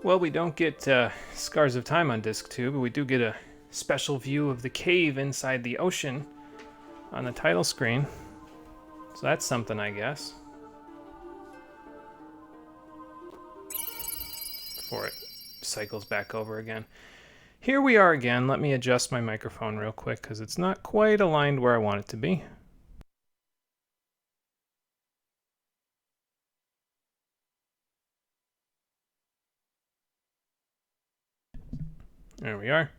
Well, we don't get Scars of Time on disc 2, but we do get a special view of the cave inside the ocean on the title screen. So that's something, I guess. Before it cycles back over again. Here we are again. Let me adjust my microphone real quick because it's not quite aligned where I want it to be. There we are.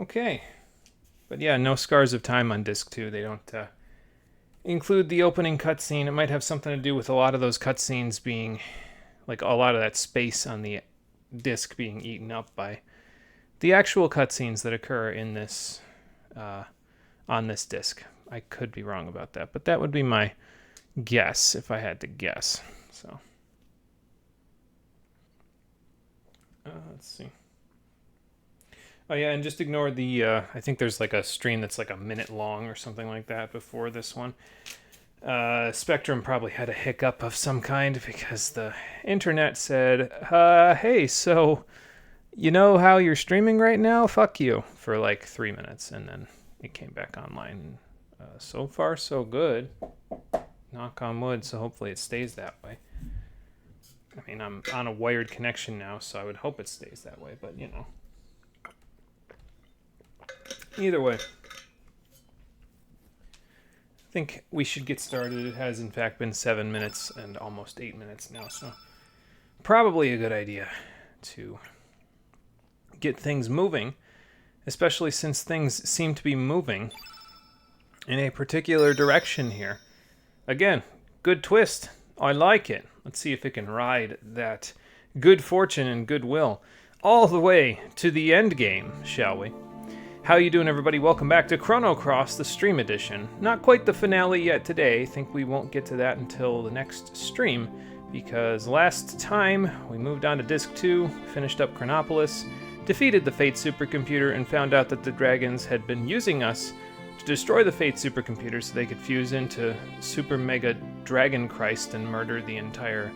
Okay. But yeah, no Scars of Time on disc 2. They don't include the opening cutscene. It might have something to do with a lot of those cutscenes being, like a lot of that space on the disc being eaten up by the actual cutscenes that occur in this, on this disc. I could be wrong about that, but that would be my guess if I had to guess. So, let's see. Oh yeah, and just ignore the, I think there's like a stream that's like a minute long or something like that before this one. Spectrum probably had a hiccup of some kind because the internet said, hey, so you know how you're streaming right now? Fuck you, for like 3 minutes, and then it came back online. So far, so good. Knock on wood, so hopefully it stays that way. I mean, I'm on a wired connection now, so I would hope it stays that way, but you know. Either way, I think we should get started. It has, in fact, been 7 minutes and almost 8 minutes now, so probably a good idea to get things moving, especially since things seem to be moving in a particular direction here. Again, good twist. I like it. Let's see if it can ride that good fortune and goodwill all the way to the end game, shall we? How you doing, everybody? Welcome back to Chrono Cross, the stream edition. Not quite the finale yet today. Think we won't get to that until the next stream, because last time we moved on to Disc 2, finished up Chronopolis, defeated the Fate supercomputer, and found out that the dragons had been using us to destroy the Fate supercomputer so they could fuse into Super Mega Dragon Christ and murder the entire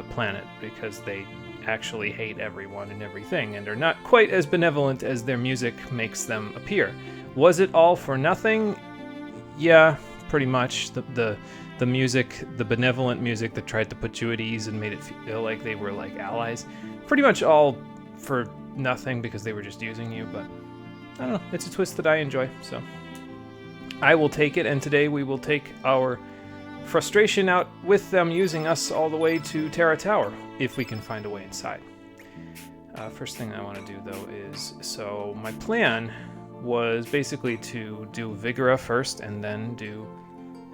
planet, because they actually hate everyone and everything and are not quite as benevolent as their music makes them appear. Was it all for nothing? Yeah, pretty much. The music, the benevolent music that tried to put you at ease and made it feel like they were like allies, pretty much all for nothing because they were just using you. But I don't know, it's a twist that I enjoy, so I will take it. And today we will take our frustration out with them using us all the way to Terra Tower, if we can find a way inside. First thing I want to do, though, is... So, my plan was basically to do Vigora first, and then do...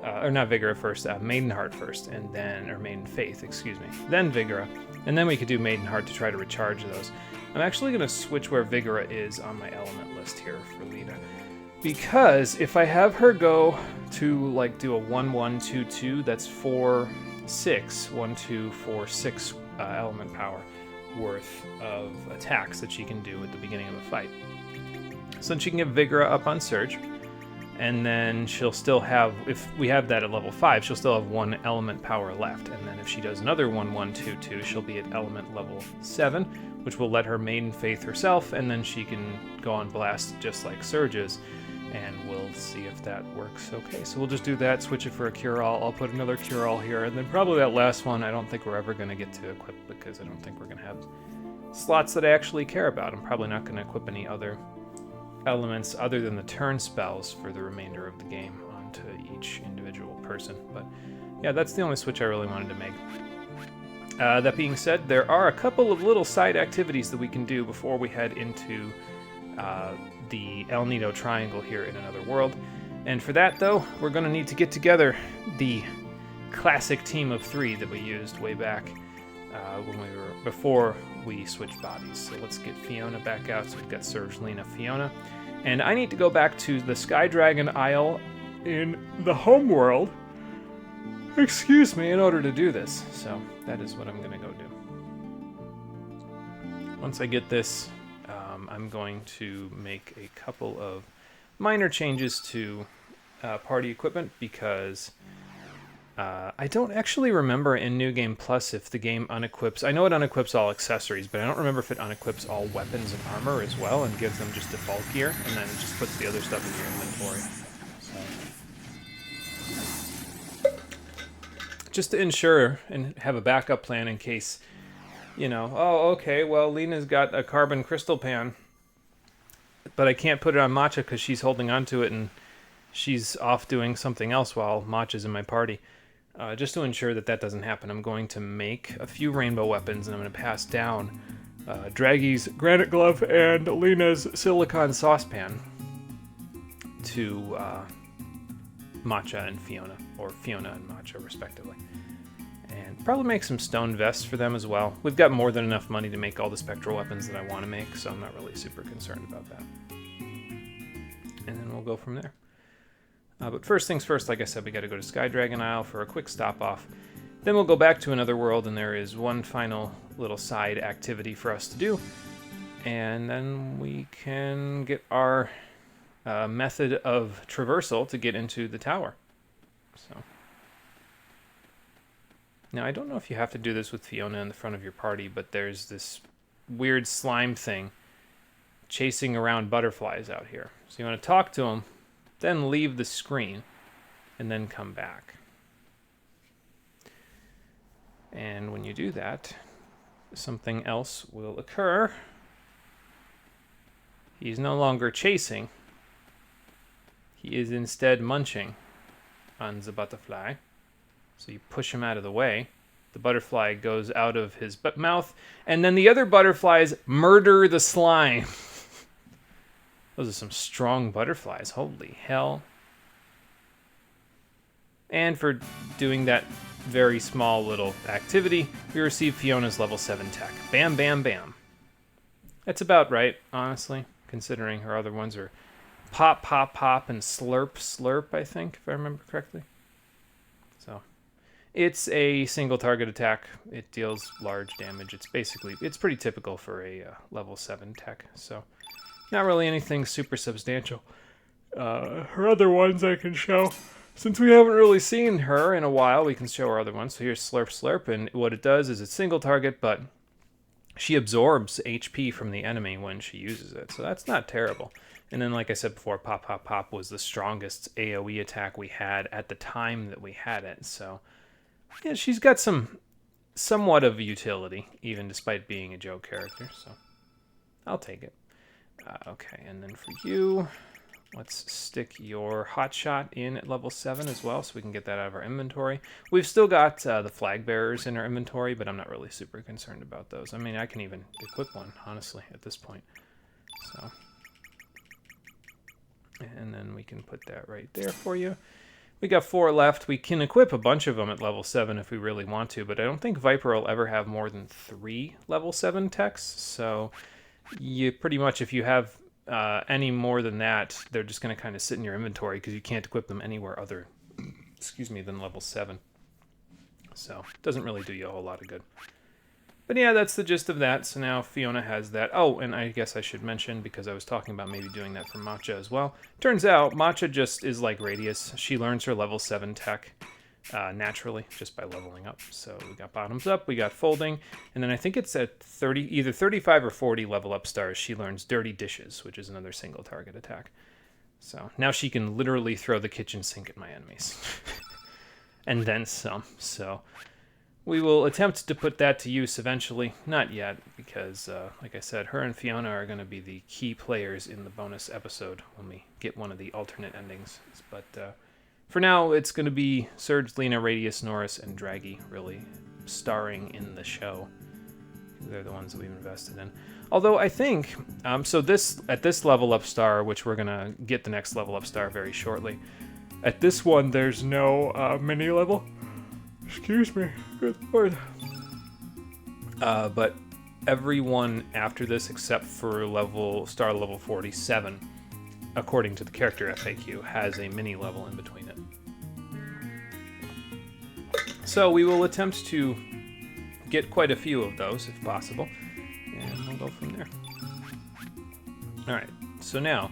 or not Vigora first, Maidenheart first, and then... Or Maiden Faith, excuse me. Then Vigora. And then we could do Maidenheart to try to recharge those. I'm actually going to switch where Vigora is on my element list here for Lita. Because if I have her go to, like, do a 1-1-2-2, that's 4-6, 1-2-4-6 element power worth of attacks that she can do at the beginning of a fight. So then she can get Vigora up on Surge, and then she'll still have, if we have that at level 5, she'll still have 1 element power left, and then if she does another 1-1-2-2, she'll be at element level 7, which will let her Maiden Faith herself, and then she can go on Blast just like Surge's. And we'll see if that works. Okay, so we'll just do that, switch it for a Cure-All. I'll put another Cure-All here, and then probably that last one I don't think we're ever going to get to equip, because I don't think we're going to have slots that I actually care about. I'm probably not going to equip any other elements other than the turn spells for the remainder of the game onto each individual person. But yeah, that's the only switch I really wanted to make. That being said, there are a couple of little side activities that we can do before we head into the El Nido Triangle here in Another World. And for that, though, we're going to need to get together the classic team of 3 that we used way back before we switched bodies. So let's get Fiona back out. So we've got Surge, Lena, Fiona. And I need to go back to the Sky Dragon Isle in the home world, excuse me, in order to do this. So that is what I'm going to go do. Once I get this, I'm going to make a couple of minor changes to party equipment, because I don't actually remember in New Game Plus if the game unequips. I know it unequips all accessories, but I don't remember if it unequips all weapons and armor as well and gives them just default gear, and then it just puts the other stuff in your inventory. So, just to ensure and have a backup plan in case, you know, oh, okay, well, Lena's got a carbon crystal pan, but I can't put it on Matcha because she's holding onto it and she's off doing something else while Matcha's in my party. Just to ensure that that doesn't happen, I'm going to make a few rainbow weapons, and I'm going to pass down Draggy's granite glove and Lena's silicon saucepan to Matcha and Fiona, or Fiona and Matcha, respectively. And probably make some stone vests for them as well. We've got more than enough money to make all the spectral weapons that I want to make, so I'm not really super concerned about that. And then we'll go from there. But first things first, like I said, we got to go to Sky Dragon Isle for a quick stop off. Then we'll go back to another world, and there is one final little side activity for us to do. And then we can get our method of traversal to get into the tower. So now, I don't know if you have to do this with Fiona in the front of your party, but there's this weird slime thing chasing around butterflies out here. So you want to talk to them, then leave the screen, and then come back. And when you do that, something else will occur. He's no longer chasing. He is instead munching on the butterfly. So you push him out of the way. The butterfly goes out of his mouth, and then the other butterflies murder the slime. Those are some strong butterflies. Holy hell. And for doing that very small little activity, we receive Fiona's level 7 tech. Bam, bam, bam. That's about right, honestly, considering her other ones are pop, pop, pop, and slurp, slurp, I think, if I remember correctly. So, it's a single target attack. It deals large damage. It's pretty typical for a level 7 tech, so not really anything super substantial. Her other ones I can show. Since we haven't really seen her in a while, we can show her other ones. So here's Slurp Slurp, and what it does is it's single target, but she absorbs HP from the enemy when she uses it. So that's not terrible. And then, like I said before, Pop Pop Pop was the strongest AoE attack we had at the time that we had it. So yeah, she's got somewhat of utility, even despite being a joke character. So I'll take it. Okay, and then for you, let's stick your hotshot in at level 7 as well, so we can get that out of our inventory. We've still got the flag bearers in our inventory, but I'm not really super concerned about those. I mean, I can even equip one, honestly, at this point. So, and then we can put that right there for you. We got 4 left. We can equip a bunch of them at level 7 if we really want to, but I don't think Viper will ever have more than 3 level 7 techs, so you pretty much, if you have any more than that, they're just going to kind of sit in your inventory because you can't equip them anywhere other, than level 7. So it doesn't really do you a whole lot of good. But yeah, that's the gist of that. So now Fiona has that. Oh, and I guess I should mention, because I was talking about maybe doing that for Matcha as well. Turns out Matcha just is like Radius. She learns her level 7 tech naturally, just by leveling up. So we got bottoms up, we got folding, and then I think it's at 30, either 35 or 40 level up stars, she learns Dirty Dishes, which is another single target attack. So now she can literally throw the kitchen sink at my enemies. And then some. So we will attempt to put that to use eventually. Not yet, because like I said, her and Fiona are going to be the key players in the bonus episode when we get one of the alternate endings. But for now, it's going to be Surge, Lena, Radius, Norris, and Draggy really starring in the show. They're the ones that we've invested in. Although I think, so at this level up star, which we're going to get the next level up star very shortly, at this one there's no mini level. Excuse me. Good lord. But everyone after this, except for star level 47, according to the character FAQ, has a mini level in between it. So we will attempt to get quite a few of those, if possible, and we'll go from there. Alright, so now,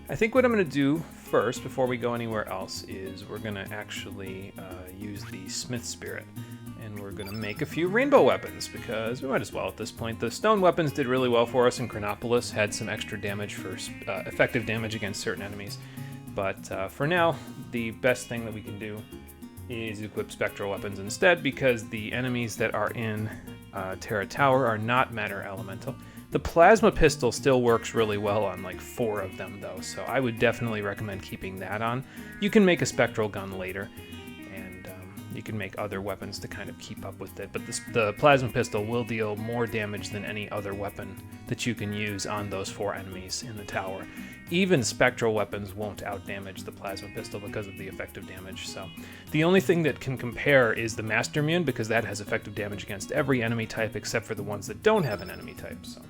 I think what I'm going to do first, before we go anywhere else, is we're going to actually use the Smith Spirit. And we're going to make a few rainbow weapons, because we might as well at this point. The stone weapons did really well for us in Chronopolis, had some extra damage for effective damage against certain enemies. But for now, the best thing that we can do is equip spectral weapons instead, because the enemies that are in Terra Tower are not matter elemental. The plasma pistol still works really well on like 4 of them though, so I would definitely recommend keeping that on. You can make a spectral gun later, and you can make other weapons to kind of keep up with it, but the plasma pistol will deal more damage than any other weapon that you can use on those 4 enemies in the tower. Even spectral weapons won't outdamage the plasma pistol because of the effective damage, so the only thing that can compare is the Master Immune, because that has effective damage against every enemy type except for the ones that don't have an enemy type. So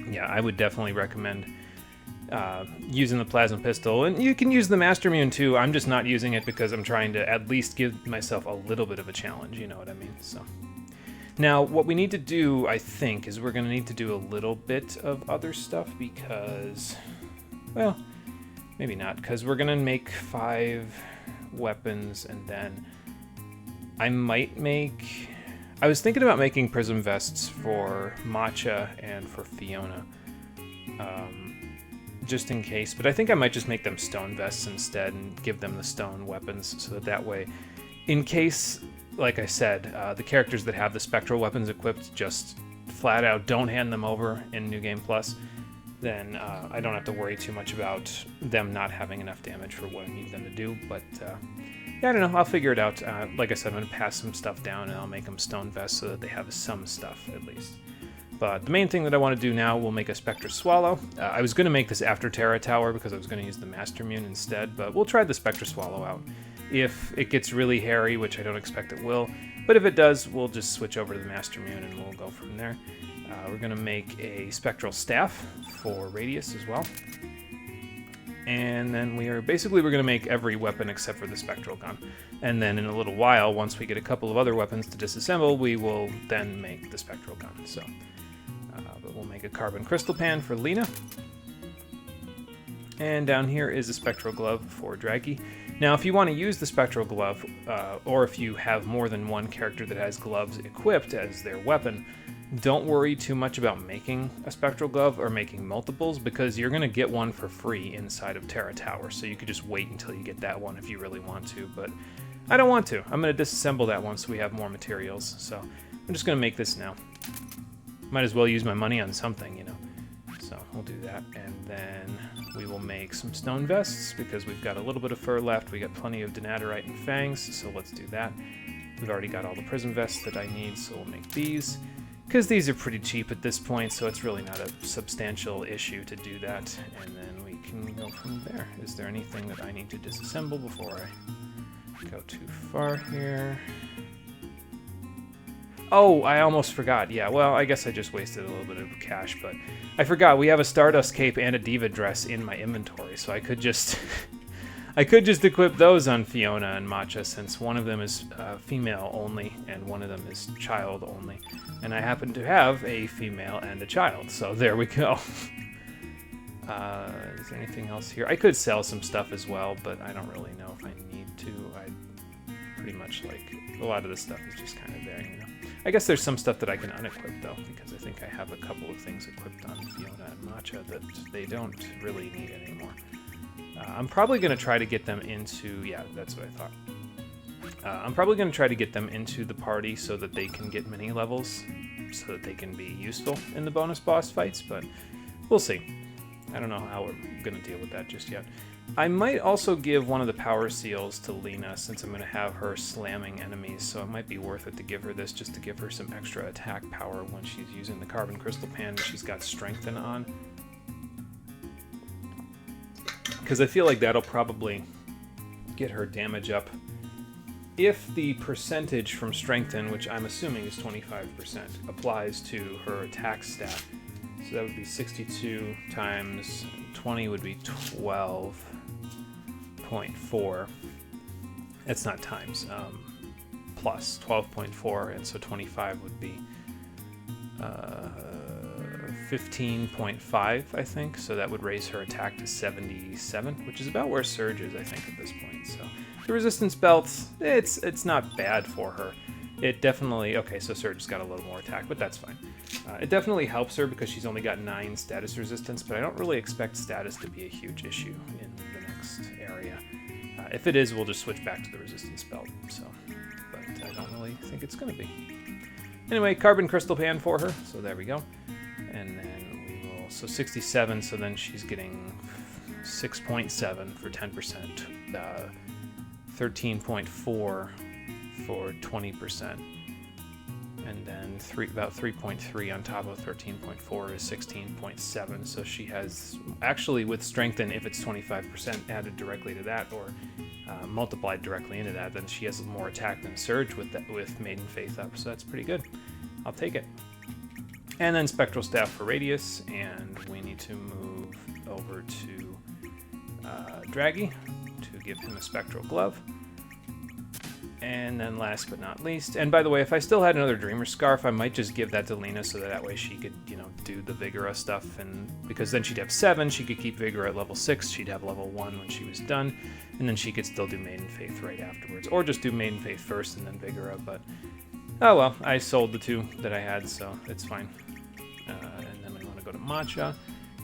yeah, I would definitely recommend using the plasma pistol, and you can use the Master Immune too. I'm just not using it because I'm trying to at least give myself a little bit of a challenge, you know what I mean? So now what we need to do, I think, is we're going to need to do a little bit of other stuff because, well, maybe not, because we're going to make 5 weapons, and then I might make... I was thinking about making prism vests for Matcha and for Fiona, just in case, but I think I might just make them stone vests instead and give them the stone weapons, so that way, in case, like I said, the characters that have the spectral weapons equipped just flat out don't hand them over in New Game Plus, then I don't have to worry too much about them not having enough damage for what I need them to do. But yeah, I don't know, I'll figure it out. Like I said, I'm going to pass some stuff down and I'll make them stone vests so that they have some stuff at least. But the main thing that I want to do now, we'll make a Spectre Swallow. I was going to make this after Terra Tower because I was going to use the Master Immune instead, but we'll try the Spectre Swallow out. If it gets really hairy, which I don't expect it will, but if it does, we'll just switch over to the Master Immune and we'll go from there. We're going to make a Spectral Staff for Radius as well. And then we're going to make every weapon except for the Spectral Gun. And then in a little while, once we get a couple of other weapons to disassemble, we will then make the Spectral Gun. So, but we'll make a Carbon Crystal Pan for Lena. And down here is a Spectral Glove for Draggy. Now, if you want to use the Spectral Glove, or if you have more than one character that has gloves equipped as their weapon, don't worry too much about making a Spectral Glove or making multiples, because you're going to get one for free inside of Terra Tower, so you could just wait until you get that one if you really want to, but I don't want to. I'm going to disassemble that one so we have more materials, so I'm just going to make this now. Might as well use my money on something, you know. So we'll do that, and then we will make some stone vests, because we've got a little bit of fur left. We got plenty of Denaturite and fangs, so let's do that. We've already got all the prism vests that I need, so we'll make these, because these are pretty cheap at this point, so it's really not a substantial issue to do that. And then we can go from there. Is there anything that I need to disassemble before I go too far here? Oh, I almost forgot. Yeah, well, I guess I just wasted a little bit of cash, but I forgot we have a Stardust Cape and a Diva Dress in my inventory, so I could just I could just equip those on Fiona and Matcha, since one of them is female only and one of them is child only, and I happen to have a female and a child, so there we go. Is there anything else here? I could sell some stuff as well, but I don't really know if I need to. I pretty much, like, a lot of this stuff is just kind of there, you know. I guess there's some stuff that I can unequip, though, because I think I have a couple of things equipped on Fiona and Matcha that they don't really need anymore. I'm probably going to try to get them into... Yeah, that's what I thought. I'm probably going to try to get them into the party so that they can get mini levels, so that they can be useful in the bonus boss fights, but we'll see. I don't know how we're going to deal with that just yet. I might also give one of the power seals to Lena, since I'm going to have her slamming enemies, so it might be worth it to give her this, just to give her some extra attack power when she's using the Carbon Crystal Pan she's got Strengthen on. Because I feel like that'll probably get her damage up. If the percentage from Strengthen, which I'm assuming is 25%, applies to her attack stat. So that would be 62 times 20 would be 12.4. It's not times, plus 12.4, and so 25 would be 15.5, I think, so that would raise her attack to 77, which is about where Surge is, I think, at this point. So the resistance belt, it's not bad for her. It definitely, okay, so Surge's got a little more attack, but that's fine. It definitely helps her because she's only got 9 status resistance, but I don't really expect status to be a huge issue in the next area. If it is, we'll just switch back to the resistance belt, so, but I don't really think it's going to be. Anyway, carbon crystal pan for her, so there we go. And then we will, so 67, so then she's getting 6.7 for 10%, 13.4 for 20%, and then about 3.3 on top of 13.4 is 16.7, so she has, actually with strengthen, if it's 25% added directly to that, or multiplied directly into that, then she has more attack than Surge with Maiden Faith up, so that's pretty good. I'll take it. And then Spectral Staff for Radius, and we need to move over to Draggy to give him a Spectral Glove. And then last but not least, and by the way, if I still had another Dreamer Scarf, I might just give that to Lena so that way she could, you know, do the Vigora stuff, and because then she'd have 7, she could keep Vigora at level 6, she'd have level 1 when she was done, and then she could still do Maiden Faith right afterwards, or just do Maiden Faith first and then Vigora, but oh well, I sold the 2 that I had, so it's fine. And then we want to go to Matcha,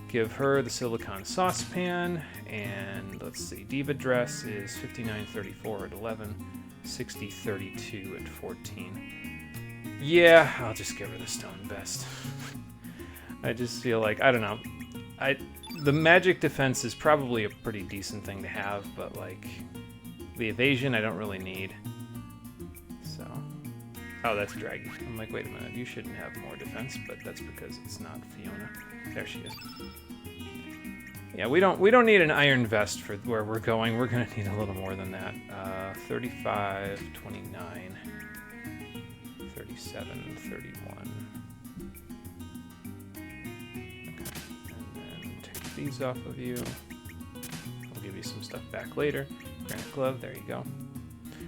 give her the Silicon Saucepan, and let's see, Diva Dress is 59.34 at 11. 60.32 at 14. Yeah, I'll just give her the Stone Vest. I just feel like, I don't know. The magic defense is probably a pretty decent thing to have, but like the evasion I don't really need. So, oh, that's Draggy. I'm like, wait a minute, you shouldn't have more defense, but that's because it's not Fiona. There she is. Yeah, we don't need an iron vest for where we're going. We're gonna need a little more than that. 35, 29, 37, 31. Okay, and then take these off of you. I'll give you some stuff back later. Granite Glove, there you go.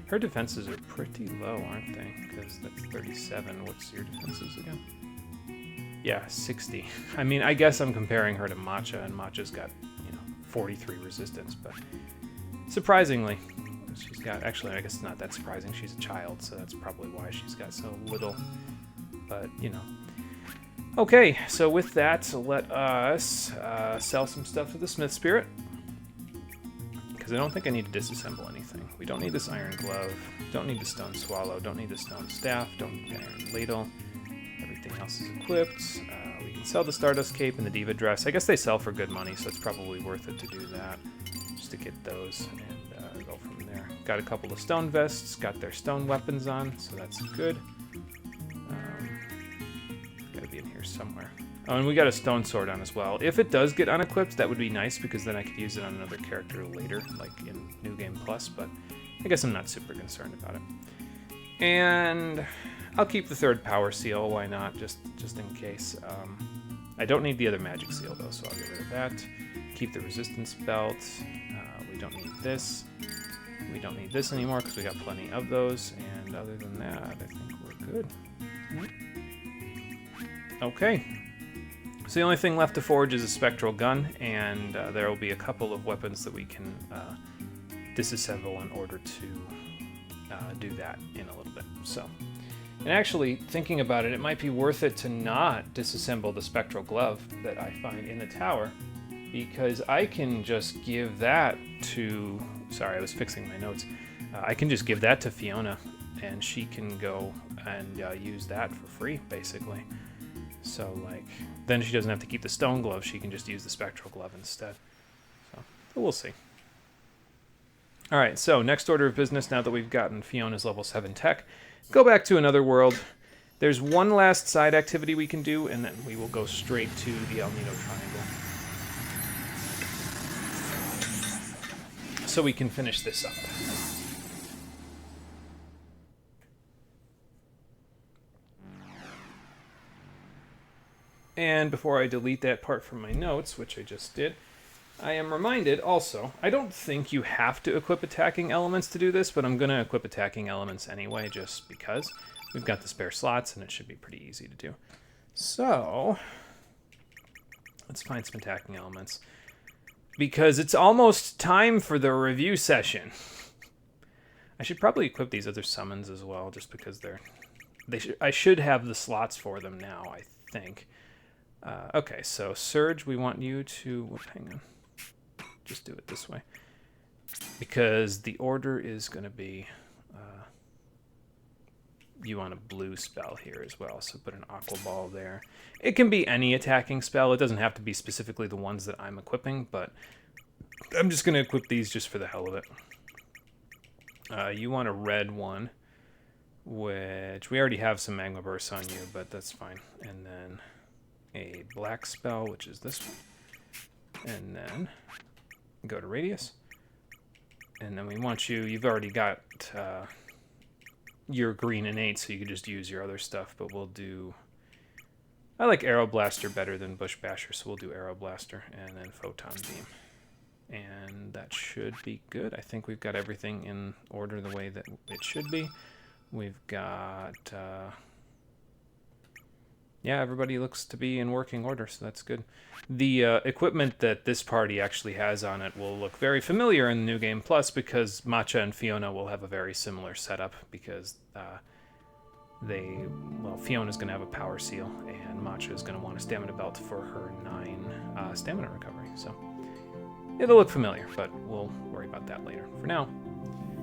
Her defenses are pretty low, aren't they? Because that's 37. What's your defenses again? Yeah, 60. I mean, I guess I'm comparing her to Matcha, and Matcha's got, 43 resistance, but surprisingly, she's got, actually, I guess it's not that surprising. She's a child, so that's probably why she's got so little, but, Okay, so with that, let us sell some stuff to the Smith Spirit, because I don't think I need to disassemble anything. We don't need this Iron Glove, don't need the Stone Swallow, don't need the Stone Staff, don't need the Iron Ladle. Everything else is equipped. We can sell the Stardust Cape and the Diva Dress. I guess they sell for good money, so it's probably worth it to do that, just to get those and go from there. Got a couple of Stone Vests, got their stone weapons on, so that's good. Gotta be in here somewhere. Oh, and we got a Stone Sword on as well. If it does get unequipped, that would be nice, because then I could use it on another character later, like in New Game Plus, but I guess I'm not super concerned about it. And I'll keep the 3rd power seal, why not, just in case. I don't need the other magic seal though, so I'll get rid of that. Keep the resistance belt. We don't need this. We don't need this anymore because we got plenty of those, and other than that, I think we're good. Okay. So the only thing left to forge is a spectral gun, and there will be a couple of weapons that we can disassemble in order to do that in a little bit. So. And actually, thinking about it, it might be worth it to not disassemble the Spectral Glove that I find in the tower, because I can just give that to... Sorry, I was fixing my notes. I can just give that to Fiona, and she can go and use that for free, basically. So, like, then she doesn't have to keep the Stone Glove, she can just use the Spectral Glove instead. So, but we'll see. Alright, so next order of business, now that we've gotten Fiona's level 7 tech, go back to another world. There's one last side activity we can do, and then we will go straight to the El Nido Triangle. So we can finish this up. And before I delete that part from my notes, which I just did, I am reminded also, I don't think you have to equip attacking elements to do this, but I'm going to equip attacking elements anyway, just because we've got the spare slots and it should be pretty easy to do. So, Let's find some attacking elements. Because it's almost time for the review session. I should probably equip these other summons as well, just because I should have the slots for them now, I think. Okay, so Surge, we want you to... Hang on. Just do it this way. Because the order is going to be... you want a blue spell here as well, so put an Aqua Ball there. It can be any attacking spell. It doesn't have to be specifically the ones that I'm equipping, but I'm just going to equip these just for the hell of it. You want a red one, which we already have some Magma Bursts on you, but that's fine. And then a black spell, which is this one. And then go to Radius. And then we want you've already got your green innate, so you can just use your other stuff, but we'll do... I like Arrow Blaster better than Bush Basher, so we'll do Arrow Blaster and then Photon Beam. And that should be good. I think we've got everything in order the way that it should be. We've got... yeah, everybody looks to be in working order, so that's good. The equipment that this party actually has on it will look very familiar in the New Game Plus, because Matcha and Fiona will have a very similar setup, because Fiona's going to have a Power Seal, and Matcha is going to want a Stamina Belt for her 9 Stamina Recovery, so it'll look familiar, but we'll worry about that later. For now,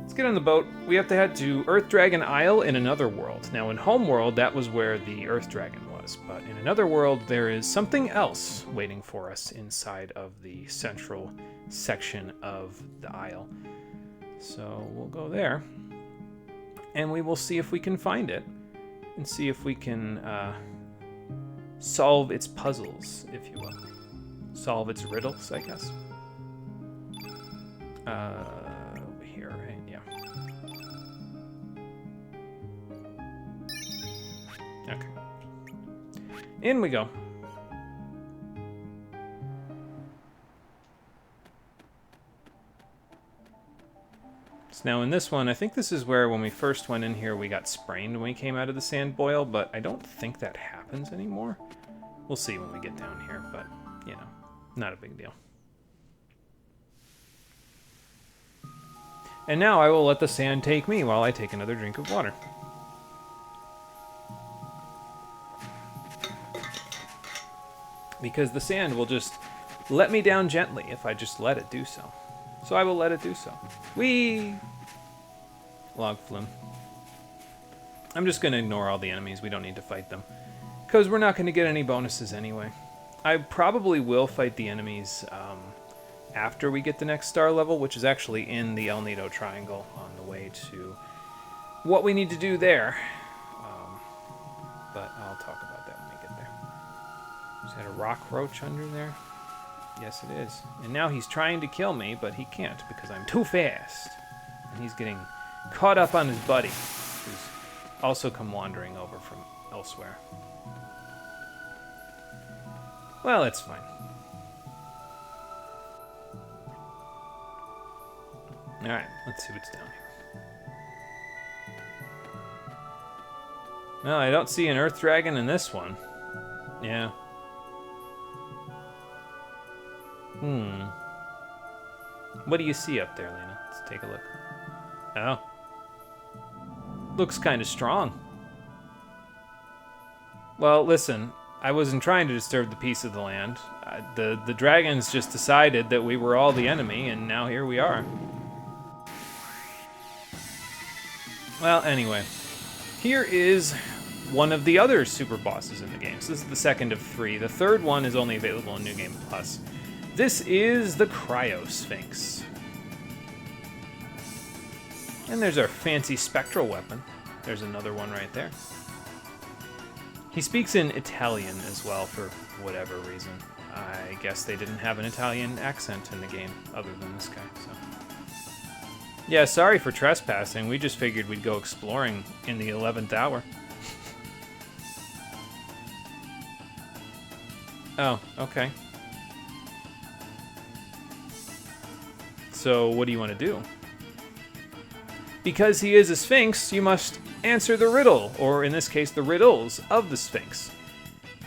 let's get on the boat. We have to head to Earth Dragon Isle in Another World. Now, in Homeworld, that was where the Earth Dragon was, but in Another World, there is something else waiting for us inside of the central section of the Isle. So we'll go there, and we will see if we can find it, and see if we can solve its puzzles, if you will. Solve its riddles, I guess. Over here, right? Yeah. Okay. In we go. So now in this one, I think this is where when we first went in here, we got sprained when we came out of the sand boil, but I don't think that happens anymore. We'll see when we get down here, but, you know, not a big deal. And now I will let the sand take me while I take another drink of water. Because the sand will just let me down gently if I just let it do so. So I will let it do so. Whee! Log flume. I'm just going to ignore all the enemies. We don't need to fight them, because we're not going to get any bonuses anyway. I probably will fight the enemies after we get the next star level, which is actually in the El Nido Triangle on the way to what we need to do there. But I'll talk about that when we get there. Is that a rock roach under there? Yes, it is. And now he's trying to kill me, but he can't because I'm too fast. And he's getting caught up on his buddy, who's also come wandering over from elsewhere. Well, it's fine. Alright, let's see what's down here. No, I don't see an Earth Dragon in this one. Yeah. What do you see up there, Lena? Let's take a look. Oh. Looks kind of strong. Well, listen, I wasn't trying to disturb the peace of the land. The dragons just decided that we were all the enemy, and now here we are. Well, anyway, here is one of the other super bosses in the game. So this is the second of 3. The third one is only available in New Game Plus. This is the Cryo Sphinx. And there's our fancy spectral weapon. There's another one right there. He speaks in Italian as well for whatever reason. I guess they didn't have an Italian accent in the game other than this guy, so. Yeah, sorry for trespassing. We just figured we'd go exploring in the 11th hour. Oh, okay. So what do you want to do? Because he is a Sphinx, you must answer the riddle, or in this case, the riddles of the Sphinx.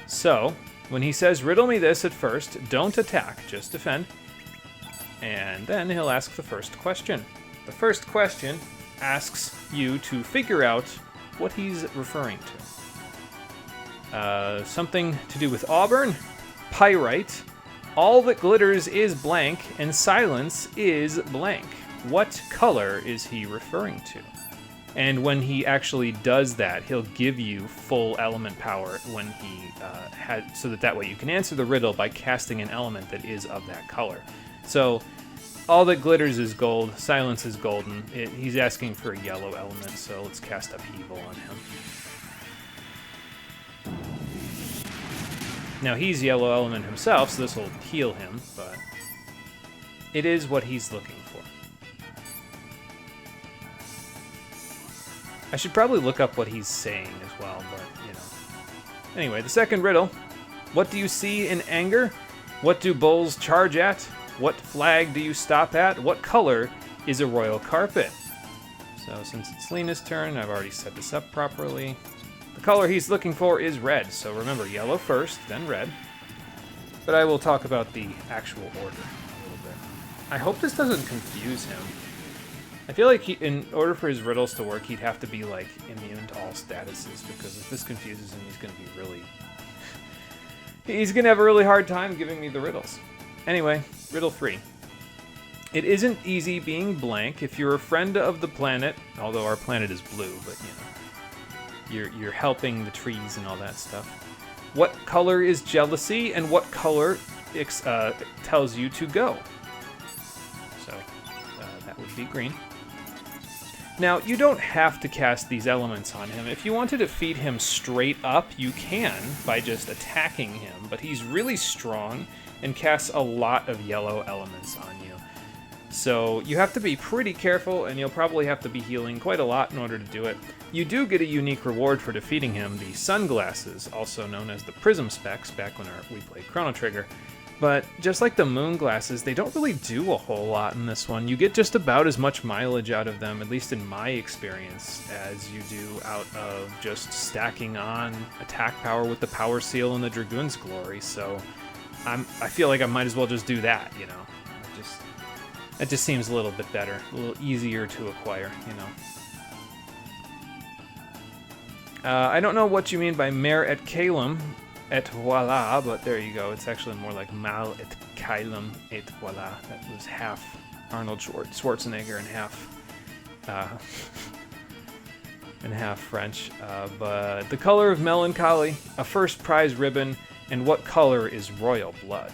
So, When he says, riddle me this at first, don't attack, just defend. And then he'll ask the first question. The first question asks you to figure out what he's referring to. Something to do with Auburn, pyrite, all that glitters is blank, and silence is blank. What color is he referring to? And when he actually does that, he'll give you full element power when he so that way you can answer the riddle by casting an element that is of that color. So, all that glitters is gold, silence is golden. He's asking for a yellow element, so let's cast Upheaval on him. Now he's yellow element himself, so this will heal him, but it is what he's looking for. I should probably look up what he's saying as well, but, you know. Anyway, the second riddle. What do you see in anger? What do bulls charge at? What flag do you stop at? What color is a royal carpet? So since it's Lena's turn, I've already set this up properly. The color he's looking for is red, so remember, yellow first, then red. But I will talk about the actual order a little bit. I hope this doesn't confuse him. I feel like in order for his riddles to work, he'd have to be, like, immune to all statuses, because if this confuses him, he's going to be really... He's going to have a really hard time giving me the riddles. Anyway, riddle 3. It isn't easy being blank if you're a friend of the planet, although our planet is blue, but, you know, you're helping the trees and all that stuff. What color is jealousy, and what color tells you to go? So, that would be green. Now, you don't have to cast these elements on him. If you want to defeat him straight up, you can by just attacking him, but he's really strong and casts a lot of yellow elements on you. So you have to be pretty careful, and you'll probably have to be healing quite a lot in order to do it. You do get a unique reward for defeating him, the sunglasses, also known as the prism specs, back when we played Chrono Trigger. But just like the moon glasses, they don't really do a whole lot in this one. You get just about as much mileage out of them, at least in my experience, as you do out of just stacking on attack power with the power seal and the Dragoon's Glory. So I feel like I might as well just do that, you know. It just seems a little bit better, a little easier to acquire, you know. I don't know what you mean by Mare et Calum et voila, but there you go. It's actually more like Mal et Calum et voila. That was half Arnold Schwarzenegger and half French. But the color of melancholy, a first prize ribbon, and what color is royal blood?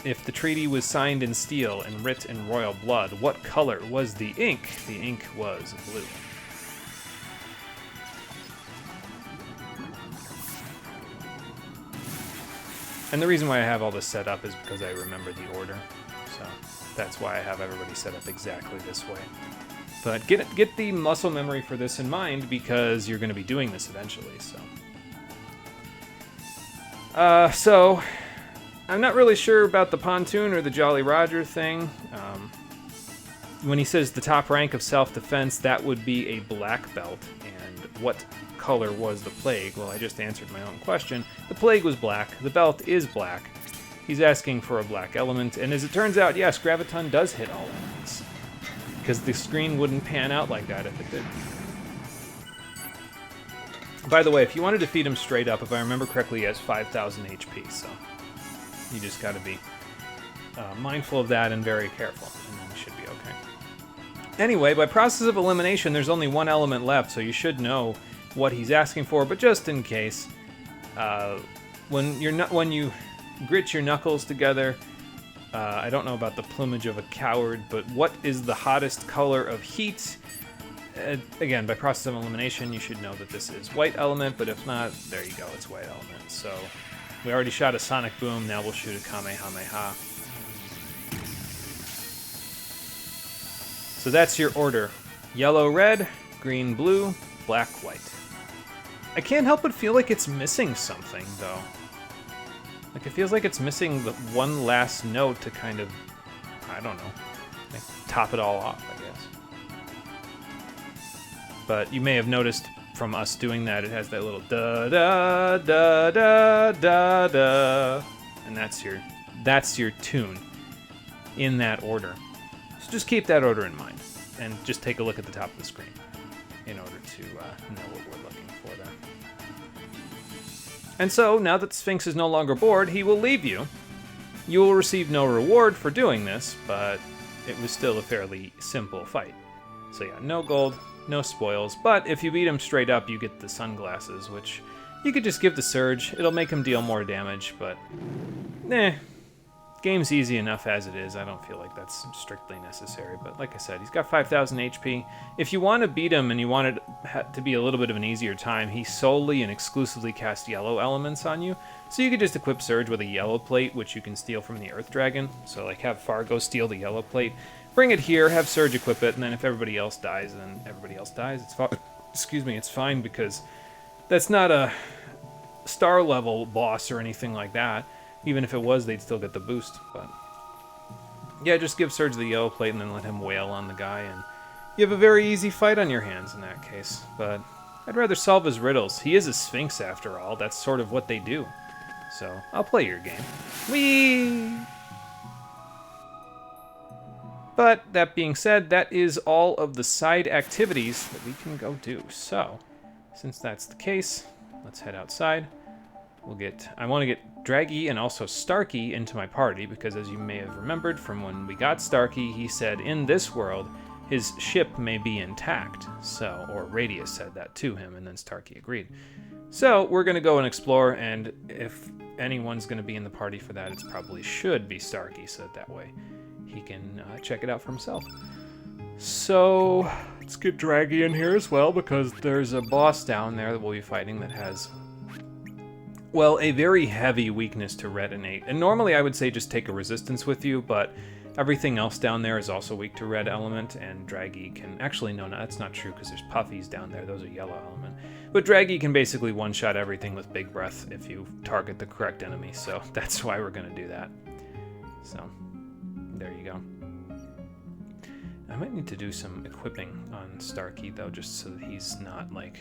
If the treaty was signed in steel and writ in royal blood, what color was the ink? The ink was blue. And the reason why I have all this set up is because I remember the order. So that's why I have everybody set up exactly this way. But get the muscle memory for this in mind, because you're going to be doing this eventually. So I'm not really sure about the pontoon or the Jolly Roger thing. When he says the top rank of self-defense, that would be a black belt. And what color was the plague? Well, I just answered my own question. The plague was black. The belt is black. He's asking for a black element. And as it turns out, yes, Graviton does hit all elements, because the screen wouldn't pan out like that if it did. By the way, if you want to defeat him straight up, if I remember correctly, he has 5,000 HP, so you just got to be mindful of that and very careful, and then you should be okay. Anyway, by process of elimination, there's only one element left, so you should know what he's asking for, but just in case, when you grit your knuckles together, I don't know about the plumage of a coward, but what is the hottest color of heat? Again, by process of elimination, you should know that this is white element, but if not, there you go, it's white element. So we already shot a sonic boom, now we'll shoot a kamehameha. So that's your order. Yellow, red, green, blue, black, white. I can't help but feel like it's missing something, though. Like, it feels like it's missing the one last note to kind of, I don't know, like, top it all off, I guess. But you may have noticed from us doing that, it has that little da da da da da da, and that's your tune in that order. So just keep that order in mind, and just take a look at the top of the screen in order to know what we're looking for there. And so, now that the Sphinx is no longer bored, he will leave you. You will receive no reward for doing this, but it was still a fairly simple fight. So yeah, no gold, no spoils, but if you beat him straight up, you get the sunglasses, which you could just give the Surge. It'll make him deal more damage, but game's easy enough as it is. I don't feel like that's strictly necessary, but like I said, he's got 5,000 HP. If you want to beat him and you want it to be a little bit of an easier time, he solely and exclusively casts yellow elements on you, so you could just equip Surge with a yellow plate, which you can steal from the Earth Dragon. So like have Fargo steal the yellow plate, bring it here, have Surge equip it, and then if everybody else dies, then everybody else dies. It's fine, because that's not a star level boss or anything like that. Even if it was, they'd still get the boost. But yeah, just give Surge the yellow plate and then let him wail on the guy, and you have a very easy fight on your hands in that case. But I'd rather solve his riddles. He is a Sphinx after all. That's sort of what they do. So I'll play your game. Whee! But that being said, that is all of the side activities that we can go do. So since that's the case, let's head outside. I want to get Draggy and also Starkey into my party, because as you may have remembered from when we got Starkey, he said in this world his ship may be intact. So, or Radius said that to him, and then Starkey agreed. So we're going to go and explore, and if anyone's going to be in the party for that, it probably should be Starkey, so that way he can check it out for himself. So let's get Draggy in here as well, because there's a boss down there that we'll be fighting that has, well, a very heavy weakness to Red and 8. And normally I would say just take a resistance with you, but everything else down there is also weak to Red element, and Draggy can... Actually, no, that's not true, because there's Puffies down there. Those are yellow element. But Draggy can basically one-shot everything with Big Breath if you target the correct enemy, so that's why we're going to do that. So, there you go. I might need to do some equipping on Starkey, though, just so that he's not, like,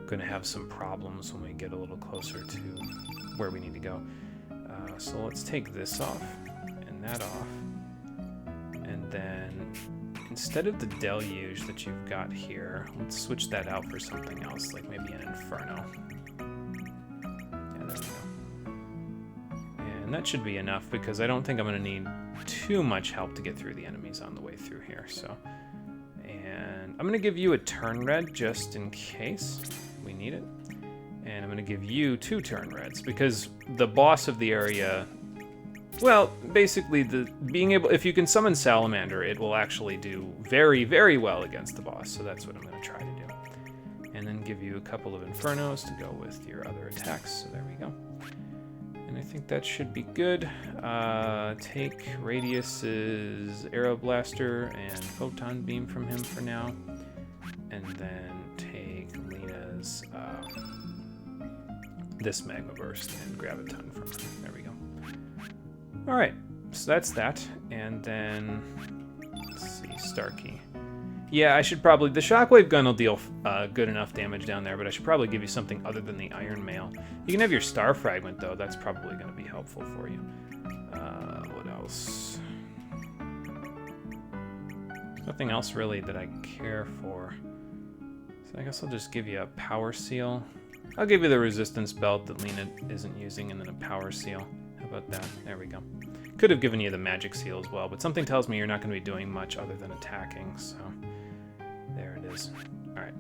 going to have some problems when we get a little closer to where we need to go. So let's take this off and that off, and then instead of the Deluge that you've got here, let's switch that out for something else, like maybe an Inferno. Yeah, there we go. And that should be enough, because I don't think I'm going to need too much help to get through the enemies on the way through here. So, and I'm going to give you a turn red just in case we need it, and I'm going to give you 2 turn reds, because the boss of the area, well, basically if you can summon Salamander, it will actually do very, very well against the boss, so that's what I'm going to try to do. And then give you a couple of Infernos to go with your other attacks, so there we go. And I think that should be good. Take Radius's Arrow Blaster and Photon Beam from him for now, and then take Lena's this Magma Burst and grab a ton from her. There we go. Alright, so that's that. And then, let's see, Starkey. Yeah, I should probably... The Shockwave Gun will deal good enough damage down there, but I should probably give you something other than the Iron Mail. You can have your Star Fragment, though. That's probably going to be helpful for you. What else? Nothing else really that I care for. So I guess I'll just give you a Power Seal. I'll give you the Resistance Belt that Lena isn't using, and then a Power Seal. How about that? There we go. Could have given you the Magic Seal as well, but something tells me you're not going to be doing much other than attacking, so there it is. Alright.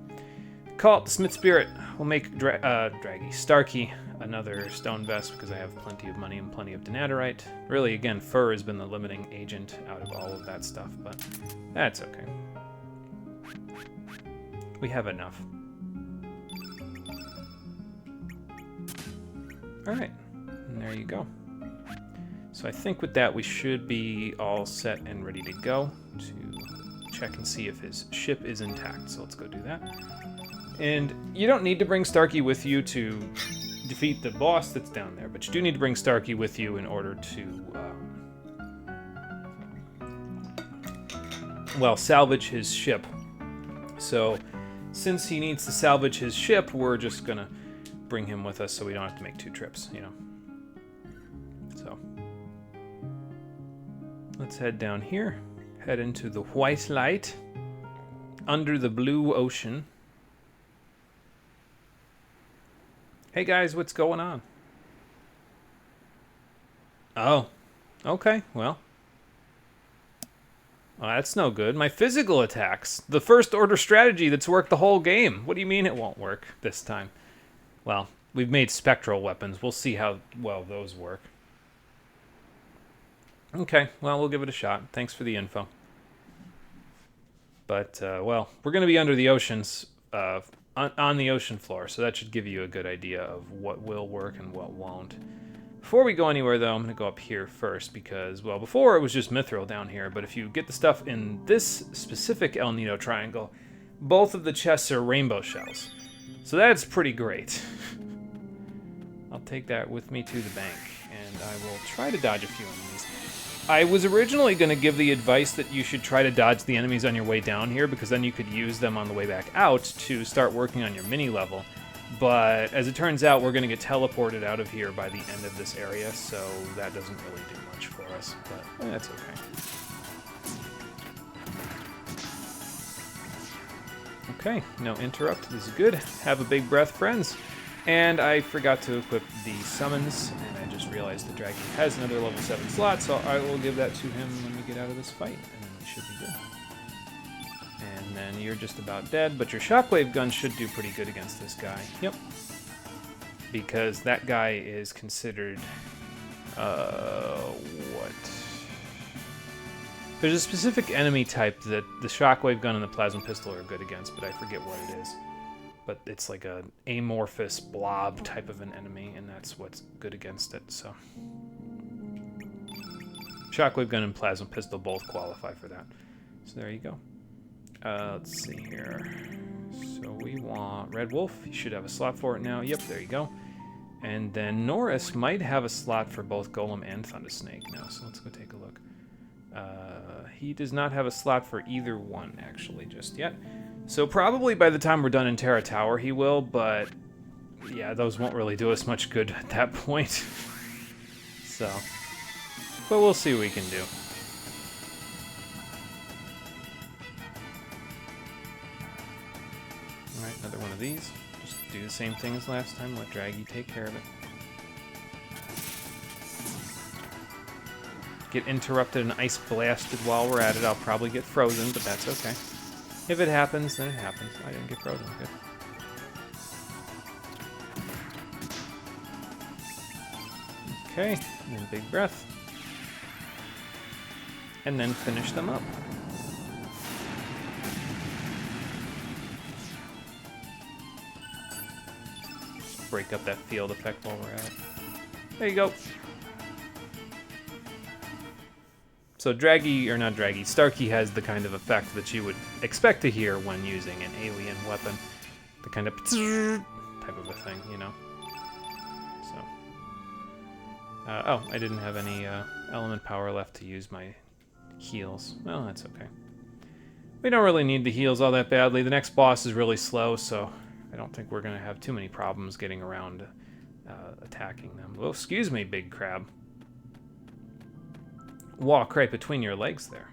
Call it the Smith Spirit. We'll make Draggy Starkey another Stone Vest, because I have plenty of money and plenty of Denaturite. Really, again, fur has been the limiting agent out of all of that stuff, but that's okay. We have enough. Alright, and there you go. So I think with that we should be all set and ready to go to check and see if his ship is intact. So let's go do that. And you don't need to bring Starkey with you to defeat the boss that's down there, but you do need to bring Starkey with you in order to, well, salvage his ship. So since he needs to salvage his ship, we're just gonna bring him with us so we don't have to make 2 trips, you know. So let's head down here, head into the white light under the blue ocean. Hey guys, what's going on? Oh, okay, well, that's no good. My physical attacks, the first order strategy that's worked the whole game. What do you mean it won't work this time? Well, we've made spectral weapons. We'll see how well those work. Okay, well, we'll give it a shot. Thanks for the info. But, well, we're going to be under the oceans, on the ocean floor, so that should give you a good idea of what will work and what won't. Before we go anywhere, though, I'm going to go up here first because, well, before it was just mithril down here, but if you get the stuff in this specific El Nido triangle, both of the chests are rainbow shells. So that's pretty great. I'll take that with me to the bank, and I will try to dodge a few enemies. I was originally going to give the advice that you should try to dodge the enemies on your way down here, because then you could use them on the way back out to start working on your mini level. But as it turns out, we're going to get teleported out of here by the end of this area, so that doesn't really do much for us, but that's okay. Okay, no interrupt. This is good. Have a big breath, friends. And I forgot to equip the summons, and I just realized that Draggy has another level 7 slot, so I will give that to him when we get out of this fight, and then it should be good. And then you're just about dead, but your shockwave gun should do pretty good against this guy. Yep. Because that guy is considered, what? There's a specific enemy type that the shockwave gun and the plasma pistol are good against, but I forget what it is. But it's like an amorphous blob type of an enemy, and that's what's good against it, so. Shockwave gun and plasma pistol both qualify for that. So there you go. Let's see here. So we want Red Wolf. He should have a slot for it now. Yep, there you go. And then Norris might have a slot for both Golem and Thunder Snake now, so let's go take a look. He does not have a slot for either one, actually, just yet. So probably by the time we're done in Terra Tower, he will, but yeah, those won't really do us much good at that point. So, but we'll see what we can do. Alright, another one of these. Just do the same thing as last time, let Draggy take care of it. Get interrupted and ice blasted while we're at it. I'll probably get frozen, but that's okay. If it happens, then it happens. I didn't get frozen. Good. Okay, and then big breath. And then finish them up. Just break up that field effect while we're at it. There you go. So Draggy, or not Draggy, Starkey has the kind of effect that you would expect to hear when using an alien weapon. The kind of type of a thing, you know? So. Oh, I didn't have any element power left to use my heals. Well, that's okay. We don't really need the heals all that badly. The next boss is really slow, so I don't think we're going to have too many problems getting around attacking them. Oh, excuse me, big crab. Walk right between your legs there.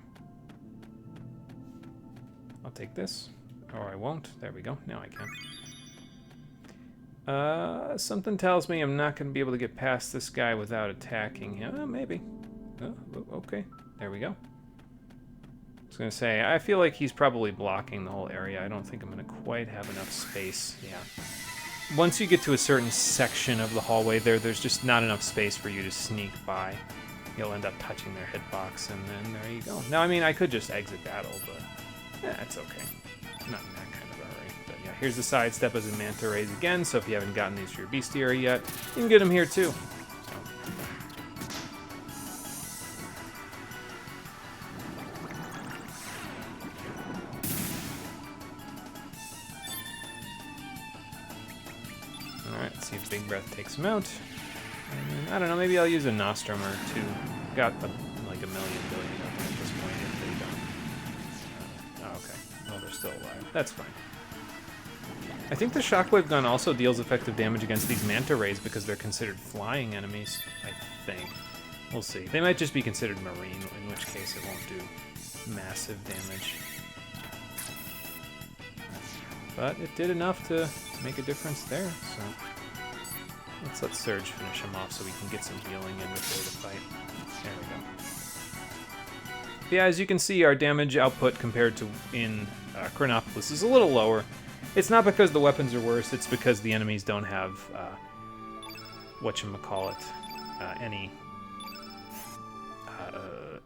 I'll take this, or I won't. There we go. Now I can. Something tells me I'm not going to be able to get past this guy without attacking him. Maybe. Oh, okay. There we go. I was going to say, I feel like he's probably blocking the whole area. I don't think I'm going to quite have enough space. Yeah. Once you get to a certain section of the hallway there's just not enough space for you to sneak by. You'll end up touching their hitbox, and then there you go. Now, I mean, I could just exit battle, but it's okay. Not in that kind of a hurry. But yeah, here's the sidestep as a manta rays again, so if you haven't gotten these for your bestiary yet, you can get them here too. So. Alright, let's see if Big Breath takes him out. I don't know, maybe I'll use a Nostrum or two. Got like a million billion of them at this point if they don't. Oh, okay. Well, they're still alive. That's fine. I think the shockwave gun also deals effective damage against these manta rays because they're considered flying enemies, I think. We'll see. They might just be considered marine, in which case it won't do massive damage. But it did enough to make a difference there, so let's let Surge finish him off so we can get some healing in before the fight. There we go. Yeah, as you can see, our damage output compared to in Chronopolis is a little lower. It's not because the weapons are worse, it's because the enemies don't have, whatchamacallit,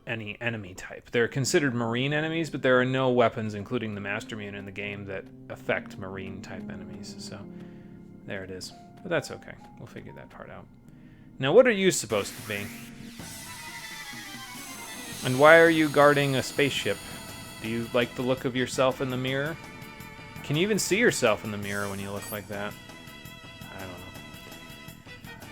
any enemy type. They're considered marine enemies, but there are no weapons, including the Master Mune in the game, that affect marine type enemies. So, there it is. But that's okay. We'll figure that part out. Now, what are you supposed to be? And why are you guarding a spaceship? Do you like the look of yourself in the mirror? Can you even see yourself in the mirror when you look like that? I don't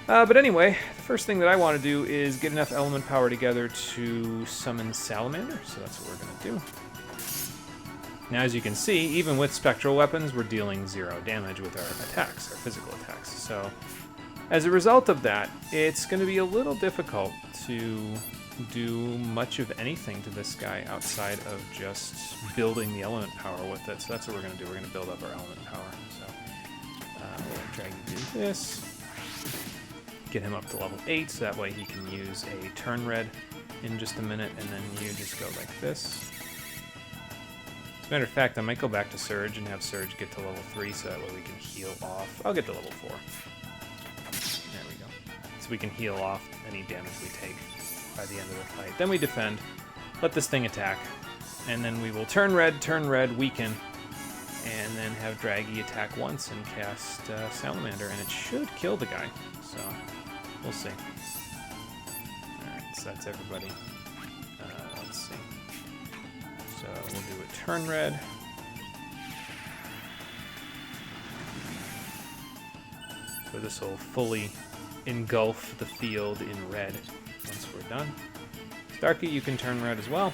know. But anyway, the first thing that I want to do is get enough element power together to summon Salamander, so that's what we're going to do. Now, as you can see, even with spectral weapons, we're dealing 0 damage with our attacks, our physical attacks. So, as a result of that, it's going to be a little difficult to do much of anything to this guy outside of just building the element power with it. So that's what we're going to do. We're going to build up our element power. So we'll drag you do this. Get him up to level 8, so that way he can use a turn red in just a minute, and then you just go like this. As a matter of fact, I might go back to Surge and have Surge get to level 3, so that way we can heal off. I'll get to level 4. There we go. So we can heal off any damage we take by the end of the fight. Then we defend, let this thing attack, and then we will turn red, weaken, and then have Draggy attack once and cast Salamander, and it should kill the guy. So, we'll see. Alright, so that's everybody. Let's see. So, we'll do a turn red. So this will fully engulf the field in red once we're done. Starkey, you can turn red as well.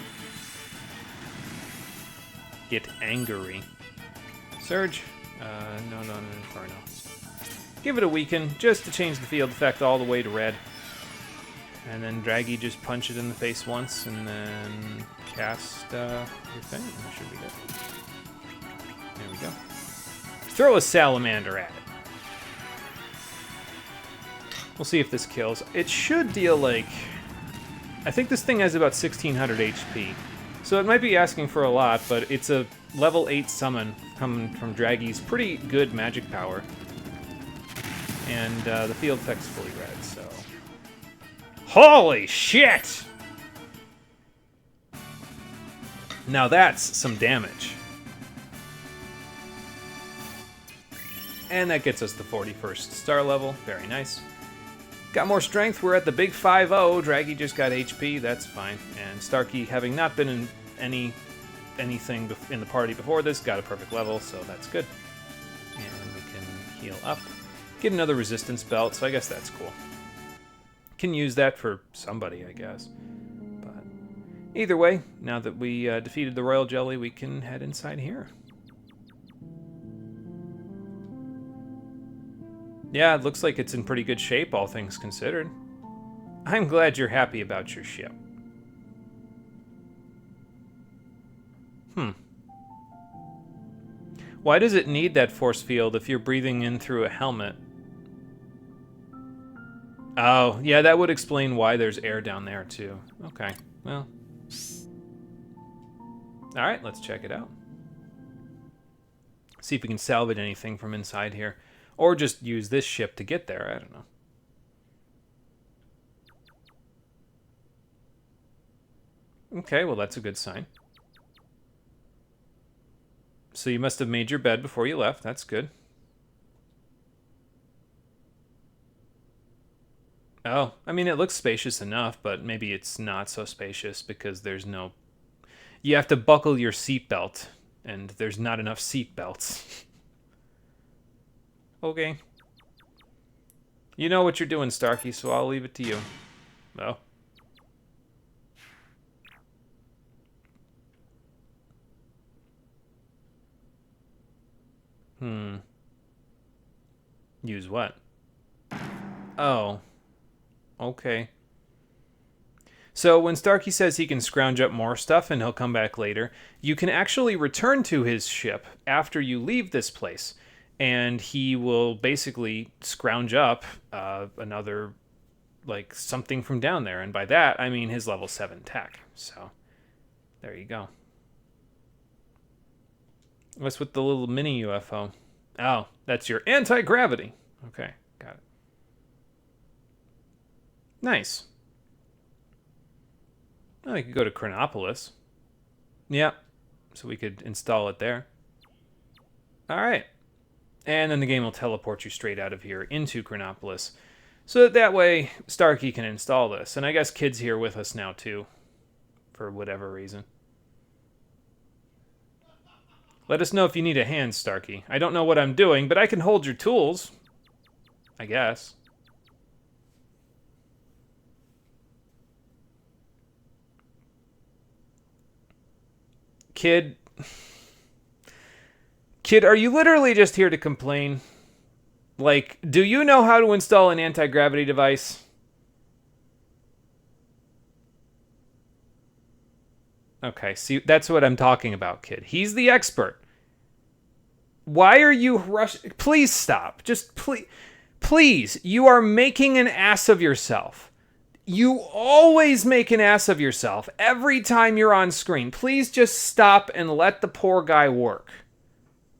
Get angry. Surge. No, Inferno. Give it a weaken, just to change the field effect all the way to red. And then Draggy, just punch it in the face once, and then cast your thing. That should be good. There we go. Throw a Salamander at it. We'll see if this kills. It should deal, like... I think this thing has about 1600 HP. So it might be asking for a lot, but it's a level 8 summon coming from Draggy's pretty good magic power. And the field effect's fully red, so... Holy shit! Now that's some damage. And that gets us the 41st star level. Very nice. Got more strength. We're at the big 5-0. Draggy just got HP. That's fine. And Starkey, having not been in anything in the party before this, got a perfect level, so that's good. And we can heal up. Get another resistance belt, so I guess that's cool. Can use that for somebody, I guess. But either way, now that we defeated the Royal Jelly, we can head inside here. Yeah, it looks like it's in pretty good shape, all things considered. I'm glad you're happy about your ship. Why does it need that force field if you're breathing in through a helmet? Oh, yeah, that would explain why there's air down there, too. Okay, well. Alright, let's check it out. See if we can salvage anything from inside here. Or just use this ship to get there, I don't know. Okay, well that's a good sign. So you must have made your bed before you left, that's good. Oh, I mean, it looks spacious enough, but maybe it's not so spacious because there's no... You have to buckle your seatbelt, and there's not enough seatbelts. Okay. You know what you're doing, Starkey, so I'll leave it to you. Oh. Use what? Oh. Okay. So when Starkey says he can scrounge up more stuff and he'll come back later, you can actually return to his ship after you leave this place. And he will basically scrounge up another, like, something from down there. And by that, I mean his level 7 tech. So, there you go. What's with the little mini UFO? Oh, that's your anti-gravity. Okay, got it. Nice. Oh, we could go to Chronopolis. Yeah, so we could install it there. All right. And then the game will teleport you straight out of here into Chronopolis. So that way, Starkey can install this. And I guess Kid's here with us now, too. For whatever reason. Let us know if you need a hand, Starkey. I don't know what I'm doing, but I can hold your tools. I guess. Kid, are you literally just here to complain? Like, do you know how to install an anti-gravity device? Okay, see, that's what I'm talking about, Kid. He's the expert. Why are you rushing? Please stop. Just please, you are making an ass of yourself. You always make an ass of yourself every time you're on screen. Please just stop and let the poor guy work.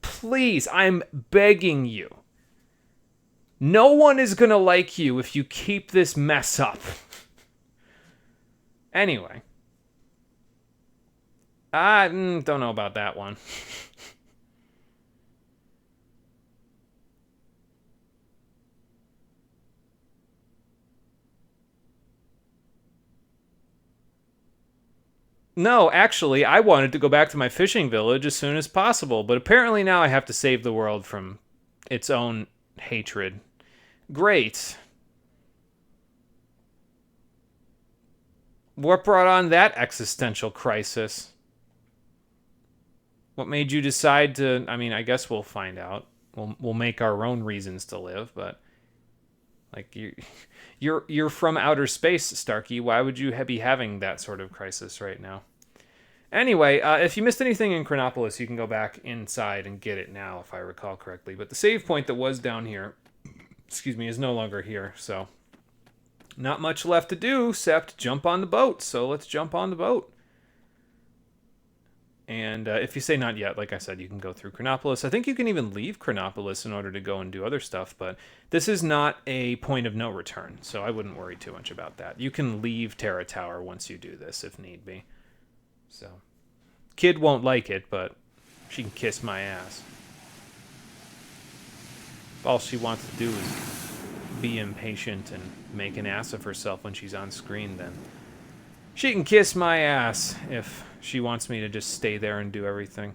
Please, I'm begging you. No one is going to like you if you keep this mess up. Anyway. I don't know about that one. No, actually, I wanted to go back to my fishing village as soon as possible, but apparently now I have to save the world from its own hatred. Great. What brought on that existential crisis? What made you decide to... I mean, I guess we'll find out. We'll make our own reasons to live, but... Like, you're from outer space, Starkey. Why would you be having that sort of crisis right now? Anyway, if you missed anything in Chronopolis, you can go back inside and get it now, if I recall correctly. But the save point that was down here, excuse me, is no longer here. So, not much left to do except jump on the boat. So let's jump on the boat. And if you say not yet, like I said, you can go through Chronopolis. I think you can even leave Chronopolis in order to go and do other stuff, but this is not a point of no return, so I wouldn't worry too much about that. You can leave Terra Tower once you do this, if need be. So, Kid won't like it, but she can kiss my ass. If all she wants to do is be impatient and make an ass of herself when she's on screen, then she can kiss my ass if she wants me to just stay there and do everything.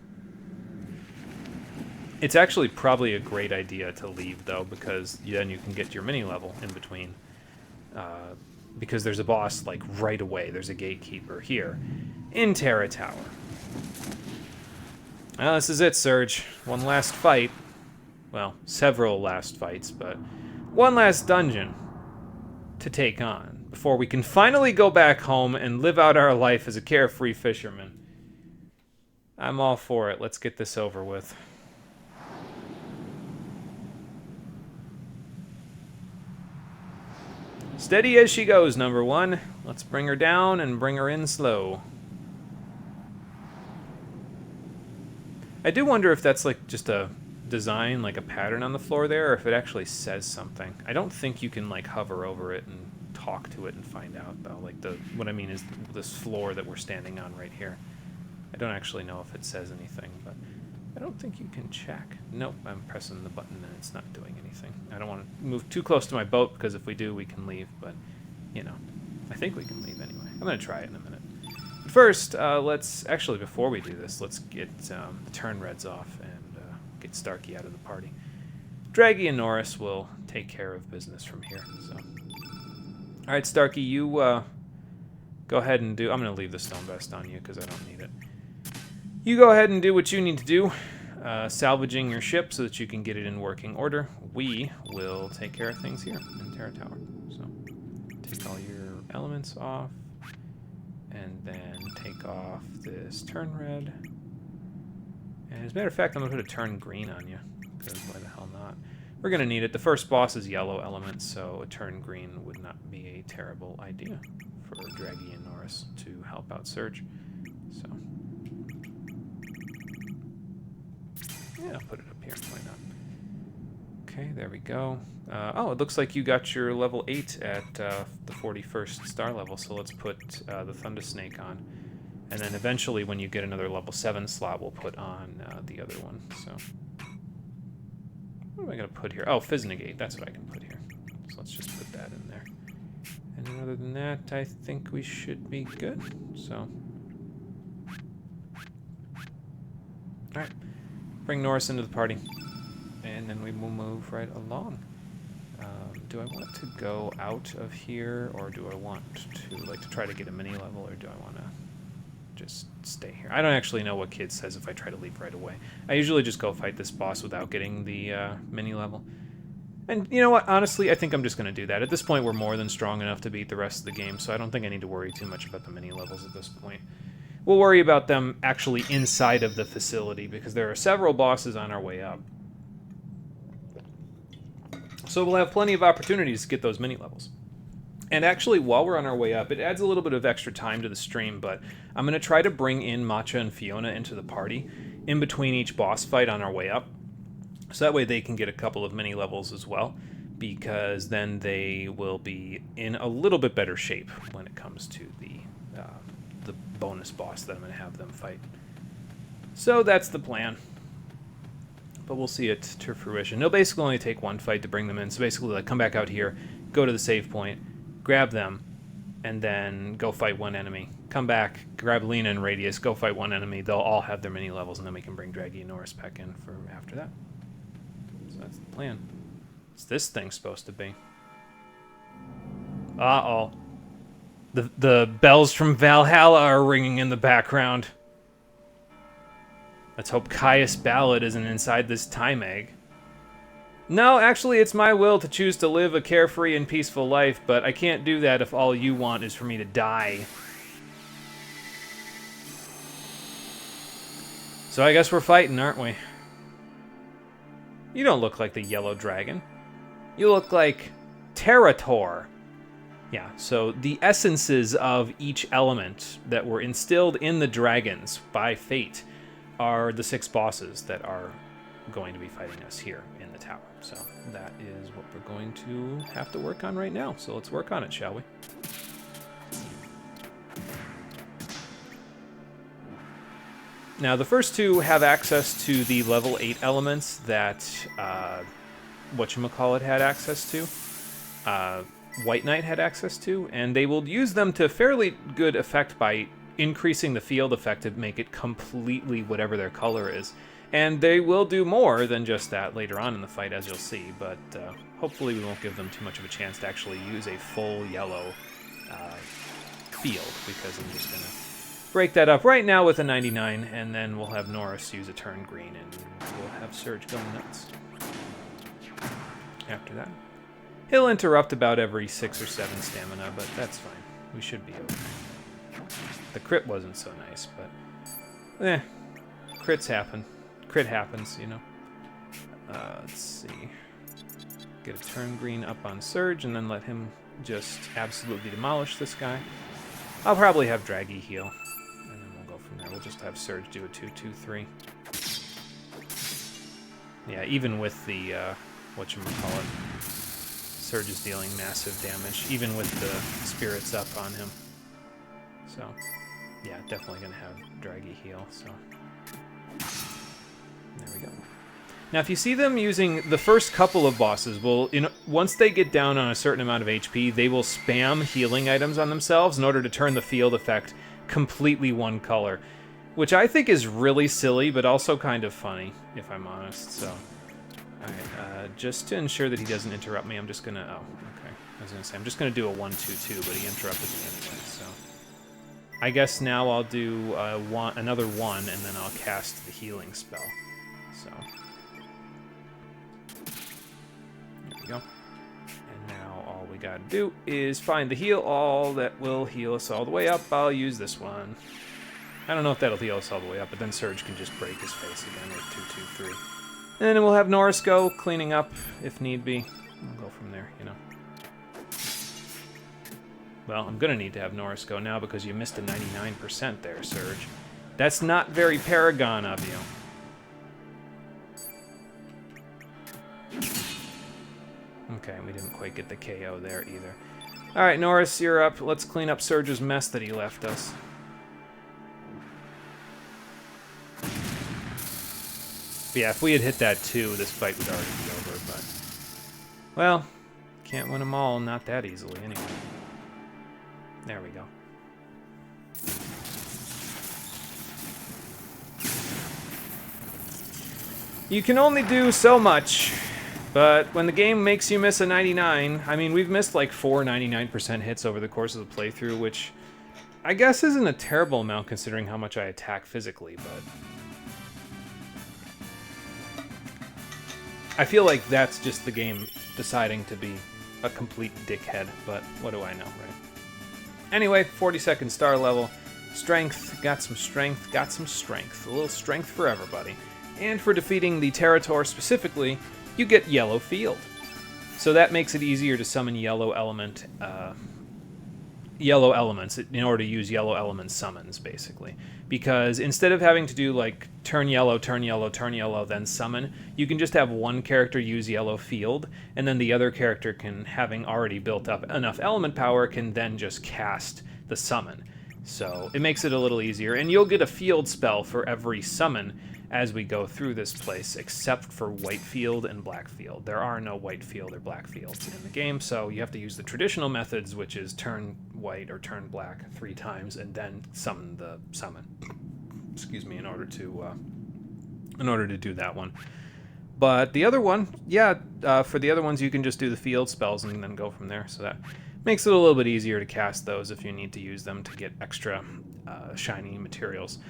It's actually probably a great idea to leave, though, because then you can get your mini-level in between. Because there's a boss, like, right away. There's a gatekeeper here in Terra Tower. Well, this is it, Surge. One last fight. Well, several last fights, but one last dungeon to take on before we can finally go back home and live out our life as a carefree fisherman. I'm all for it. Let's get this over with. Steady as she goes, number one. Let's bring her down and bring her in slow. I do wonder if that's like just a design, like a pattern on the floor there, or if it actually says something. I don't think you can like hover over it and talk to it and find out, though. Like, what I mean is this floor that we're standing on right here. I don't actually know if it says anything, but I don't think you can check. Nope, I'm pressing the button and it's not doing anything. I don't want to move too close to my boat, because if we do, we can leave, but, you know, I think we can leave anyway. I'm going to try it in a minute. But first, actually, before we do this, let's get the turn reds off and get Starkey out of the party. Draggy and Norris will take care of business from here, so... Alright, Starkey, you go ahead and do... I'm going to leave the stone vest on you because I don't need it. You go ahead and do what you need to do. salvaging your ship so that you can get it in working order. We will take care of things here in Terra Tower. So take all your elements off, and then take off this turn red. And as a matter of fact, I'm going to put a turn green on you, because why the hell not? We're going to need it. The first boss is yellow element, so a turn green would not be a terrible idea for Draggy and Norris to help out Surge. So, yeah, I'll put it up here. Why not? Okay, there we go. Oh, it looks like you got your level 8 at the 41st star level, so let's put the Thunder Snake on. And then eventually, when you get another level 7 slot, we'll put on the other one. So, what am I going to put here? Oh, Fizznegate. That's what I can put here. So let's just put that in there. And then other than that, I think we should be good. So, alright. Bring Norris into the party. And then we will move right along. Do I want to go out of here, or do I want to try to get a mini level, or do I want to just stay here? I don't actually know what Kid says if I try to leave right away. I usually just go fight this boss without getting the mini level. And you know what? Honestly, I think I'm just going to do that. At this point, we're more than strong enough to beat the rest of the game, so I don't think I need to worry too much about the mini levels at this point. We'll worry about them actually inside of the facility, because there are several bosses on our way up. So we'll have plenty of opportunities to get those mini levels. And actually, while we're on our way up, it adds a little bit of extra time to the stream, but I'm going to try to bring in Matcha and Fiona into the party in between each boss fight on our way up. So that way they can get a couple of mini levels as well, because then they will be in a little bit better shape when it comes to the bonus boss that I'm going to have them fight. So that's the plan. But we'll see it to fruition. It'll basically only take one fight to bring them in. So basically, come back out here, go to the save point, grab them, and then go fight one enemy. Come back, grab Lena and Radius, go fight one enemy. They'll all have their mini levels, and then we can bring Draggy and Norris back in for after that. So that's the plan. What's this thing supposed to be? Uh-oh. The bells from Valhalla are ringing in the background. Let's hope Caius Ballad isn't inside this time egg. No, actually, it's my will to choose to live a carefree and peaceful life, but I can't do that if all you want is for me to die. So I guess we're fighting, aren't we? You don't look like the yellow dragon. You look like Terrator. Yeah, so the essences of each element that were instilled in the dragons by fate are the 6 bosses that are going to be fighting us here in the tower. So that is what we're going to have to work on right now. So let's work on it, shall we? Now, the first 2 have access to the level 8 elements that whatchamacallit had access to. White Knight had access to, and they will use them to fairly good effect by increasing the field effect to make it completely whatever their color is. And they will do more than just that later on in the fight, as you'll see, but hopefully we won't give them too much of a chance to actually use a full yellow field, because I'm just going to break that up right now with a 99, and then we'll have Norris use a turn green, and we'll have Surge go nuts after that. He'll interrupt about every 6 or 7 stamina, but that's fine. We should be okay. The crit wasn't so nice, but crits happen. Crit happens, you know. Let's see. Get a turn green up on Surge, and then let him just absolutely demolish this guy. I'll probably have Draggy heal, and then we'll go from there. We'll just have Surge do a 2-2-3. Yeah, even with the whatchamacallit, Surge is dealing massive damage, even with the spirits up on him. So, yeah, definitely going to have Draggy heal, so there we go. Now, if you see them using the first couple of bosses, once they get down on a certain amount of HP, they will spam healing items on themselves in order to turn the field effect completely one color, which I think is really silly, but also kind of funny, if I'm honest, so. Alright, just to ensure that he doesn't interrupt me, I'm just gonna, oh, okay. I was gonna say, I'm just gonna do a 1-2-2, but he interrupted me anyway, so. I guess now I'll do another 1, and then I'll cast the healing spell. So there we go. And now all we gotta do is find the heal all that will heal us all the way up. I'll use this one. I don't know if that'll heal us all the way up, but then Surge can just break his face again with 2, 2, 3. And then we'll have Norris go, cleaning up if need be. We'll go from there, you know. Well, I'm going to need to have Norris go now because you missed a 99% there, Surge. That's not very Paragon of you. Okay, we didn't quite get the KO there either. Alright, Norris, you're up. Let's clean up Surge's mess that he left us. But yeah, if we had hit that 2, this fight would already be over, but... Well, can't win them all, not that easily anyway. There we go. You can only do so much, but when the game makes you miss a 99, I mean, we've missed like 4 99% hits over the course of the playthrough, which I guess isn't a terrible amount considering how much I attack physically, but... I feel like that's just the game deciding to be a complete dickhead, but what do I know, right? Anyway, 42nd star level. Strength, got some strength, got some strength. A little strength for everybody. And for defeating the Territor specifically, you get Yellow Field. So that makes it easier to summon yellow elements in order to use yellow element summons, basically. Because instead of having to do like turn yellow, then summon, you can just have one character use Yellow Field, and then the other character can, having already built up enough element power, can then just cast the summon. So it makes it a little easier, and you'll get a field spell for every summon as we go through this place, except for White Field and Black Field. There are no White Field or Black Fields in the game, so you have to use the traditional methods, which is turn white or turn black 3 times and then summon the summon. Excuse me, in order to do that one. But the other one, yeah, for the other ones you can just do the field spells and then go from there. So that makes it a little bit easier to cast those if you need to use them to get extra shiny materials.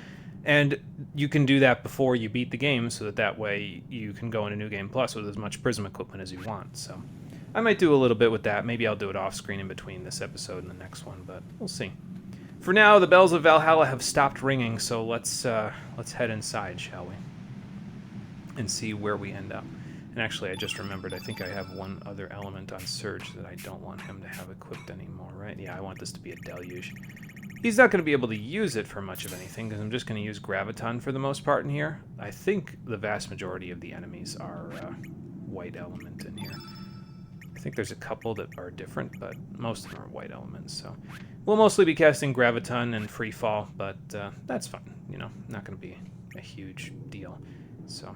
And you can do that before you beat the game, so that way you can go into New Game Plus with as much Prism equipment as you want. So I might do a little bit with that. Maybe I'll do it off screen in between this episode and the next one, but we'll see. For now, the bells of Valhalla have stopped ringing, so let's head inside, shall we? And see where we end up. And actually, I just remembered, I think I have one other element on Surge that I don't want him to have equipped anymore, right? Yeah, I want this to be a deluge. He's not going to be able to use it for much of anything, because I'm just going to use Graviton for the most part in here. I think the vast majority of the enemies are white element in here. I think there's a couple that are different, but most of them are white elements, so... We'll mostly be casting Graviton and Free Fall, but that's fine, you know, not going to be a huge deal, so...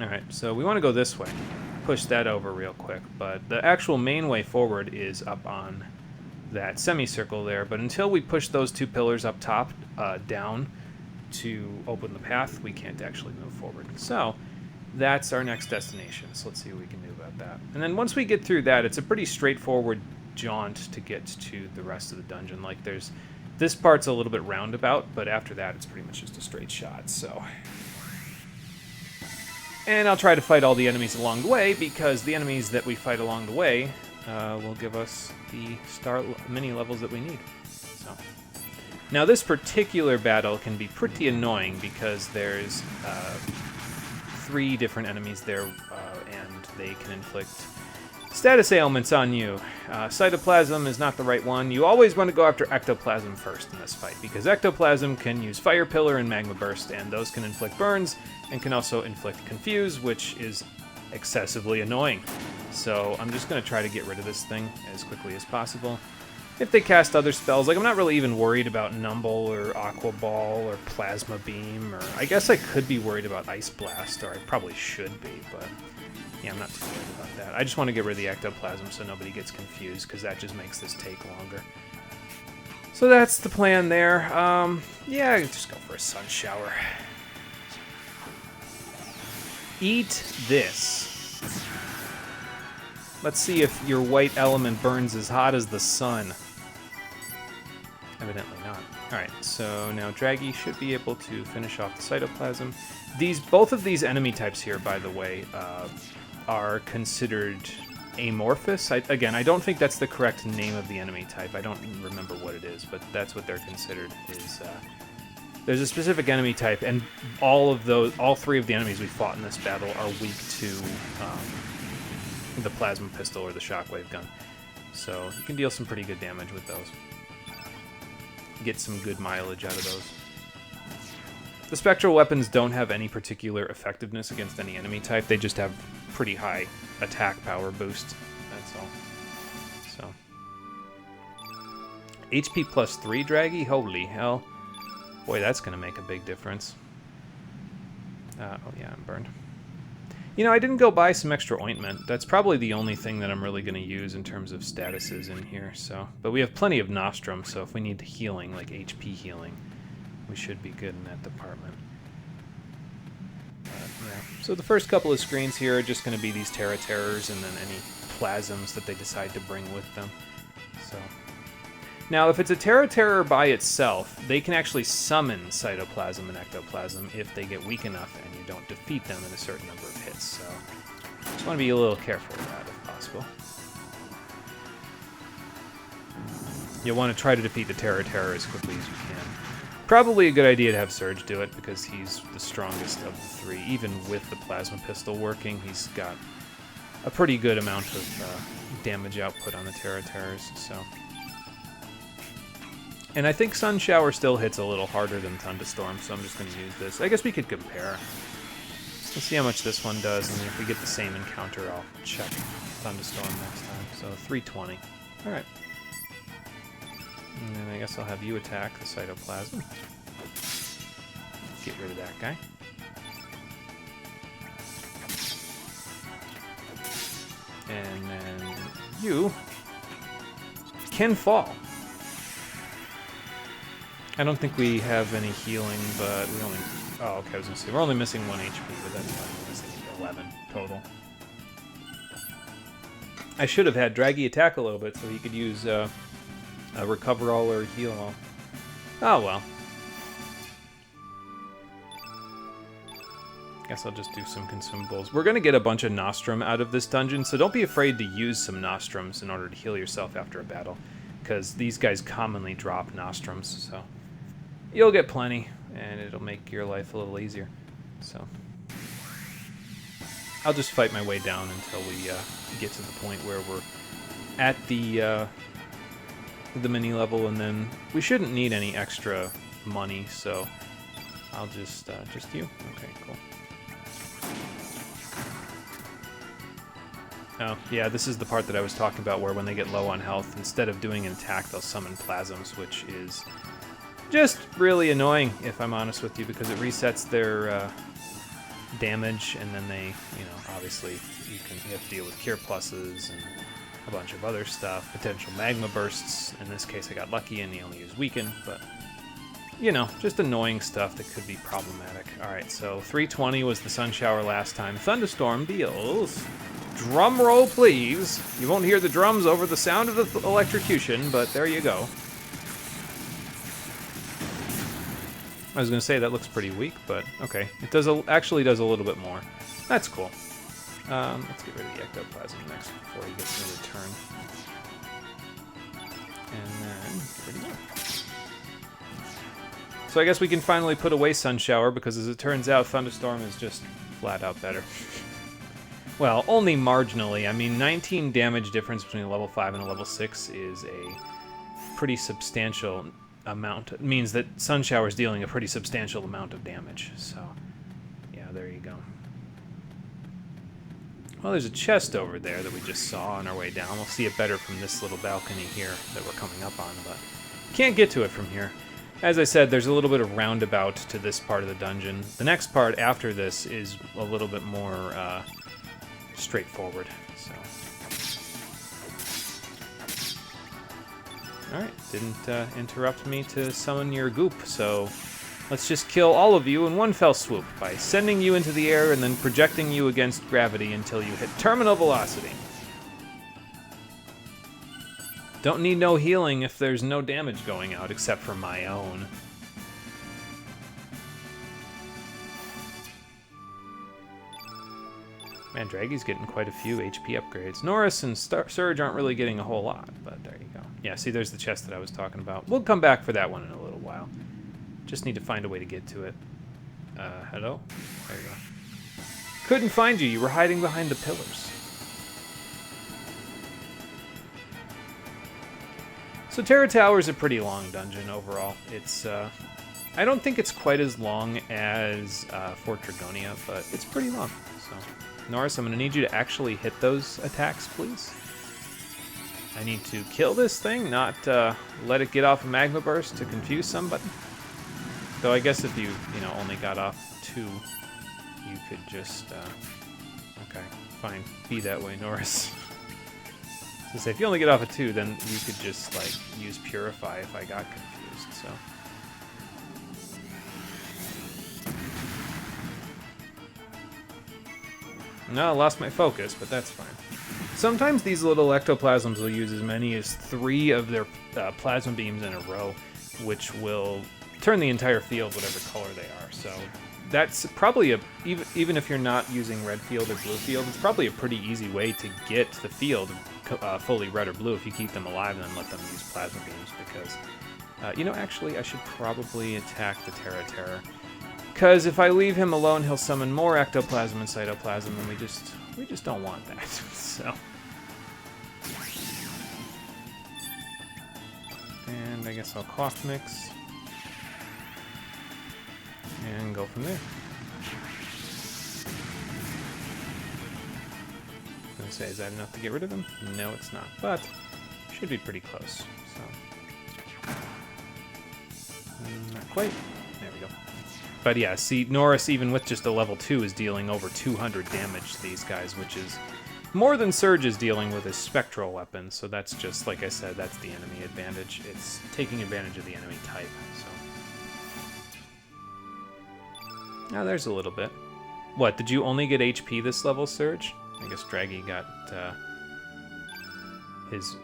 Alright, so we want to go this way. Push that over real quick, but the actual main way forward is up on that semicircle there, but until we push those 2 pillars up top, down, to open the path, we can't actually move forward. So, that's our next destination, so let's see what we can do about that. And then once we get through that, it's a pretty straightforward jaunt to get to the rest of the dungeon. Like, this part's a little bit roundabout, but after that, it's pretty much just a straight shot, so... And I'll try to fight all the enemies along the way, because the enemies that we fight along the way will give us the star mini levels that we need. So, now this particular battle can be pretty annoying because there's 3 different enemies there, and they can inflict status ailments on you. Cytoplasm is not the right one. You always want to go after Ectoplasm first in this fight, because Ectoplasm can use Fire Pillar and Magma Burst, and those can inflict burns, and can also inflict Confuse, which is excessively annoying. So I'm just going to try to get rid of this thing as quickly as possible. If they cast other spells, like I'm not really even worried about Numble or Aqua Ball or Plasma Beam, or I guess I could be worried about Ice Blast, or I probably should be, but yeah, I'm not too worried about that. I just want to get rid of the Ectoplasm so nobody gets confused, because that just makes this take longer. So that's the plan there. Yeah, just go for a Sun Shower. Eat this. Let's see if your white element burns as hot as the sun. Evidently not. Alright, so now Draggy should be able to finish off the cytoplasm. Both of these enemy types here, by the way, are considered amorphous. Again, I don't think that's the correct name of the enemy type. I don't remember what it is, but that's what they're considered. There's a specific enemy type, and all three of the enemies we fought in this battle are weak to the plasma pistol or the shockwave gun. So you can deal some pretty good damage with those. Get some good mileage out of those. The spectral weapons don't have any particular effectiveness against any enemy type. They just have pretty high attack power boost. That's all. So HP plus 3 Draggy? Holy hell. Boy, that's going to make a big difference. Oh yeah, I'm burned. You know, I didn't go buy some extra ointment. That's probably the only thing that I'm really going to use in terms of statuses in here. So, but we have plenty of nostrum, so if we need healing, like HP healing, we should be good in that department. Yeah. So the first couple of screens here are just going to be these Terra Terrors and then any plasms that they decide to bring with them. So now, if it's a Terra Terror by itself, they can actually summon cytoplasm and ectoplasm if they get weak enough and you don't defeat them in a certain number of hits. So just want to be a little careful with that if possible. You'll want to try to defeat the Terra Terror as quickly as you can. Probably a good idea to have Surge do it because he's the strongest of the three. Even with the plasma pistol working, he's got a pretty good amount of damage output on the Terra Terrors. So. And I think Sun Shower still hits a little harder than Thunderstorm, so I'm just going to use this. I guess we could compare. Let's see how much this one does, and if we get the same encounter, I'll check Thunderstorm next time. So 320. Alright. And then I guess I'll have you attack the cytoplasm. Get rid of that guy. And then you can fall. I don't think we have any healing, but we only... Oh, okay, I was going to say, we're only missing 1 HP, but that's fine. We're missing 11 total. I should have had Draggy attack a little bit so he could use a Recover All or Heal All. Oh, well. Guess I'll just do some consumables. We're going to get a bunch of Nostrum out of this dungeon, so don't be afraid to use some Nostrums in order to heal yourself after a battle, because these guys commonly drop Nostrums, so... You'll get plenty, and it'll make your life a little easier. So I'll just fight my way down until we get to the point where we're at the mini level, and then we shouldn't need any extra money. So I'll just you. Okay, cool. Oh yeah, this is the part that I was talking about, where when they get low on health, instead of doing an attack, they'll summon plasms, which is just really annoying, if I'm honest with you, because it resets their damage, and then they, you know, obviously you have to deal with cure pluses and a bunch of other stuff, potential magma bursts. In this case, I got lucky and he only used weaken, but you know, just annoying stuff that could be problematic. All right, so 320 was the Sun Shower last time. Thunderstorm deals. Drum roll, please. You won't hear the drums over the sound of the electrocution, but there you go. I was going to say that looks pretty weak, but okay. It does actually does a little bit more. That's cool. Let's get rid of the ectoplasm next before he gets another turn. And then get rid of that. So I guess we can finally put away Sun Shower, because as it turns out, Thunderstorm is just flat out better. Well, only marginally. I mean, 19 damage difference between a level 5 and a level 6 is a pretty substantial amount. It means that Sun Shower is dealing a pretty substantial amount of damage. So, yeah, there you go. Well, there's a chest over there that we just saw on our way down. We'll see it better from this little balcony here that we're coming up on, but can't get to it from here. As I said, there's a little bit of roundabout to this part of the dungeon. The next part after this is a little bit more straightforward. So, alright, didn't interrupt me to summon your goop, so let's just kill all of you in one fell swoop by sending you into the air and then projecting you against gravity until you hit terminal velocity. Don't need no healing if there's no damage going out, except for my own. Man, Draggy's getting quite a few HP upgrades. Norris and Surge aren't really getting a whole lot, but there you go. Yeah, see, there's the chest that I was talking about. We'll come back for that one in a little while. Just need to find a way to get to it. Hello? There you go. Couldn't find you. You were hiding behind the pillars. So Terra Tower is a pretty long dungeon overall. It's, I don't think it's quite as long as Fort Dragonia, but it's pretty long, so... Norris, I'm going to need you to actually hit those attacks, please. I need to kill this thing, not let it get off a magma burst to confuse somebody. Though I guess if you only got off 2, you could just... okay, fine. Be that way, Norris. So say, if you only get off a 2, then you could just, like, use Purify if I got confused, so... No, I lost my focus, but that's fine. Sometimes these little ectoplasms will use as many as 3 of their plasma beams in a row, which will turn the entire field whatever color they are. So that's probably even if you're not using red field or blue field, it's probably a pretty easy way to get the field fully red or blue if you keep them alive and then let them use plasma beams. Because actually, I should probably attack the Terra. Because if I leave him alone, he'll summon more ectoplasm and cytoplasm, and we just don't want that. So, and I guess I'll Cloth Mix and go from there. I'm gonna say, is that enough to get rid of him? No, it's not, but should be pretty close. So, not quite. There we go. But yeah, see, Norris, even with just a level 2, is dealing over 200 damage to these guys, which is more than Surge is dealing with his spectral weapon. So that's just, like I said, that's the enemy advantage. It's taking advantage of the enemy type. So now there's a little bit. What, did you only get HP this level, Surge? I guess Draggy got his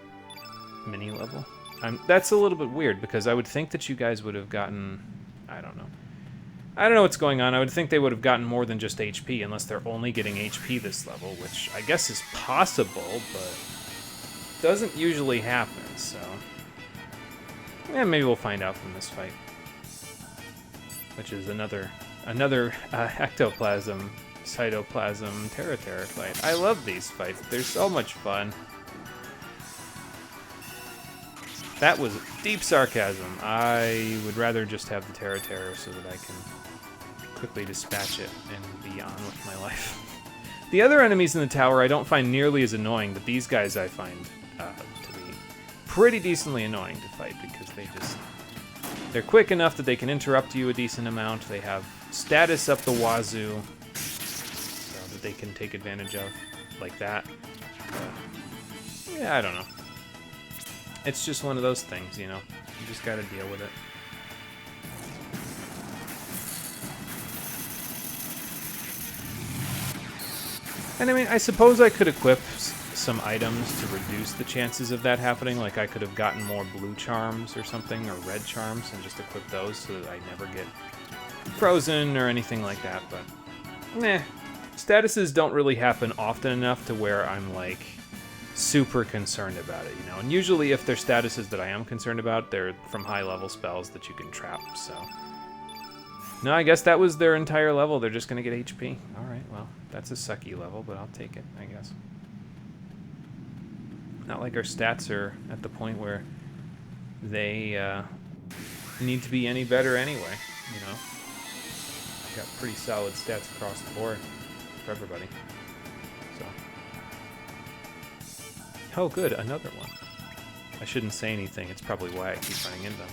mini level. That's a little bit weird, because I would think that you guys would have gotten... I don't know. I don't know what's going on. I would think they would have gotten more than just HP, unless they're only getting HP this level, which I guess is possible, but doesn't usually happen, so... yeah, maybe we'll find out from this fight. Which is another ectoplasm, cytoplasm, Terra fight. I love these fights. They're so much fun. That was deep sarcasm. I would rather just have the Terra so that I can quickly dispatch it and be on with my life. The other enemies in the tower I don't find nearly as annoying, but these guys I find to be pretty decently annoying to fight, because they're quick enough that they can interrupt you a decent amount. They have status up the wazoo, so that they can take advantage of, like that. Yeah, I don't know. It's just one of those things, you just gotta deal with it. And I mean, I suppose I could equip some items to reduce the chances of that happening. Like I could have gotten more blue charms or something, or red charms, and just equip those so that I never get frozen or anything like that, but meh. Statuses don't really happen often enough to where I'm like super concerned about it, and usually if they're statuses that I am concerned about, they're from high level spells that you can trap, so. No, I guess that was their entire level. They're just gonna get HP. Alright, well, that's a sucky level, but I'll take it, I guess. Not like our stats are at the point where they need to be any better anyway, Got pretty solid stats across the board for everybody. So. Oh, good, another one. I shouldn't say anything. It's probably why I keep running into them.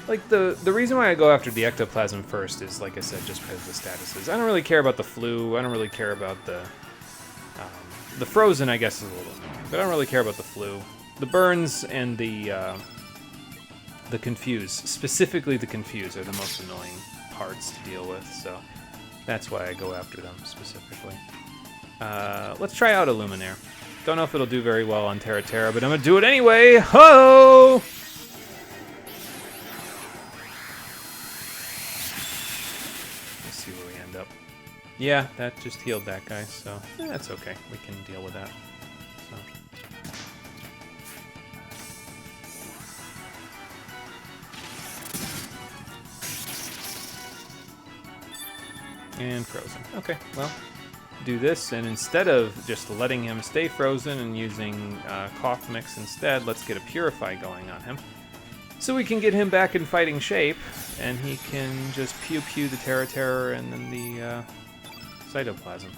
Like, the reason why I go after the ectoplasm first is, like I said, just because of the statuses. I don't really care about the flu. I don't really care about the frozen, I guess, is a little annoying. But I don't really care about the flu. The burns and the confuse, specifically the confuse, are the most annoying parts to deal with. So that's why I go after them specifically. Let's try out a Luminaire. Don't know if it'll do very well on Terra, but I'm gonna do it anyway. Ho! Let's see where we end up. Yeah, that just healed that guy, so that's okay. We can deal with that. So. And frozen. Okay, well, do this, and instead of just letting him stay frozen and using cough mix instead, let's get a purify going on him. So we can get him back in fighting shape, and he can just pew-pew the Terror and then the cytoplasm.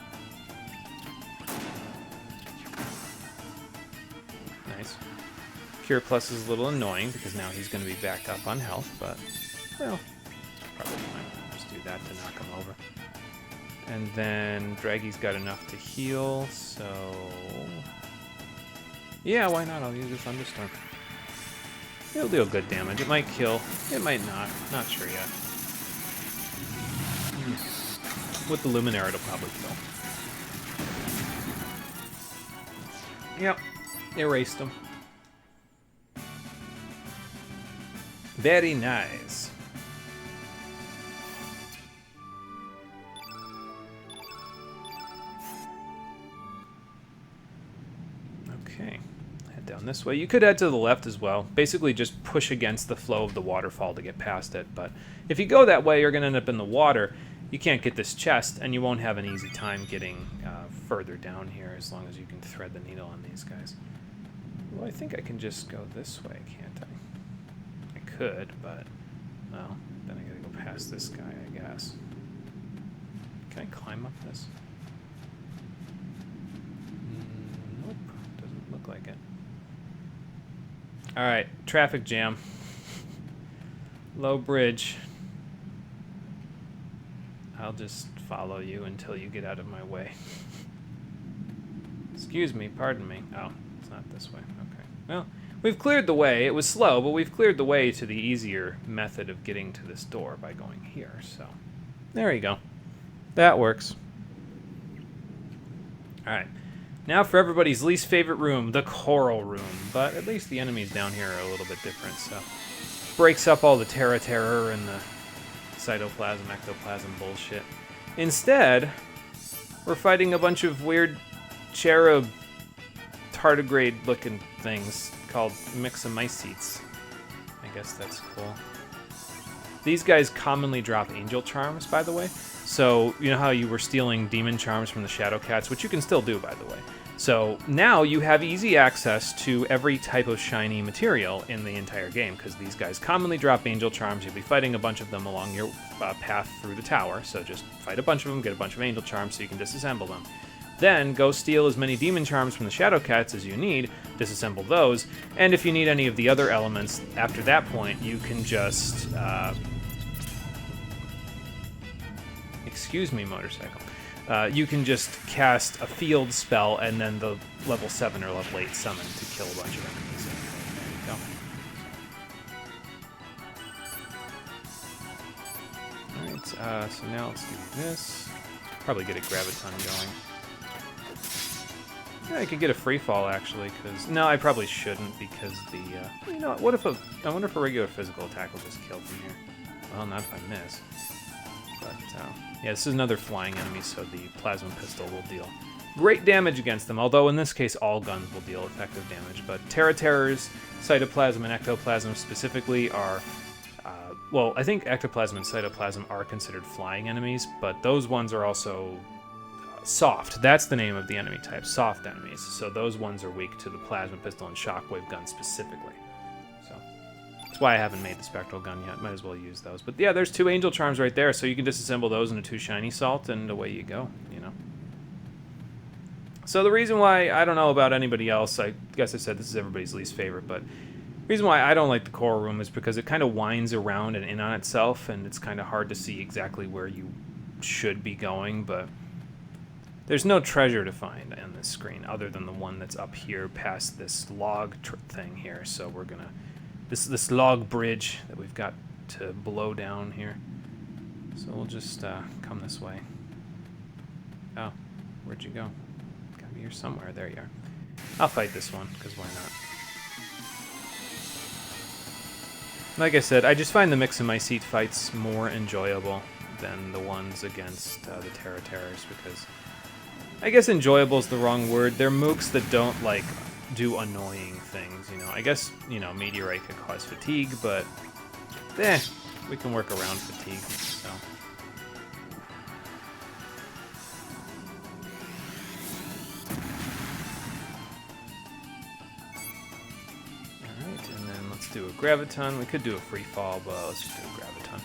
Nice. Cure Plus is a little annoying because now he's going to be back up on health, but, well, probably fine. Just do that to knock him over. And then Draggy's got enough to heal, so... yeah, why not? I'll use a Thunderstorm. It'll deal good damage. It might kill. It might not. Not sure yet. With the Luminaire, it'll probably kill. Yep. Erased him. Very nice. Okay, head down this way. You could head to the left as well. Basically just push against the flow of the waterfall to get past it. But if you go that way, you're going to end up in the water. You can't get this chest, and you won't have an easy time getting further down here as long as you can thread the needle on these guys. Well, I think I can just go this way, can't I? I could, but, well, then I gotta go past this guy, I guess. Can I climb up this? Nope, doesn't look like it. Alright, traffic jam. Low bridge. I'll just follow you until you get out of my way. Excuse me, pardon me. Oh, it's not this way. Okay. Well, we've cleared the way. It was slow, but we've cleared the way to the easier method of getting to this door by going here. So, there you go. That works. Alright. Now for everybody's least favorite room, the coral room. But at least the enemies down here are a little bit different, so... breaks up all the terror and the cytoplasm, ectoplasm bullshit. Instead, we're fighting a bunch of weird cherub tardigrade-looking things called Mixamycetes. I guess that's cool. These guys commonly drop angel charms, by the way. So, you know how you were stealing demon charms from the Shadow Cats, which you can still do, by the way. So now you have easy access to every type of shiny material in the entire game, because these guys commonly drop angel charms. You'll be fighting a bunch of them along your path through the tower, so just fight a bunch of them, get a bunch of angel charms so you can disassemble them. Then go steal as many demon charms from the Shadow Cats as you need, disassemble those, and if you need any of the other elements after that point, you can just... excuse me, motorcycle. You can just cast a field spell and then the level 7 or level 8 summon to kill a bunch of enemies. There you go. Alright, so now let's do this. Probably get a graviton going. Yeah, I could get a free fall actually, because... no, I probably shouldn't because the... you know what, I wonder if a regular physical attack will just kill from here. Well, not if I miss. But, yeah, this is another flying enemy, so the plasma pistol will deal great damage against them, although in this case all guns will deal effective damage. But Terrors, Cytoplasm, and Ectoplasm specifically are... well, I think Ectoplasm and Cytoplasm are considered flying enemies, but those ones are also soft. That's the name of the enemy type, soft enemies. So those ones are weak to the plasma pistol and shockwave gun specifically. That's why I haven't made the spectral gun yet. Might as well use those. But yeah, there's 2 angel charms right there, so you can disassemble those into 2 shiny salt, and away you go, you know. So the reason why, I don't know about anybody else, I guess I said this is everybody's least favorite, but the reason why I don't like the coral room is because it kind of winds around and in on itself, and it's kind of hard to see exactly where you should be going, but there's no treasure to find on this screen other than the one that's up here past this log thing here, so we're gonna... This log bridge that we've got to blow down here. So we'll just come this way. Oh, where'd you go? You're somewhere. There you are. I'll fight this one, because why not? Like I said, I just find the Mix in My Seat fights more enjoyable than the ones against the Terra Terrors, because I guess enjoyable is the wrong word. They're mooks that don't, like, do annoying things, you know. I guess, you know, Meteorite could cause fatigue, but we can work around fatigue, so. Alright, and then let's do a Graviton. We could do a Free Fall, but let's just do a Graviton.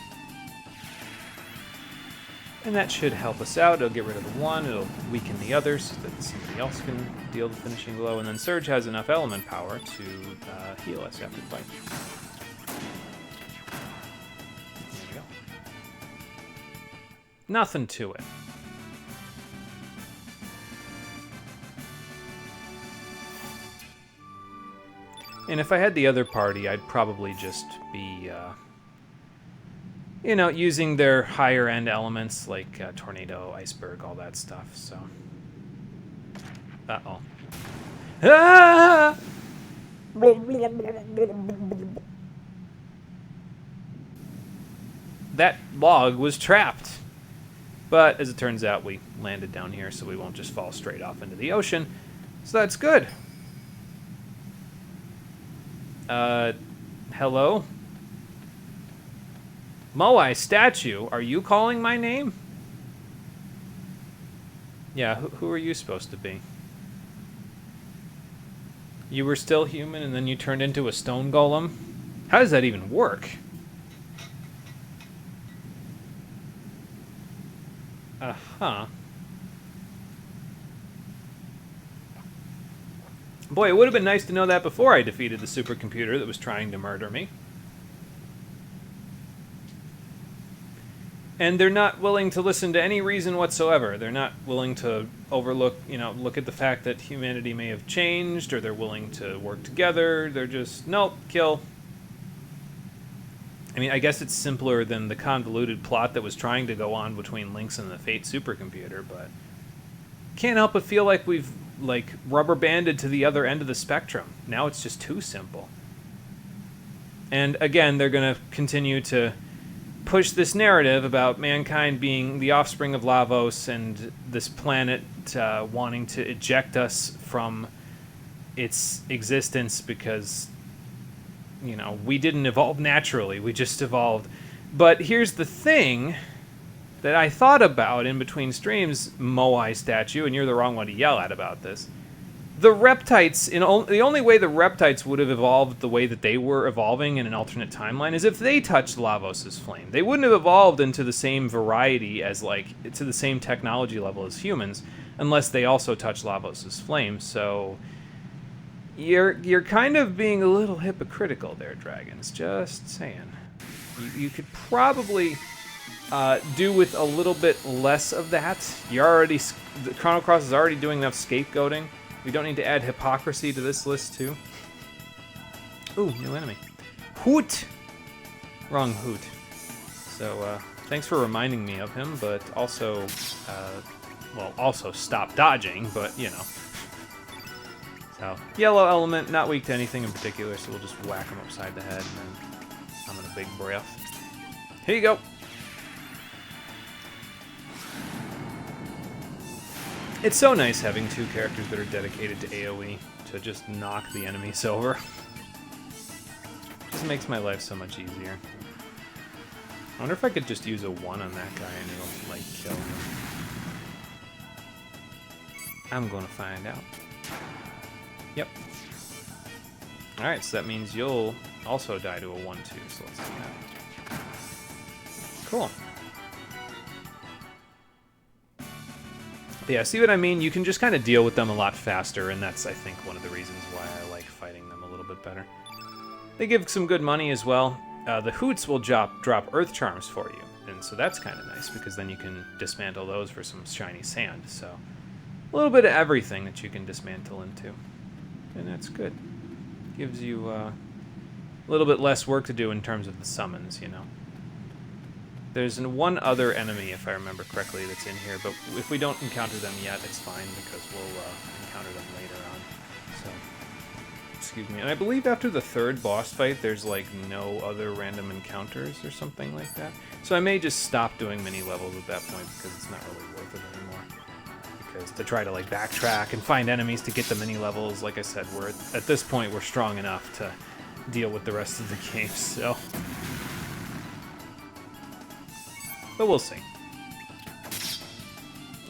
And that should help us out. It'll get rid of the one, it'll weaken the others so that somebody else can deal the finishing blow, and then Surge has enough element power to heal us after the fight. There you go. Nothing to it. And if I had the other party, I'd probably just be, you know, using their higher end elements like Tornado, Iceberg, all that stuff, so. Uh-oh. Ah! That log was trapped. But as it turns out, we landed down here, so we won't just fall straight off into the ocean. So that's good. Hello? Moai statue, are you calling my name? Yeah, who are you supposed to be? You were still human and then you turned into a stone golem? How does that even work? Uh-huh. Boy, it would have been nice to know that before I defeated the supercomputer that was trying to murder me. And they're not willing to listen to any reason whatsoever. They're not willing to overlook, you know, look at the fact that humanity may have changed, or they're willing to work together. They're just, nope, kill. I mean, I guess it's simpler than the convoluted plot that was trying to go on between Lynx and the Fate supercomputer, but can't help but feel like we've, like, rubber banded to the other end of the spectrum. Now it's just too simple. And again, they're going to continue to push this narrative about mankind being the offspring of Lavos and this planet wanting to eject us from its existence because, you know, we didn't evolve naturally, we just evolved. But here's the thing that I thought about in between streams, Moai statue, and you're the wrong one to yell at about this. The Reptites, the only way the Reptites would have evolved the way that they were evolving in an alternate timeline is if they touched Lavos' flame. They wouldn't have evolved into the same variety as, like, to the same technology level as humans, unless they also touched Lavos' flame. So you're kind of being a little hypocritical there, Dragons. Just saying. You could probably do with a little bit less of that. The Chrono Cross is already doing enough scapegoating. We don't need to add hypocrisy to this list, too. Ooh, new enemy. Hoot! Wrong Hoot. So, thanks for reminding me of him, but also, well, also stop dodging, but, you know. So, yellow element, not weak to anything in particular, so we'll just whack him upside the head, and then I'm in a big breath. Here you go! It's so nice having two characters that are dedicated to AoE to just knock the enemies over. Just makes my life so much easier. I wonder if I could just use a 1 on that guy and it'll, like, kill him. I'm gonna find out. Yep. Alright, so that means you'll also die to a 1-2, so let's do that. Cool. Yeah, see what I mean? You can just kind of deal with them a lot faster, and that's, I think, one of the reasons why I like fighting them a little bit better. They give some good money as well. The Hoots will drop Earth Charms for you, and so that's kind of nice, because then you can dismantle those for some shiny sand, so a little bit of everything that you can dismantle into, and that's good. Gives you a little bit less work to do in terms of the summons, you know. There's one other enemy, if I remember correctly, that's in here, but if we don't encounter them yet, it's fine, because we'll encounter them later on. So, excuse me. And I believe after the third boss fight, there's, like, no other random encounters or something like that. So I may just stop doing mini-levels at that point, because it's not really worth it anymore. Because to try to, like, backtrack and find enemies to get the mini-levels, like I said, at this point, we're strong enough to deal with the rest of the game, so... But we'll see.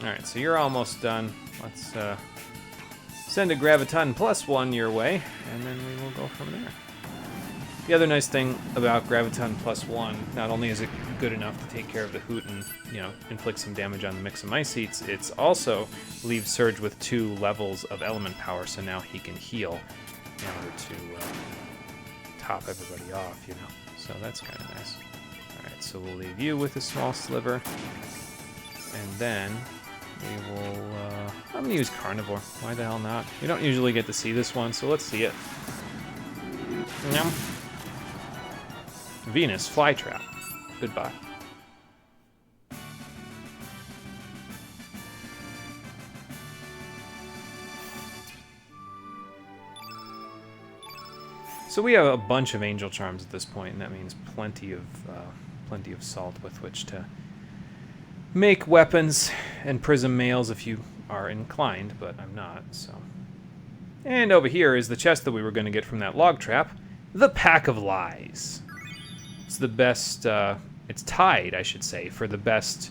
Alright, so you're almost done. Let's send a Graviton +1 your way, and then we will go from there. The other nice thing about Graviton +1, not only is it good enough to take care of the Hoot and, you know, inflict some damage on the Mix-A-Mycetes, it's also leaves Surge with 2 levels of element power, so now he can heal in order to top everybody off, you know. So that's kind of nice. Alright, so we'll leave you with a small sliver. And then we will... I'm going to use Carnivore. Why the hell not? We don't usually get to see this one, so let's see it. Yum. Venus Flytrap. Goodbye. So we have a bunch of Angel Charms at this point, and that means plenty of salt with which to make weapons and prism mails if you are inclined, but I'm not, so. And over here is the chest that we were going to get from that log trap, the Pack of Lies. It's the best, it's tied, I should say, for the best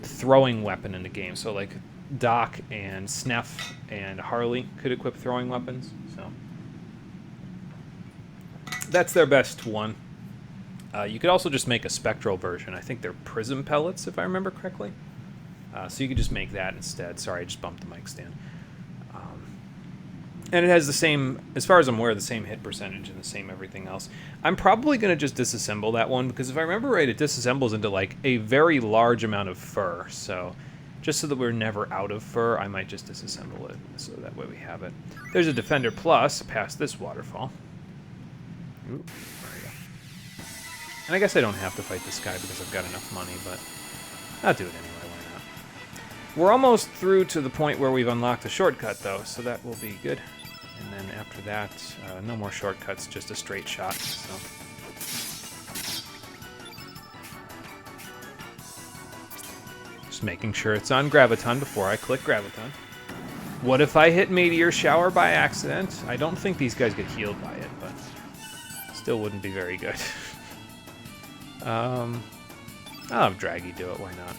throwing weapon in the game. So like Doc and Sneff and Harley could equip throwing weapons, so. That's their best one. You could also just make a spectral version. I think they're prism pellets, if I remember correctly. So you could just make that instead. Sorry, I just bumped the mic stand. And it has the same, as far as I'm aware, the same hit percentage and the same everything else. I'm probably going to just disassemble that one, because if I remember right, it disassembles into like a very large amount of fur. So just so that we're never out of fur, I might just disassemble it, so that way we have it. There's a Defender Plus past this waterfall. Ooh, there we go. And I guess I don't have to fight this guy because I've got enough money, but I'll do it anyway, why not? We're almost through to the point where we've unlocked a shortcut, though, so that will be good. And then after that, no more shortcuts, just a straight shot, so. Just making sure it's on Graviton before I click Graviton. What if I hit Meteor Shower by accident? I don't think these guys get healed by it, but still wouldn't be very good. I'll have Draggy do it, why not?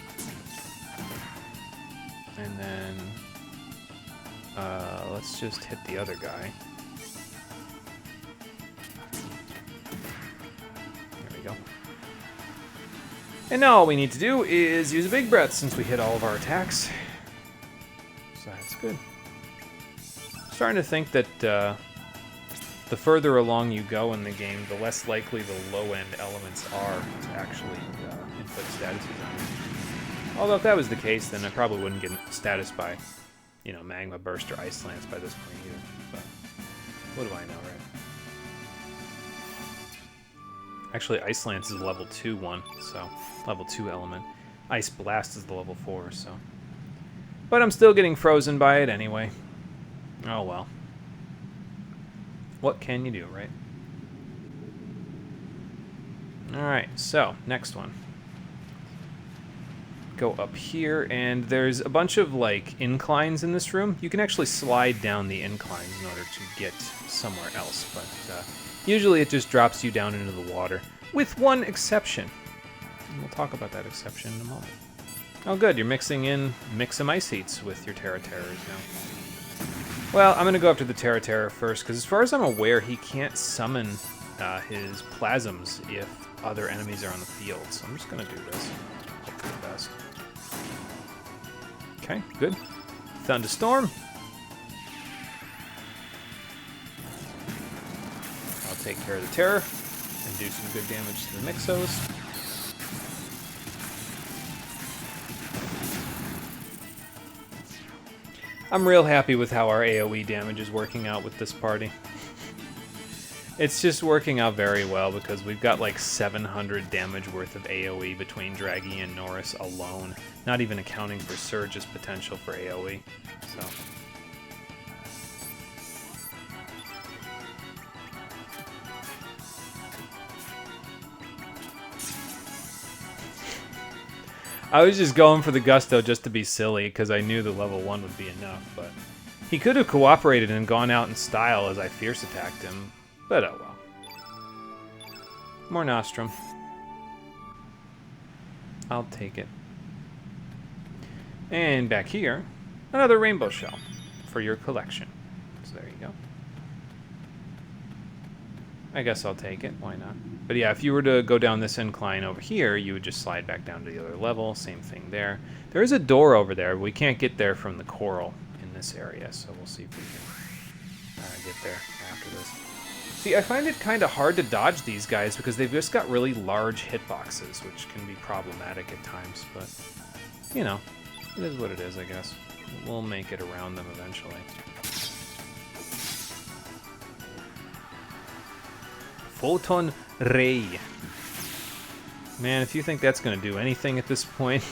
And then let's just hit the other guy. There we go. And now all we need to do is use a Big Breath since we hit all of our attacks. So that's good. Starting to think that the further along you go in the game, the less likely the low-end elements are to actually inflict statuses on you. Although if that was the case, then I probably wouldn't get status by, you know, Magma Burst or Ice Lance by this point either. But what do I know, right? Actually, Ice Lance is a level 2 one, so level 2 element. Ice Blast is the level 4, so. But I'm still getting frozen by it anyway. Oh well. What can you do, right? Alright, so, next one. Go up here, and there's a bunch of, like, inclines in this room. You can actually slide down the inclines in order to get somewhere else, but usually it just drops you down into the water, with one exception. And we'll talk about that exception in a moment. Oh good, you're mixing in Mix-A-Mycetes with your Terra Terrors now. Well, I'm going to go after the Terra Terror first, because as far as I'm aware, he can't summon his Plasms if other enemies are on the field. So I'm just going to do this. Hope for the best. Okay, good. Thunderstorm. I'll take care of the Terror and do some good damage to the Mixos. I'm real happy with how our AoE damage is working out with this party. It's just working out very well because we've got like 700 damage worth of AoE between Draggy and Norris alone, not even accounting for Surge's potential for AoE. So I was just going for the gusto just to be silly because I knew the level 1 would be enough, but he could have cooperated and gone out in style as I fierce attacked him, but oh well. More Nostrum. I'll take it. And back here, another rainbow shell for your collection. So there you go. I guess I'll take it. Why not? But yeah, if you were to go down this incline over here, you would just slide back down to the other level. Same thing there. There is a door over there, but we can't get there from the coral in this area, so we'll see if we can get there after this. See, I find it kind of hard to dodge these guys because they've just got really large hitboxes, which can be problematic at times, but, you know, it is what it is, I guess. We'll make it around them eventually. Photon Ray. Man, if you think that's going to do anything at this point,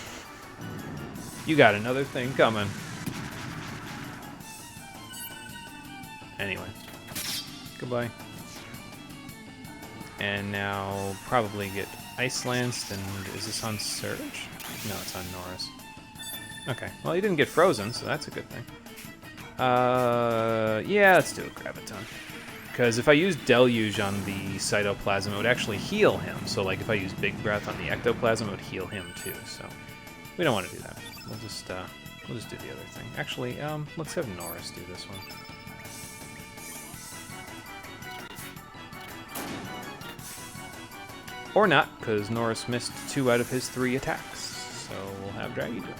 you got another thing coming. Anyway, goodbye. And now probably get Ice Lanced, and is this on Surge? No, it's on Norris. Okay, well he didn't get frozen, so that's a good thing. Yeah, let's do a Graviton. Because if I use Deluge on the Cytoplasm, it would actually heal him. So like if I use Big Breath on the Ectoplasm, it would heal him too. So we don't want to do that. We'll just do the other thing. Actually, let's have Norris do this one. Or not, because Norris missed 2 out of his 3 attacks. So we'll have Draggy do it.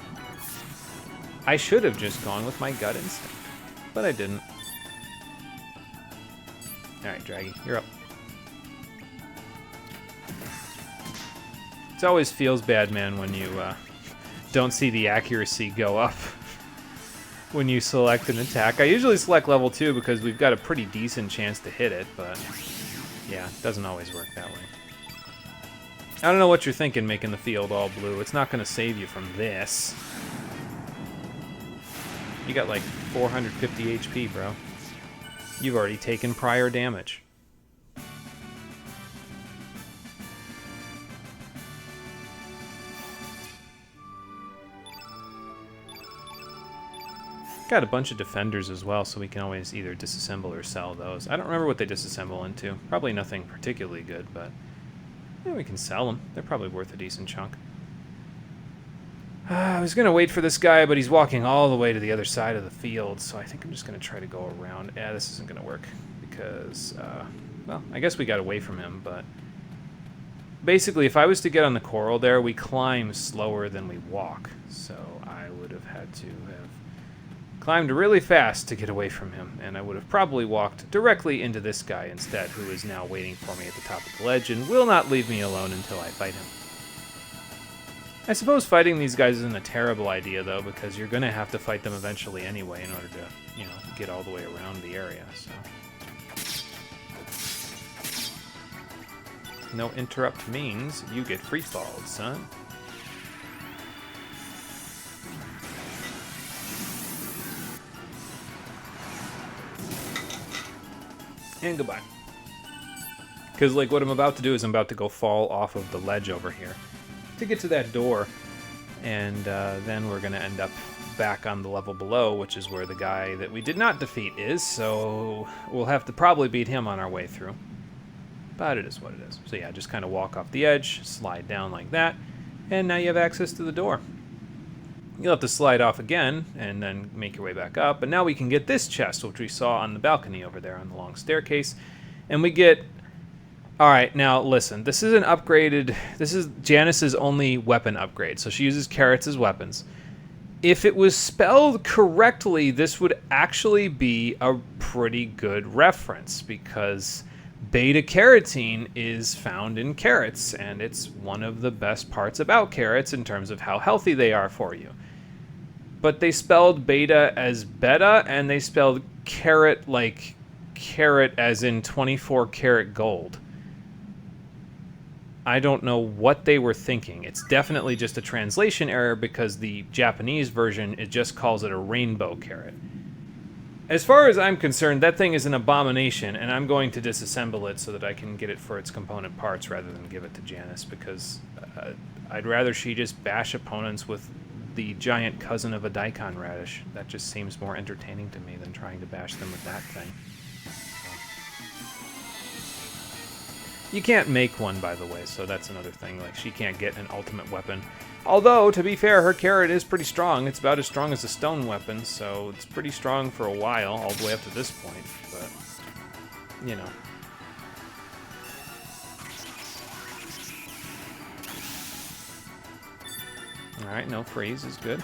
I should have just gone with my gut instinct, but I didn't. Alright, Draggy, you're up. It always feels bad, man, when you don't see the accuracy go up when you select an attack. I usually select level 2 because we've got a pretty decent chance to hit it, but yeah, it doesn't always work that way. I don't know what you're thinking making the field all blue. It's not going to save you from this. You got like 450 HP, bro. You've already taken prior damage. Got a bunch of defenders as well, so we can always either disassemble or sell those. I don't remember what they disassemble into. Probably nothing particularly good, but yeah, we can sell them. They're probably worth a decent chunk. I was going to wait for this guy, but he's walking all the way to the other side of the field, so I think I'm just going to try to go around. Yeah, this isn't going to work because, well, I guess we got away from him, but basically, if I was to get on the coral there, we climb slower than we walk, so I would have had to have climbed really fast to get away from him, and I would have probably walked directly into this guy instead, who is now waiting for me at the top of the ledge and will not leave me alone until I fight him. I suppose fighting these guys isn't a terrible idea, though, because you're going to have to fight them eventually anyway in order to, you know, get all the way around the area, so. No interrupt means you get free-falled, son. And goodbye. Because, like, what I'm about to do is I'm about to go fall off of the ledge over here to get to that door, and then we're going to end up back on the level below, which is where the guy that we did not defeat is, so we'll have to probably beat him on our way through. But it is what it is. So yeah, just kind of walk off the edge, slide down like that, and now you have access to the door. You'll have to slide off again, and then make your way back up, but now we can get this chest, which we saw on the balcony over there on the long staircase, and we get... Alright, now listen, this is an upgraded... This is Janice's only weapon upgrade, so she uses carrots as weapons. If it was spelled correctly, this would actually be a pretty good reference, because beta-carotene is found in carrots, and it's one of the best parts about carrots in terms of how healthy they are for you. But they spelled beta as beta, and they spelled carrot like carat as in 24 karat gold. I don't know what they were thinking. It's definitely just a translation error because the Japanese version, it just calls it a rainbow carat. As far as I'm concerned, that thing is an abomination, and I'm going to disassemble it so that I can get it for its component parts rather than give it to Janice, because I'd rather she just bash opponents with the giant cousin of a daikon radish. That just seems more entertaining to me than trying to bash them with that thing. You can't make one, by the way, so that's another thing. Like, she can't get an ultimate weapon. Although, to be fair, her carrot is pretty strong. It's about as strong as a stone weapon, so it's pretty strong for a while, all the way up to this point, but, you know. Alright, no freeze is good.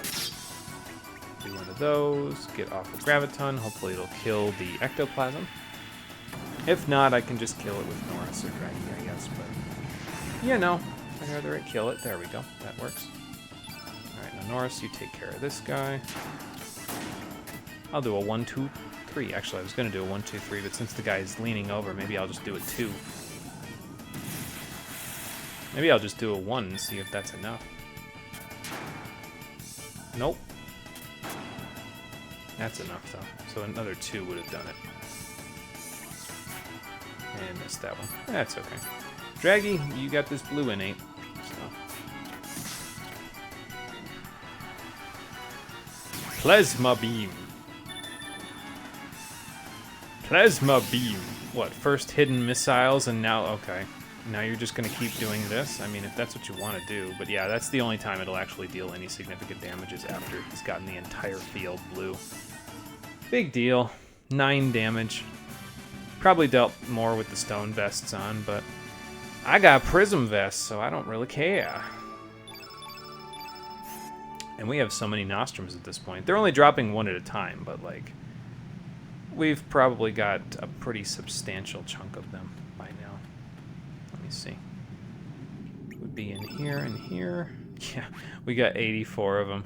Do one of those, get off of Graviton, hopefully it'll kill the ectoplasm. If not, I can just kill it with Norris or Draggy, I guess, but, you know, I'd rather it kill it. There we go, that works. Alright, now Norris, you take care of this guy. I'll do a 1, 2, 3. Actually, I was going to do a 1, 2, 3, but since the guy is leaning over, maybe I'll just do a 2. Maybe I'll just do a 1 and see if that's enough. Nope. That's enough, though. So another 2 would have done it. And missed that one. That's okay. Draggy, you got this blue innate. So. Plasma beam. Plasma beam. What, first hidden missiles and now, okay. Now you're just going to keep doing this? I mean, if that's what you want to do. But yeah, that's the only time it'll actually deal any significant damages after he's gotten the entire field blue. Big deal. 9 damage. Probably dealt more with the stone vests on, but I got prism vests, so I don't really care. And we have so many nostrums at this point. They're only dropping 1 at a time, but like, we've probably got a pretty substantial chunk of them by now. Let me see. It would be in here and here. Yeah, we got 84 of them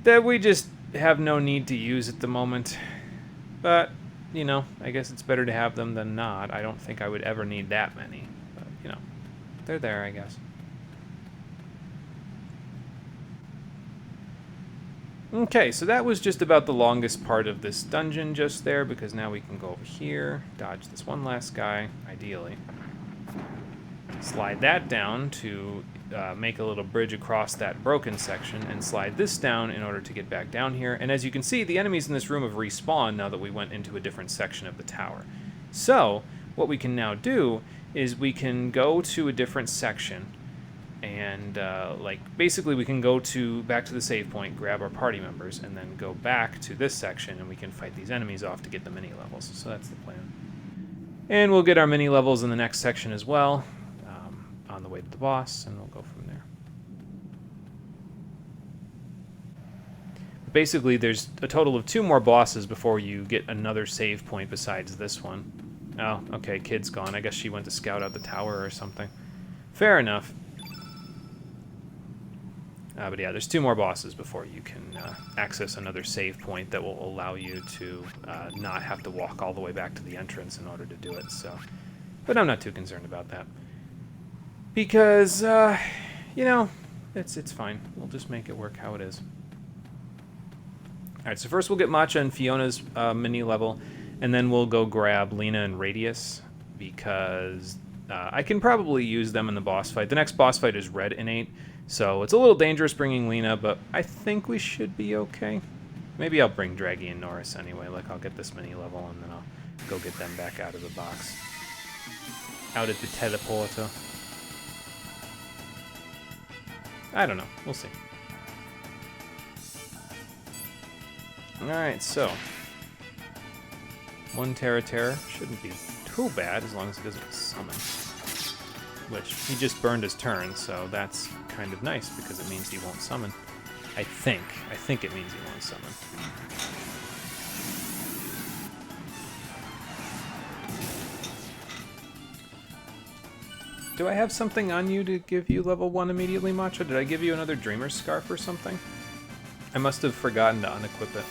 that we just have no need to use at the moment. But, you know, I guess it's better to have them than not. I don't think I would ever need that many. But, you know, they're there, I guess. Okay, so that was just about the longest part of this dungeon just there, because now we can go over here, dodge this one last guy, ideally. Slide that down to make a little bridge across that broken section, and slide this down in order to get back down here. And as you can see, the enemies in this room have respawned now that we went into a different section of the tower. So, what we can now do is we can go to a different section, and like basically we can go back to the save point, grab our party members, and then go back to this section, and we can fight these enemies off to get the mini levels. So that's the plan. And we'll get our mini levels in the next section as well, on the way to the boss, and we'll go from there. Basically, there's a total of 2 more bosses before you get another save point besides this one. Oh, okay, Kid's gone. I guess she went to scout out the tower or something. Fair enough. But yeah, there's 2 more bosses before you can access another save point that will allow you to not have to walk all the way back to the entrance in order to do it. So, but I'm not too concerned about that. Because, you know, it's fine. We'll just make it work how it is. Alright, so first we'll get Matcha and Fiona's mini level, and then we'll go grab Lena and Radius, because I can probably use them in the boss fight. The next boss fight is Red Innate, so it's a little dangerous bringing Lena, but I think we should be okay. Maybe I'll bring Draggy and Norris anyway, like I'll get this mini level, and then I'll go get them back out of the box. Out at the teleporter. I don't know. We'll see. Alright, so 1 Terra shouldn't be too bad as long as he doesn't summon. Which, he just burned his turn, so that's kind of nice because it means he won't summon. I think it means he won't summon. Do I have something on you to give you level 1 immediately, Matcha? Did I give you another Dreamer's Scarf or something? I must have forgotten to unequip it.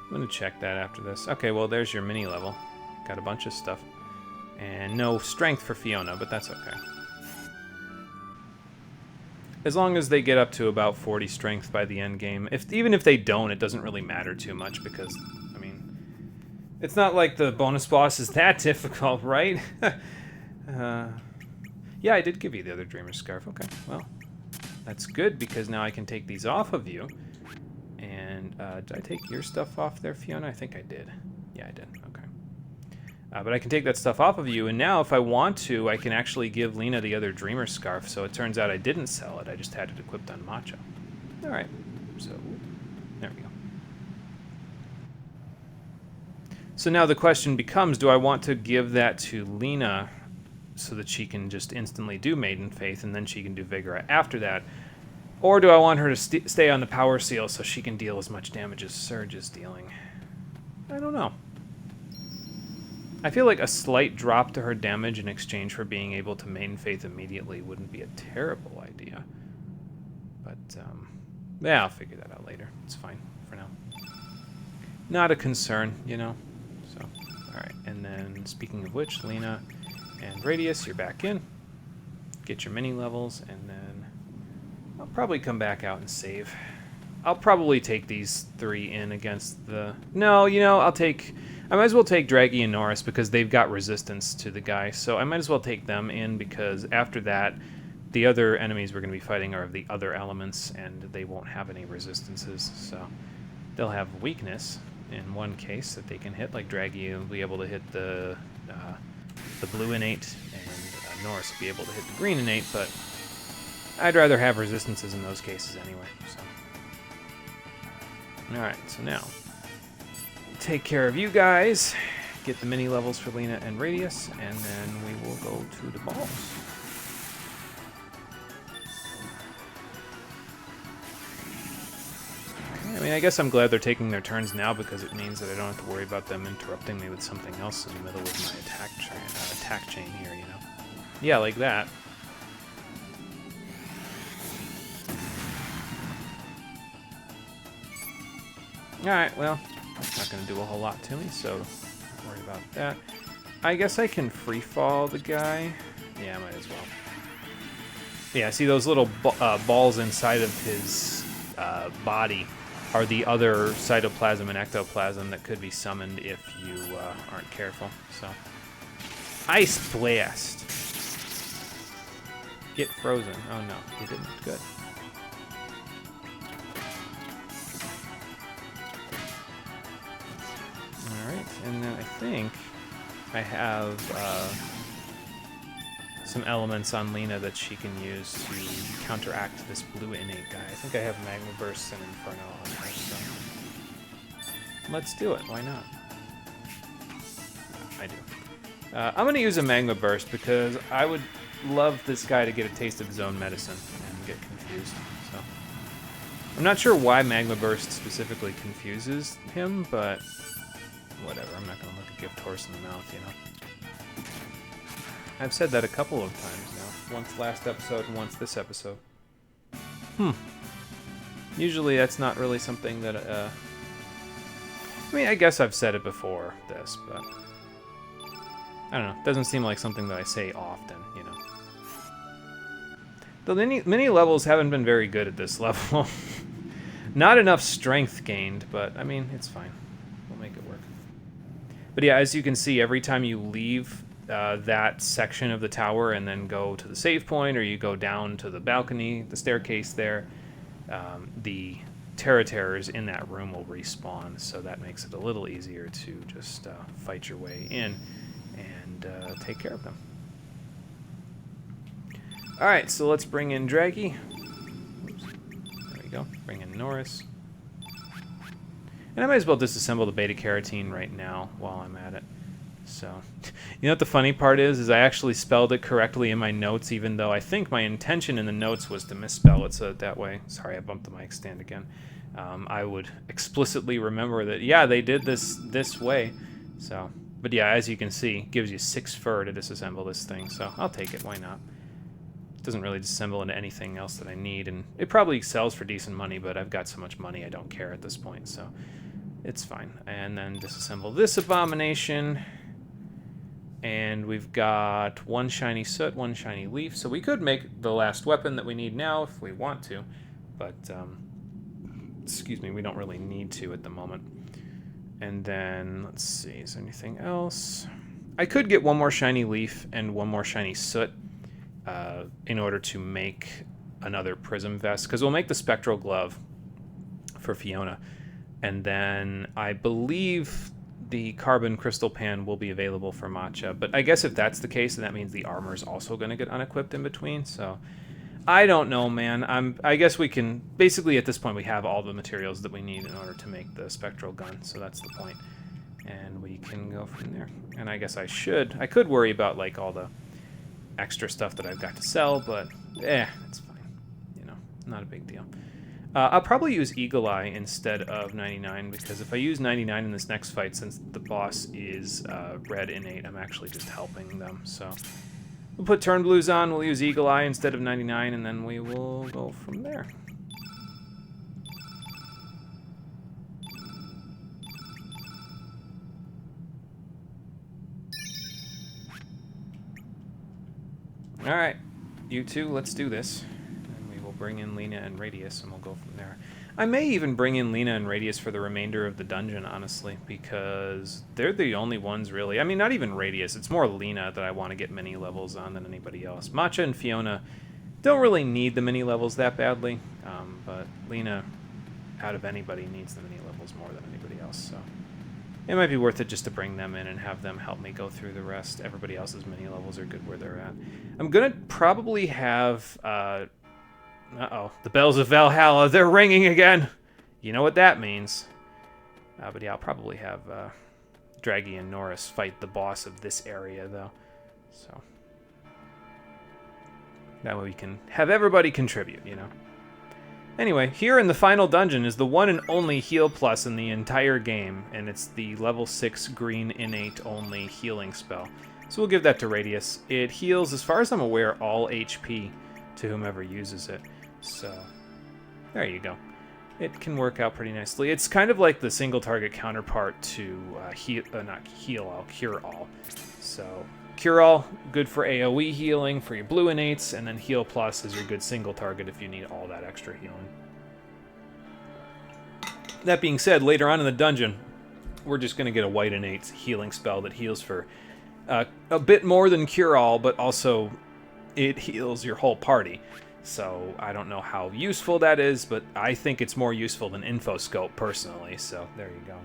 I'm going to check that after this. Okay, well, there's your mini level. got a bunch of stuff. And no strength for Fiona, but that's okay. As long as they get up to about 40 strength by the end game. Even if they don't, it doesn't really matter too much because, I mean, it's not like the bonus boss is that difficult, right? Yeah, I did give you the other Dreamer's Scarf. Okay, well, that's good because now I can take these off of you. And did I take your stuff off there, Fiona? I think I did. Yeah, I did. Okay. But I can take that stuff off of you, and now if I want to, I can actually give Lena the other Dreamer Scarf, so it turns out I didn't sell it, I just had it equipped on Macho. Alright, so there we go. So now the question becomes, do I want to give that to Lena so that she can just instantly do Maiden Faith, and then she can do Vigor after that? Or do I want her to stay on the Power Seal so she can deal as much damage as Surge is dealing? I don't know. I feel like a slight drop to her damage in exchange for being able to Maiden Faith immediately wouldn't be a terrible idea. But, yeah, I'll figure that out later. It's fine for now. Not a concern, you know? So, alright. And then, speaking of which, Lena and Radius, you're back in. Get your mini levels, and then I'll probably come back out and save. I'll probably take these 3 in against the... No, you know, I might as well take Draggy and Norris because they've got resistance to the guy, so I might as well take them in because after that, the other enemies we're going to be fighting are of the other elements, and they won't have any resistances, so they'll have weakness in one case that they can hit, like Draggy will be able to hit the blue innate, and Norris will be able to hit the green innate, but I'd rather have resistances in those cases anyway, so... Alright, so now, take care of you guys, get the mini levels for Lena and Radius, and then we will go to the balls. Okay, I mean, I guess I'm glad they're taking their turns now because it means that I don't have to worry about them interrupting me with something else in the middle of my attack chain here, you know? Yeah, like that. Alright, well, that's not going to do a whole lot to me, so don't worry about that. I guess I can free fall the guy. Yeah, I might as well. Yeah, see those little balls inside of his body are the other cytoplasm and ectoplasm that could be summoned if you aren't careful. So, Ice Blast. Get frozen. Oh no, he didn't. Good. Alright, and then I think I have some elements on Lena that she can use to counteract this blue innate guy. I think I have Magma Burst and Inferno on her, so let's do it. Why not? I do. I'm going to use a Magma Burst because I would love this guy to get a taste of his own medicine and get confused. So I'm not sure why Magma Burst specifically confuses him, but whatever. I'm not going to look a gift horse in the mouth, you know. I've said that a couple of times now. Once last episode and once this episode. Usually that's not really something that, I mean, I guess I've said it before this, but I don't know. It doesn't seem like something that I say often, you know. The mini levels haven't been very good at this level. Not enough strength gained, but, I mean, it's fine. We'll make it work. But yeah, as you can see, every time you leave that section of the tower and then go to the save point, or you go down to the balcony, the staircase there, the Terrors in that room will respawn, so that makes it a little easier to just fight your way in and take care of them. Alright, so let's bring in Draggy. Oops. There we go. Bring in Norris. And I might as well disassemble the beta carotene right now while I'm at it. So, you know what the funny part is I actually spelled it correctly in my notes, even though I think my intention in the notes was to misspell it, so that way, sorry I bumped the mic stand again, I would explicitly remember that, yeah, they did this way. So, but yeah, as you can see, it gives you 6 fur to disassemble this thing, so I'll take it, why not? It doesn't really disassemble into anything else that I need, and it probably sells for decent money, but I've got so much money I don't care at this point, so it's fine. And then disassemble this abomination. And we've got 1 shiny soot, 1 shiny leaf. So we could make the last weapon that we need now if we want to. But, excuse me, we don't really need to at the moment. And then, let's see, is there anything else? I could get 1 more shiny leaf and 1 more shiny soot in order to make another prism vest. Because we'll make the spectral glove for Fiona. And then I believe the carbon crystal pan will be available for Matcha. But I guess if that's the case, then that means the armor is also going to get unequipped in between. So I don't know, man. I guess we can... Basically, at this point, we have all the materials that we need in order to make the spectral gun. So that's the point. And we can go from there. And I guess I could worry about, like, all the extra stuff that I've got to sell. But, it's fine. You know, not a big deal. I'll probably use Eagle Eye instead of 99, because if I use 99 in this next fight, since the boss is red innate, I'm actually just helping them. So we'll put Turn Blues on, we'll use Eagle Eye instead of 99, and then we will go from there. Alright, you two, let's do this. Bring in Lena and Radius, and we'll go from there. I may even bring in Lena and Radius for the remainder of the dungeon, honestly, because they're the only ones, really. I mean, not even Radius. It's more Lena that I want to get mini levels on than anybody else. Matcha and Fiona don't really need the mini levels that badly, but Lena, out of anybody, needs the mini levels more than anybody else, so it might be worth it just to bring them in and have them help me go through the rest. Everybody else's mini levels are good where they're at. I'm gonna probably have... Uh-oh, the bells of Valhalla, they're ringing again! You know what that means. But yeah, I'll probably have Draggy and Norris fight the boss of this area, though. So that way we can have everybody contribute, you know. Anyway, here in the final dungeon is the one and only heal plus in the entire game, and it's the level 6 green innate only healing spell. So we'll give that to Radius. It heals, as far as I'm aware, all HP to whomever uses it. So, there you go. It can work out pretty nicely. It's kind of like the single target counterpart to Cure All. So, Cure All, good for AoE healing for your blue innates, and then Heal Plus is your good single target if you need all that extra healing. That being said, later on in the dungeon, we're just going to get a white innate healing spell that heals for a bit more than Cure All, but also it heals your whole party. So I don't know how useful that is, but I think it's more useful than Infoscope personally, so there you go.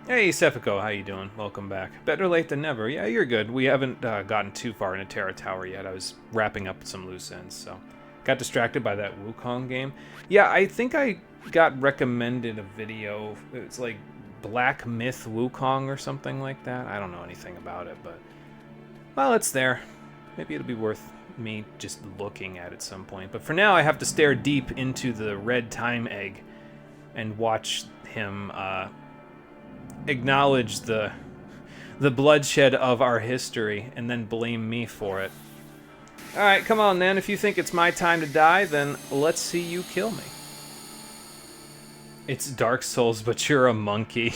Hey Sephico, how you doing? Welcome back. Better late than never. Yeah, you're good. We haven't gotten too far into Terra Tower yet. I was wrapping up some loose ends, so got distracted by that Wukong game. Yeah, I think I got recommended a video. It's like Black Myth Wukong or something like that. I don't know anything about it, but well, it's there. Maybe it'll be worth me just looking at some point. But for now, I have to stare deep into the red time egg and watch him acknowledge the bloodshed of our history and then blame me for it. Alright, come on then. If you think it's my time to die, then let's see you kill me. It's Dark Souls, but you're a monkey.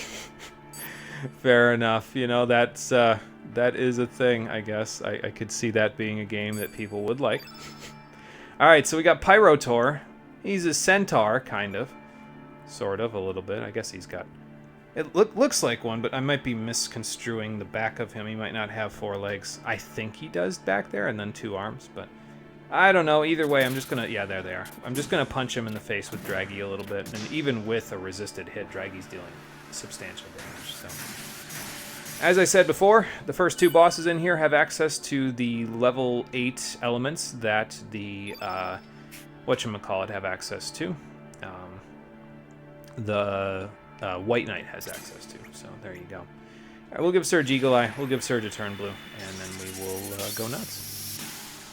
Fair enough. You know, that's that is a thing, I guess. I could see that being a game that people would like. Alright, so we got Pyrotor. He's a centaur, kind of. Sort of, a little bit. I guess he's got... It looks like one, but I might be misconstruing the back of him. He might not have 4 legs. I think he does back there, and then 2 arms, but... I don't know. Either way, I'm just gonna... Yeah, there they are. I'm just gonna punch him in the face with Draggy a little bit, and even with a resisted hit, Draggy's dealing substantial damage, so... As I said before, the first 2 bosses in here have access to the level 8 elements that the, whatchamacallit have access to. The White Knight has access to, so there you go. All right, we'll give Surge Eagle Eye, we'll give Surge a Turn Blue, and then we will go nuts.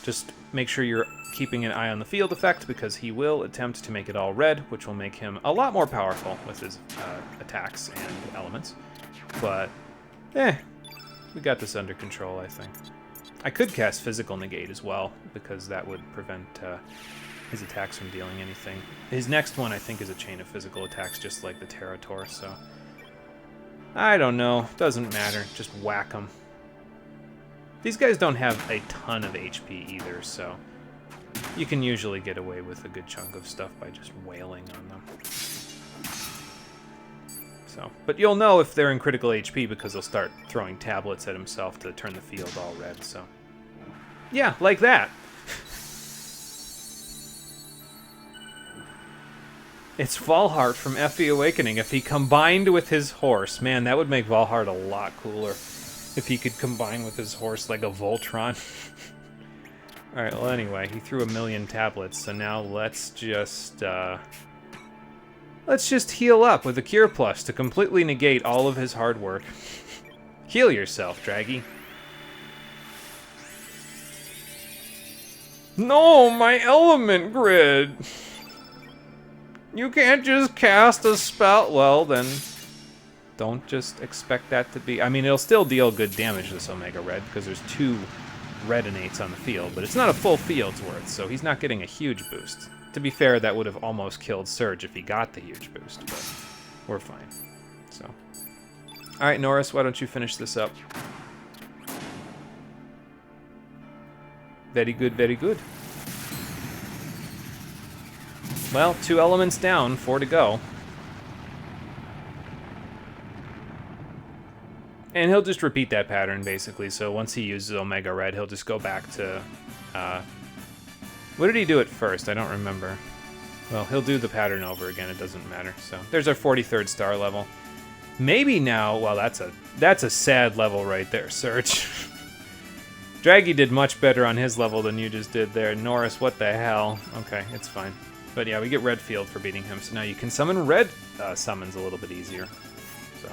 Just make sure you're keeping an eye on the field effect, because he will attempt to make it all red, which will make him a lot more powerful with his attacks and elements. But... we got this under control, I think. I could cast Physical Negate as well, because that would prevent his attacks from dealing anything. His next one, I think, is a chain of physical attacks, just like the Terrator, so... I don't know. Doesn't matter. Just whack them. These guys don't have a ton of HP either, so you can usually get away with a good chunk of stuff by just wailing on them. So, but you'll know if they're in critical HP because he'll start throwing tablets at himself to turn the field all red, so. Yeah, like that. It's Valhart from FE Awakening. If he combined with his horse, man, that would make Valhart a lot cooler. If he could combine with his horse like a Voltron. Alright, well anyway, he threw 1,000,000 tablets, so now let's just heal up with a Cure Plus to completely negate all of his hard work. Heal yourself, Draggy. No, my element grid! You can't just cast a spell. Well, then, don't just expect that to be... I mean, it'll still deal good damage, this Omega Red, because there's 2 red innates on the field, but it's not a full field's worth, so he's not getting a huge boost. To be fair, that would have almost killed Surge if he got the huge boost, but we're fine. So, alright, Norris, why don't you finish this up? Very good, very good. Well, 2 elements down, 4 to go. And he'll just repeat that pattern, basically. So once he uses Omega Red, he'll just go back to... what did he do at first? I don't remember. Well, he'll do the pattern over again. It doesn't matter. So there's our 43rd star level. Maybe now... Well, that's a sad level right there, Surge. Draggy did much better on his level than you just did there. Norris, what the hell? Okay, it's fine. But yeah, we get red field for beating him, so now you can summon red summons a little bit easier. So,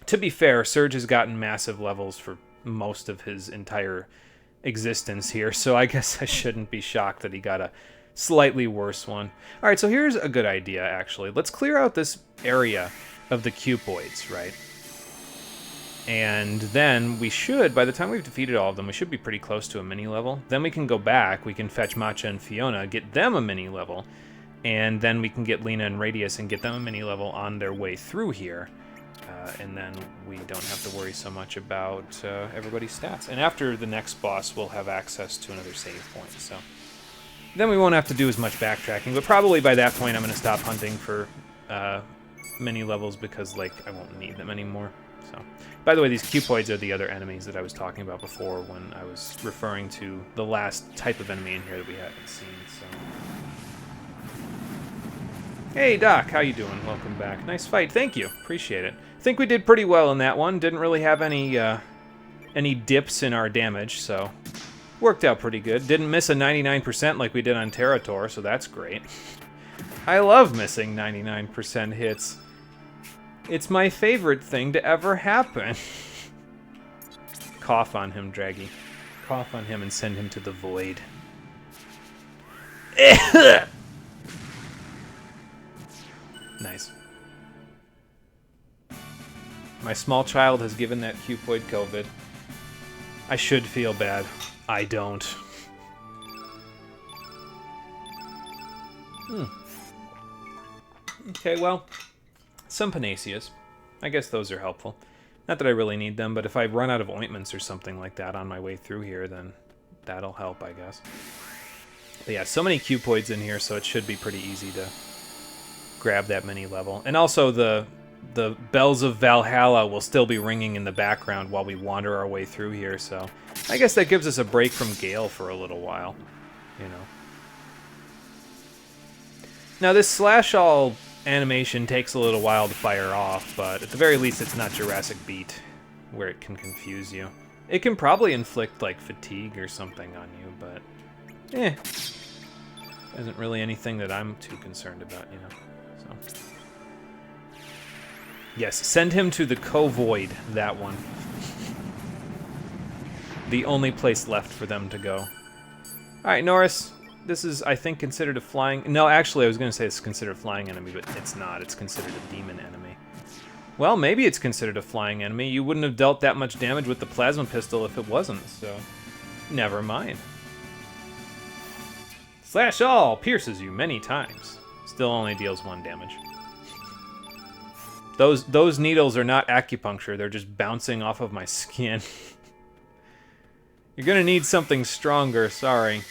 to be fair, Surge has gotten massive levels for most of his entire existence here, so I guess I shouldn't be shocked that he got a slightly worse one. Alright, so here's a good idea, actually. Let's clear out this area of the cupoids, right? And then we should, by the time we've defeated all of them, we should be pretty close to a mini level. Then we can go back, we can fetch Matcha and Fiona, get them a mini level, and then we can get Lena and Radius and get them a mini level on their way through here. And then we don't have to worry so much about everybody's stats. And after the next boss, we'll have access to another save point, so... Then we won't have to do as much backtracking, but probably by that point I'm going to stop hunting for mini levels because, like, I won't need them anymore. So, by the way, these cupoids are the other enemies that I was talking about before when I was referring to the last type of enemy in here that we haven't seen. So, hey Doc, how you doing? Welcome back. Nice fight. Thank you. Appreciate it. I think we did pretty well in that one. Didn't really have any dips in our damage, so worked out pretty good. Didn't miss a 99% like we did on Terrator, so that's great. I love missing 99% hits. It's my favorite thing to ever happen. Cough on him, Draggy. Cough on him and send him to the void. Nice. My small child has given that cupoid COVID. I should feel bad. I don't. Okay, well... Some Panaceas. I guess those are helpful. Not that I really need them, but if I run out of ointments or something like that on my way through here, then that'll help, I guess. But yeah, so many cupoids in here, so it should be pretty easy to grab that mini level. And also the bells of Valhalla will still be ringing in the background while we wander our way through here, so I guess that gives us a break from Gale for a little while, you know. Now this slash all animation takes a little while to fire off, but at the very least it's not Jurassic Beat, where it can confuse you. It can probably inflict, like, fatigue or something on you, but... isn't really anything that I'm too concerned about, you know, so... Yes, send him to the Co-Void, that one. The only place left for them to go. Alright, Norris. This is, I think, considered a flying... No, actually, I was going to say it's considered a flying enemy, but it's not. It's considered a demon enemy. Well, maybe it's considered a flying enemy. You wouldn't have dealt that much damage with the plasma pistol if it wasn't, so... Never mind. Slash All pierces you many times. Still only deals 1 damage. Those needles are not acupuncture. They're just bouncing off of my skin. You're gonna need something stronger, sorry.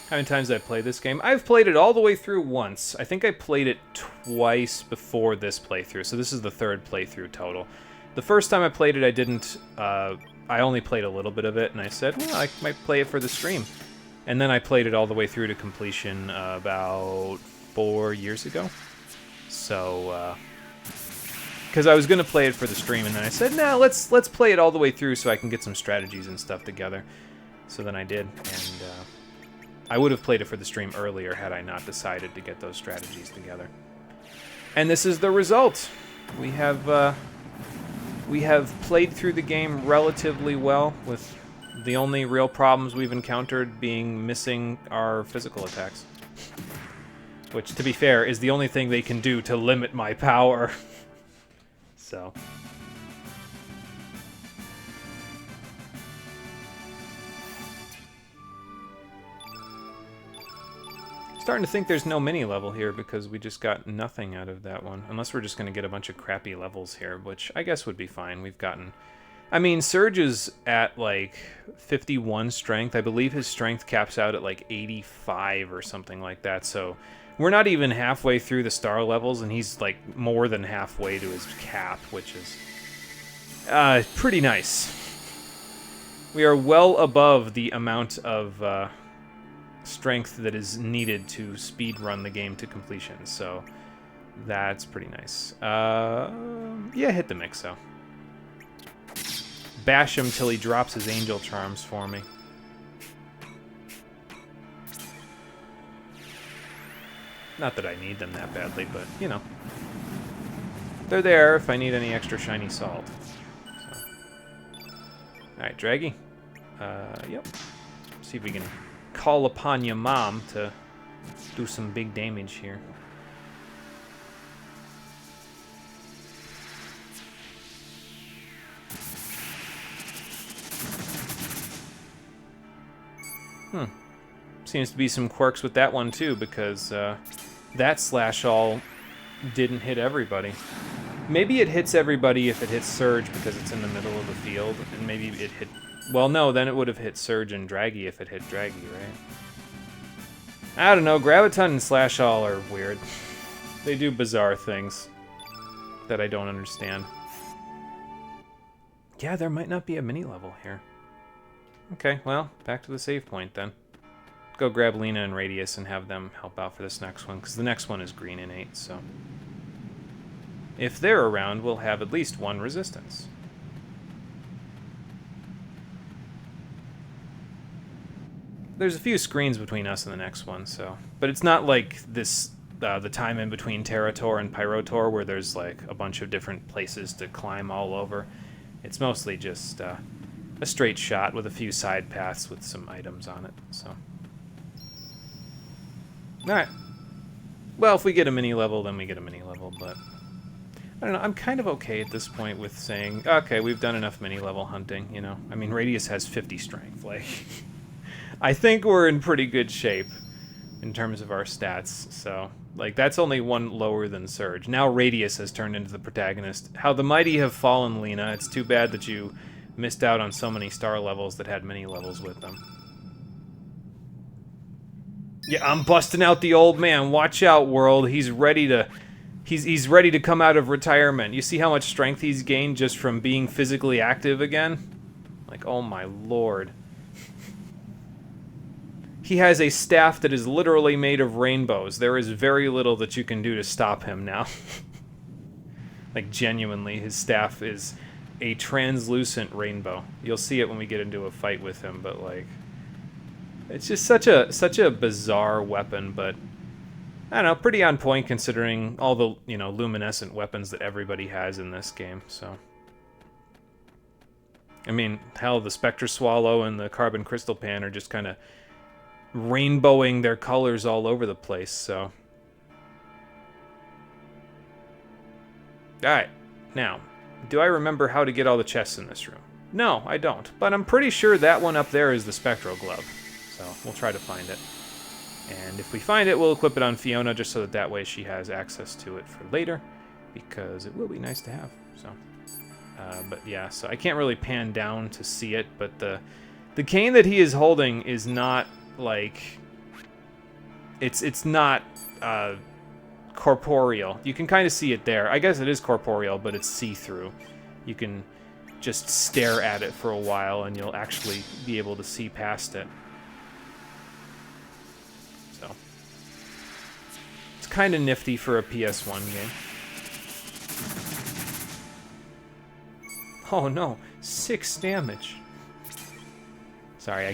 How many times did I play this game? I've played it all the way through once. I think I played it twice before this playthrough, so this is the third playthrough total. The first time I played it, I didn't, I only played a little bit of it, and I said, well, I might play it for the stream. And then I played it all the way through to completion about 4 years ago. So, because I was going to play it for the stream, and then I said, no, let's play it all the way through so I can get some strategies and stuff together. So then I did, and I would have played it for the stream earlier had I not decided to get those strategies together. And this is the result. We have played through the game relatively well, with the only real problems we've encountered being missing our physical attacks. Which, to be fair, is the only thing they can do to limit my power. So. Starting to think there's no mini level here because we just got nothing out of that one. Unless we're just going to get a bunch of crappy levels here, which I guess would be fine. We've gotten... I mean, Surge is at, like, 51 strength. I believe his strength caps out at, like, 85 or something like that. So we're not even halfway through the star levels, and he's, like, more than halfway to his cap, which is pretty nice. We are well above the amount of strength that is needed to speedrun the game to completion, so that's pretty nice. Yeah, hit the Mixo. Bash him till he drops his angel charms for me. Not that I need them that badly, but, you know. They're there if I need any extra shiny salt. So. Alright, Draggy. Yep. See if we can call upon your mom to do some big damage here. Seems to be some quirks with that one too, because that slash all didn't hit everybody. Maybe it hits everybody if it hits Surge because it's in the middle of the field, and maybe it hit... Well, no, then it would have hit Surge and Draggy if it hit Draggy, right? I don't know, Graviton and Slash All are weird. They do bizarre things that I don't understand. Yeah, there might not be a mini-level here. Okay, well, back to the save point then. Go grab Lena and Radius and have them help out for this next one, because the next one is green innate, so... If they're around, we'll have at least one resistance. There's a few screens between us and the next one, so... But it's not like this, the time in between Terrator and Pyrotor, where there's, like, a bunch of different places to climb all over. It's mostly just, a straight shot with a few side paths with some items on it, so... Alright. Well, if we get a mini-level, then we get a mini-level, but... I don't know, I'm kind of okay at this point with saying, okay, we've done enough mini-level hunting, you know? I mean, Radius has 50 strength, like... I think we're in pretty good shape in terms of our stats, so... Like, that's only one lower than Surge. Now Radius has turned into the protagonist. How the mighty have fallen, Lena. It's too bad that you missed out on so many star levels that had mini-levels with them. Yeah, I'm busting out the old man. Watch out, world. He's ready to... He's ready to come out of retirement. You see how much strength he's gained just from being physically active again? Like, oh my lord. He has a staff that is literally made of rainbows. There is very little that you can do to stop him now. Like, genuinely, his staff is a translucent rainbow. You'll see it when we get into a fight with him, but, like... It's just such a bizarre weapon, but... I don't know, pretty on point considering all the, you know, luminescent weapons that everybody has in this game, so... I mean, hell, the Spectre Swallow and the Carbon Crystal Pan are just kind of rainbowing their colors all over the place, so... Alright, now, do I remember how to get all the chests in this room? No, I don't, but I'm pretty sure that one up there is the Spectral Glove, so we'll try to find it. And if we find it, we'll equip it on Fiona just so that way she has access to it for later, because it will be nice to have. So, but yeah, so I can't really pan down to see it, but the cane that he is holding is not like it's not corporeal. You can kind of see it there. I guess it is corporeal, but it's see-through. You can just stare at it for a while, and you'll actually be able to see past it. So it's kind of nifty for a PS1 game. Oh no, 6 damage. Sorry,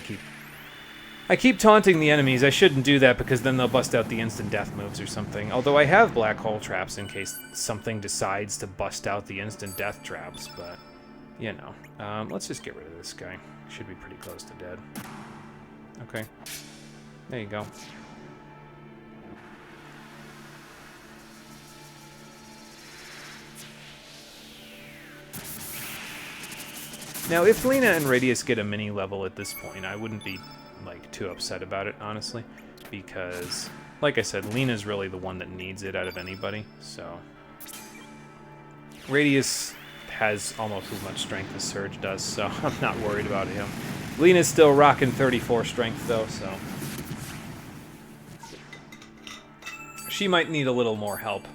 I keep taunting the enemies. I shouldn't do that because then they'll bust out the instant death moves or something. Although I have black hole traps in case something decides to bust out the instant death traps, but you know. Let's just get rid of this guy. Should be pretty close to dead. Okay. There you go. Now, if Lena and Radius get a mini level at this point, I wouldn't be, like, too upset about it, honestly. Because, like I said, Lena's really the one that needs it out of anybody, so... Radius has almost as much strength as Surge does, so I'm not worried about him. Lena's still rocking 34 strength, though, so... She might need a little more help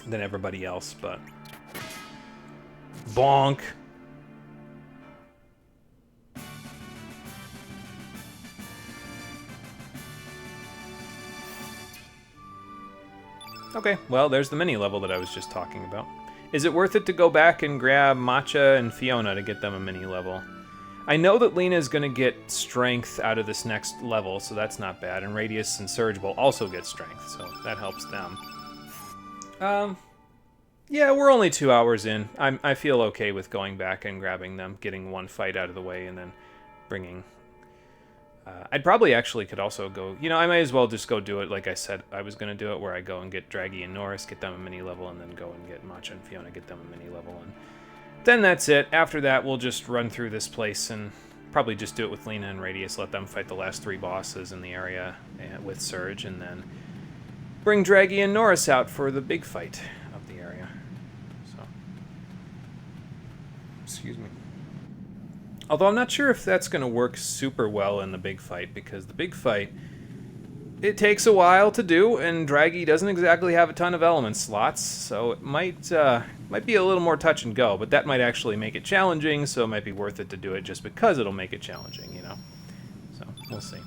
than everybody else, but... Bonk! Okay, well, there's the mini level that I was just talking about. Is it worth it to go back and grab Matcha and Fiona to get them a mini level? I know that Lena is going to get strength out of this next level, so that's not bad. And Radius and Surge will also get strength, so that helps them. Yeah, we're only 2 hours in. I feel okay with going back and grabbing them, getting one fight out of the way, and then bringing... I'd probably actually could also go... You know, I might as well just go do it like I said I was going to do it, where I go and get Draggy and Norris, get them a mini level, and then go and get Matcha and Fiona, get them a mini level, and then that's it. After that, we'll just run through this place and probably just do it with Lena and Radius, let them fight the last 3 bosses in the area with Surge, and then bring Draggy and Norris out for the big fight of the area. So, excuse me. Although I'm not sure if that's going to work super well in the big fight, because the big fight, it takes a while to do, and Draggy doesn't exactly have a ton of element slots, so it might be a little more touch and go, but that might actually make it challenging, so it might be worth it to do it just because it'll make it challenging, you know? So, we'll see.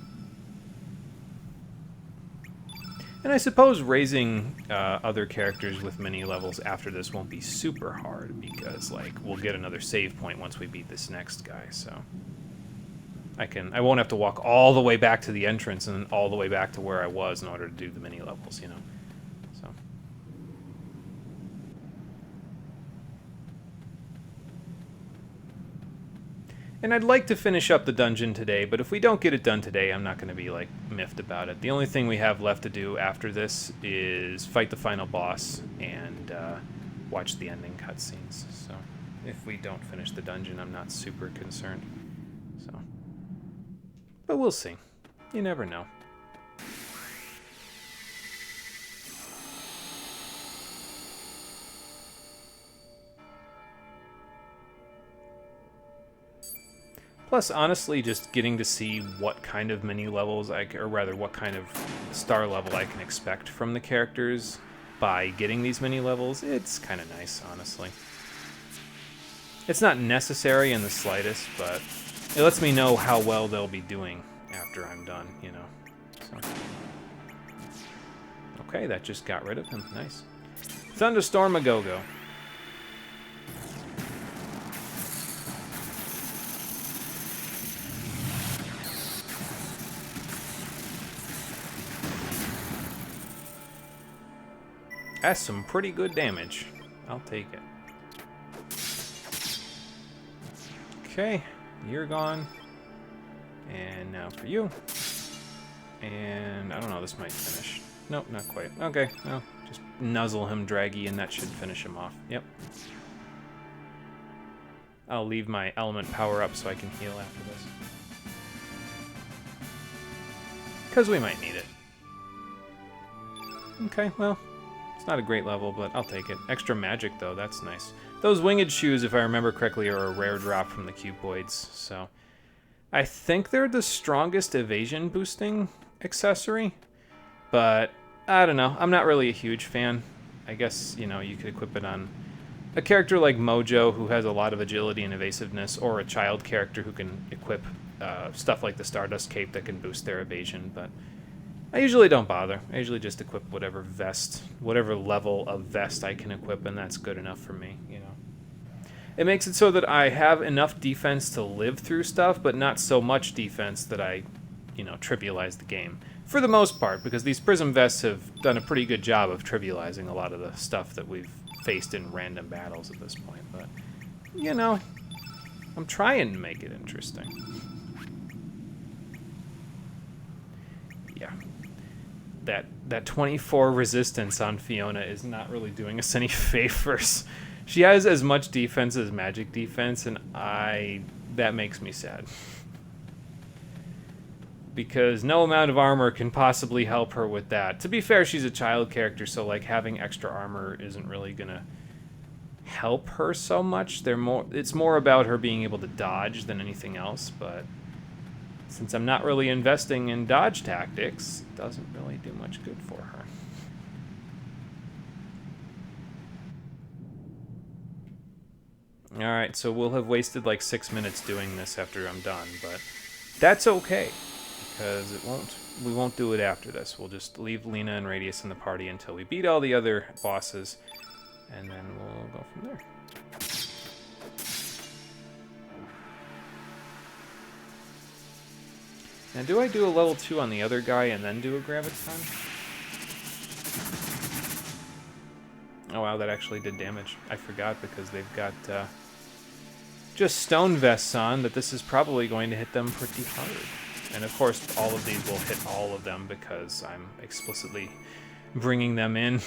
And I suppose raising other characters with mini levels after this won't be super hard, because, like, we'll get another save point once we beat this next guy, so... I won't have to walk all the way back to the entrance and all the way back to where I was in order to do the mini levels, you know? So... And I'd like to finish up the dungeon today, but if we don't get it done today, I'm not going to be, like, miffed about it. The only thing we have left to do after this is fight the final boss and watch the ending cutscenes. So if we don't finish the dungeon, I'm not super concerned. So, but we'll see. You never know. Plus, honestly, just getting to see what kind of mini levels or rather, what kind of star level I can expect from the characters by getting these mini levels, it's kind of nice, honestly. It's not necessary in the slightest, but it lets me know how well they'll be doing after I'm done, you know. So. Okay, that just got rid of him. Nice. Thunderstorm a go-go. That's some pretty good damage. I'll take it. Okay, you're gone. And now for you. And I don't know, this might finish. Nope, not quite. Okay, well, just nuzzle him, Draggy, and that should finish him off. Yep. I'll leave my element power up so I can heal after this. Because we might need it. Okay, well, it's not a great level, but I'll take it. Extra magic, though, that's nice. Those winged shoes, if I remember correctly, are a rare drop from the cuboids, so... I think they're the strongest evasion boosting accessory, but I don't know. I'm not really a huge fan. I guess, you know, you could equip it on a character like Mojo, who has a lot of agility and evasiveness, or a child character who can equip stuff like the Stardust Cape that can boost their evasion, but I usually don't bother. I usually just equip whatever vest, whatever level of vest I can equip, and that's good enough for me, you know. It makes it so that I have enough defense to live through stuff, but not so much defense that I, you know, trivialize the game. For the most part, because these Prism Vests have done a pretty good job of trivializing a lot of the stuff that we've faced in random battles at this point, but, you know, I'm trying to make it interesting. Yeah. That 24 resistance on Fiona is not really doing us any favors. She has as much defense as magic defense, and that makes me sad. Because no amount of armor can possibly help her with that. To be fair, she's a child character, so like having extra armor isn't really gonna help her so much. It's more about her being able to dodge than anything else, but since I'm not really investing in dodge tactics, it doesn't really do much good for her. Alright, so we'll have wasted like 6 minutes doing this after I'm done, but that's okay, because we won't do it after this. We'll just leave Lena and Radius in the party until we beat all the other bosses, and then we'll go from there. Now, do I do a level 2 on the other guy and then do a Graviton? Oh wow, that actually did damage. I forgot because they've got just stone vests on, that this is probably going to hit them pretty hard. And of course, all of these will hit all of them because I'm explicitly bringing them in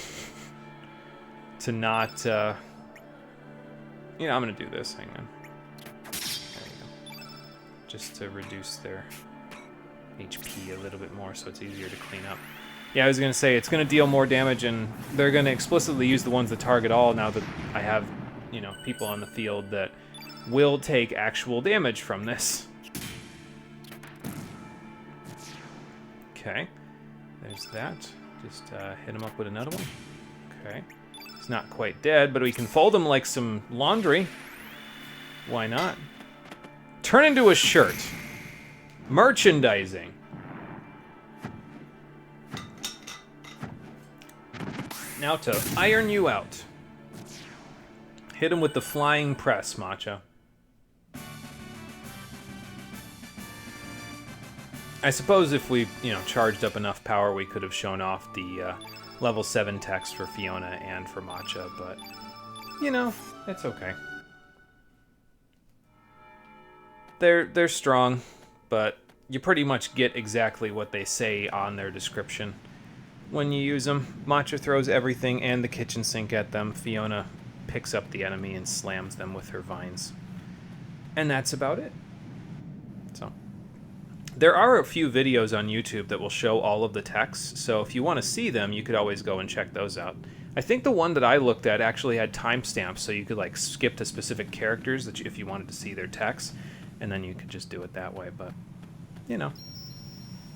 to not, you know, I'm going to do this. Hang on. There you go. Just to reduce their HP a little bit more so it's easier to clean up. Yeah, I was going to say, it's going to deal more damage, and they're going to explicitly use the ones that target all now that I have, you know, people on the field that will take actual damage from this. Okay, there's that. Just hit him up with another one. Okay, he's not quite dead, but we can fold him like some laundry. Why not? Turn into a shirt. Merchandising. Now to iron you out. Hit him with the flying press, Matcha. I suppose if we, you know, charged up enough power, we could have shown off the level 7 text for Fiona and for Matcha, but, you know, it's okay. They're strong, but you pretty much get exactly what they say on their description when you use them. Matcha throws everything and the kitchen sink at them. Fiona picks up the enemy and slams them with her vines. And that's about it. So, there are a few videos on YouTube that will show all of the text, so if you want to see them, you could always go and check those out. I think the one that I looked at actually had timestamps, so you could like skip to specific characters that if you wanted to see their text, and then you could just do it that way, but, you know,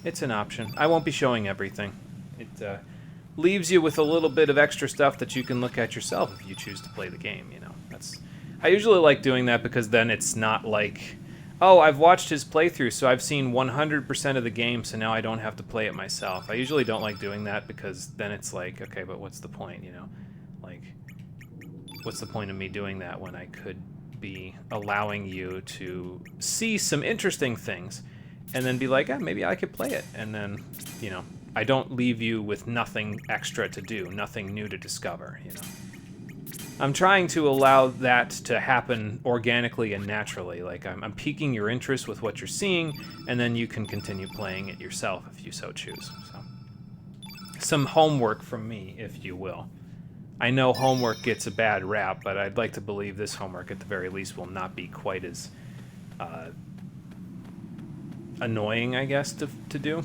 it's an option. I won't be showing everything. It leaves you with a little bit of extra stuff that you can look at yourself if you choose to play the game, you know. I usually like doing that because then it's not like, oh, I've watched his playthrough, so I've seen 100% of the game, so now I don't have to play it myself. I usually don't like doing that because then it's like, okay, but what's the point, you know? Like, what's the point of me doing that when I could be allowing you to see some interesting things and then be like, ah, maybe I could play it. And then, you know, I don't leave you with nothing extra to do, nothing new to discover, you know. I'm trying to allow that to happen organically and naturally. Like, I'm piquing your interest with what you're seeing, and then you can continue playing it yourself if you so choose. So, some homework from me, if you will. I know homework gets a bad rap, but I'd like to believe this homework, at the very least, will not be quite as annoying, I guess, to do.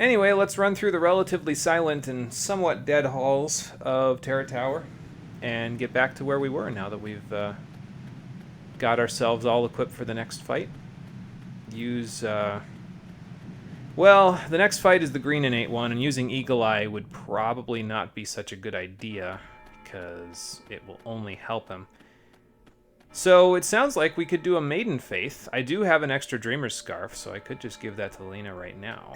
Anyway, let's run through the relatively silent and somewhat dead halls of Terra Tower and get back to where we were now that we've got ourselves all equipped for the next fight. Use, well, the next fight is the green innate one, and using Eagle Eye would probably not be such a good idea because it will only help him. So it sounds like we could do a Maiden Faith. I do have an extra Dreamer's Scarf, so I could just give that to Lena right now.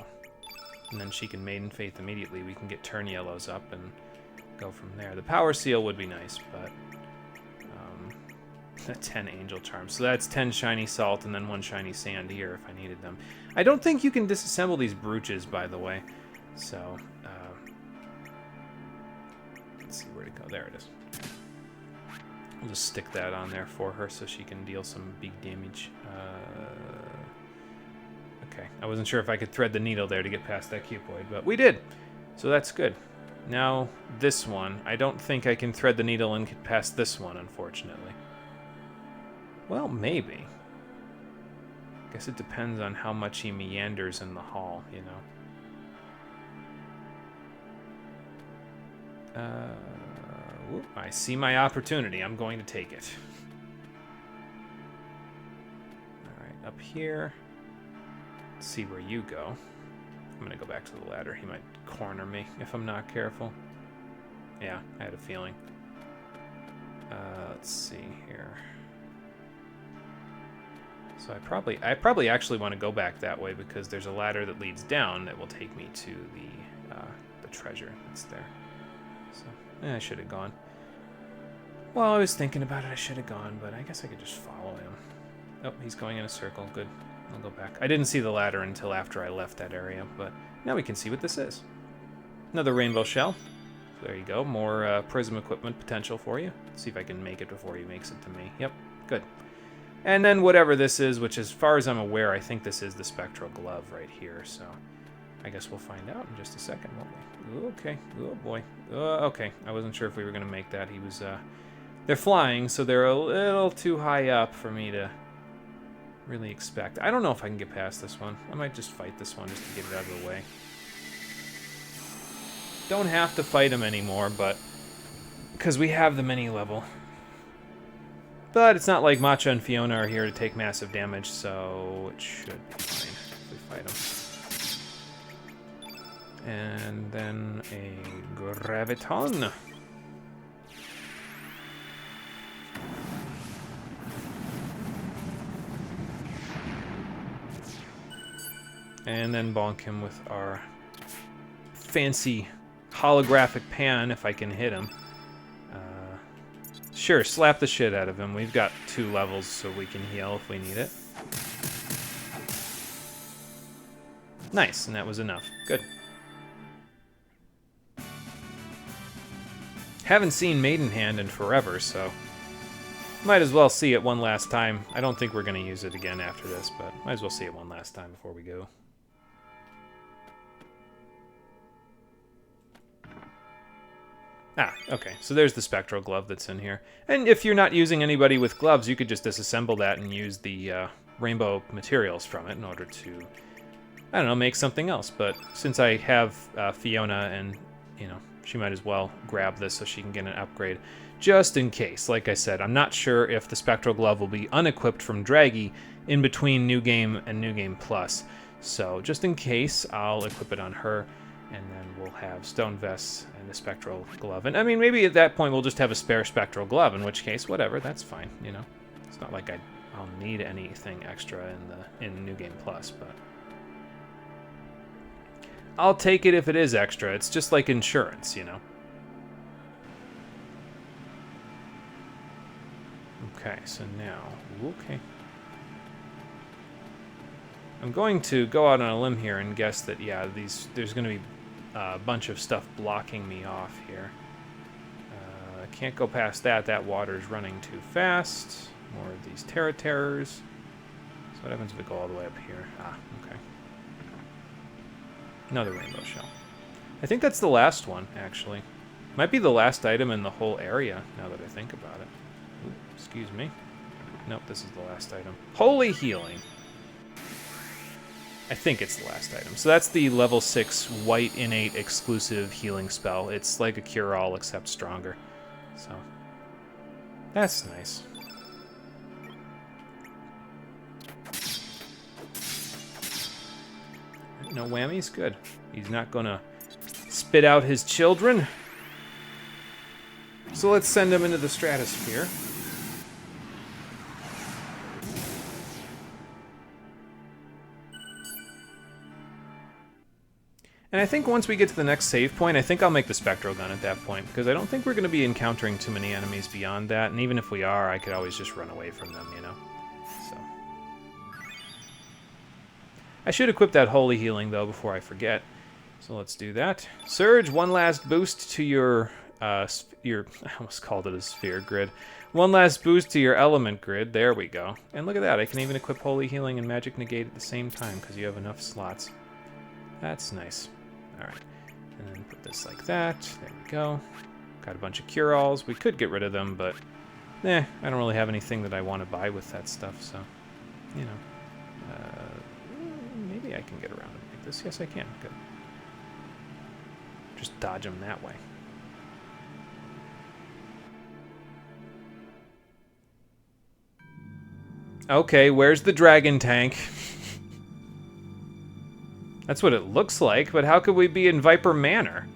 And then she can Maiden Faith immediately. We can get Turn Yellows up and go from there. The Power Seal would be nice, but 10 Angel Charms. So that's 10 Shiny Salt and then 1 Shiny Sand here if I needed them. I don't think you can disassemble these brooches, by the way. So, let's see where to go. There it is. I'll just stick that on there for her so she can deal some big damage. Okay, I wasn't sure if I could thread the needle there to get past that cupoid, but we did. So that's good. Now, this one. I don't think I can thread the needle and get past this one, unfortunately. Well, maybe. Guess it depends on how much he meanders in the hall, you know. Whoop, I see my opportunity. I'm going to take it. Alright, up here. Let's see where you go. I'm going to go back to the ladder. He might corner me if I'm not careful. Yeah, I had a feeling. Let's see here. So I probably actually want to go back that way because there's a ladder that leads down that will take me to the treasure that's there. So I should have gone. Well, I was thinking about it. I should have gone, but I guess I could just follow him. Oh, he's going in a circle. Good. I'll go back. I didn't see the ladder until after I left that area, but now we can see what this is. Another rainbow shell. There you go. More prism equipment potential for you. Let's see if I can make it before he makes it to me. Yep. Good. And then whatever this is, which as far as I'm aware, I think this is the Spectral Glove right here, so I guess we'll find out in just a second, won't we? Ooh, okay. Oh, boy. Okay. I wasn't sure if we were going to make that. He was, they're flying, so they're a little too high up for me to really expect. I don't know if I can get past this one. I might just fight this one just to get it out of the way. Don't have to fight him anymore, but because we have the mini level. But it's not like Matcha and Fiona are here to take massive damage, so it should be fine if we fight them. And then a Graviton. And then bonk him with our fancy holographic pan if I can hit him. Sure, slap the shit out of him. We've got 2 levels, so we can heal if we need it. Nice, and that was enough. Good. Haven't seen Maiden Hand in forever, so might as well see it one last time. I don't think we're going to use it again after this, but might as well see it one last time before we go. Ah, okay, so there's the Spectral Glove that's in here. And if you're not using anybody with gloves, you could just disassemble that and use the rainbow materials from it in order to, I don't know, make something else. But since I have Fiona and, you know, she might as well grab this so she can get an upgrade. Just in case, like I said, I'm not sure if the Spectral Glove will be unequipped from Draggy in between New Game and New Game Plus. So just in case, I'll equip it on her. And then we'll have Stone Vests and a Spectral Glove. And I mean, maybe at that point we'll just have a spare Spectral Glove, in which case, whatever, that's fine, you know. It's not like I'll need anything extra in New Game Plus, but I'll take it if it is extra. It's just like insurance, you know. Okay, so now, okay. I'm going to go out on a limb here and guess that, yeah, there's going to be a bunch of stuff blocking me off here. I can't go past that. That water's running too fast. More of these Terra Terrors. So what happens if we go all the way up here? Ah, okay. Another rainbow shell. I think that's the last one, actually. Might be the last item in the whole area, now that I think about it. Ooh, excuse me. Nope, this is the last item. Holy healing! I think it's the last item. So that's the level 6 white innate exclusive healing spell. It's like a cure-all except stronger. So that's nice. No whammies? Good. He's not gonna spit out his children. So let's send him into the stratosphere. And I think once we get to the next save point, I think I'll make the Spectral Gun at that point, because I don't think we're going to be encountering too many enemies beyond that, and even if we are, I could always just run away from them, you know? So. I should equip that Holy Healing, though, before I forget. So let's do that. Surge, one last boost to your I almost called it a sphere grid. One last boost to your element grid. There we go. And look at that, I can even equip Holy Healing and Magic Negate at the same time, because you have enough slots. That's nice. Alright, and then put this like that. There we go. Got a bunch of cure-alls. We could get rid of them, but I don't really have anything that I want to buy with that stuff, so, you know. Maybe I can get around it like this. Yes, I can. Good. Just dodge them that way. Okay, where's the dragon tank? That's what it looks like, but how could we be in Viper Manor?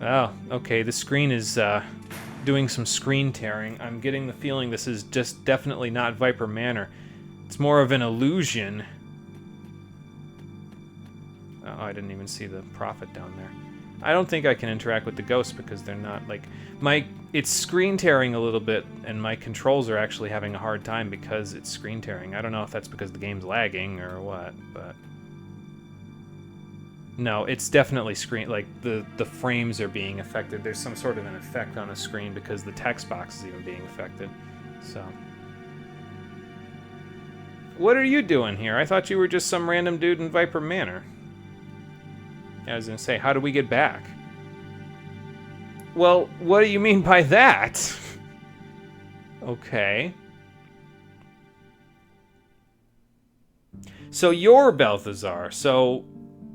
Oh, okay, the screen is doing some screen tearing. I'm getting the feeling this is just definitely not Viper Manor. It's more of an illusion. Oh, I didn't even see the prophet down there. I don't think I can interact with the ghosts because they're not, like... It's screen tearing a little bit, and my controls are actually having a hard time because it's screen tearing. I don't know if that's because the game's lagging or what, but... No, it's definitely screen... Like, the frames are being affected. There's some sort of an effect on the screen because the text box is even being affected. So... What are you doing here? I thought you were just some random dude in Viper Manor. I was gonna say, how do we get back? Well, what do you mean by that? Okay. So you're Balthazar. So,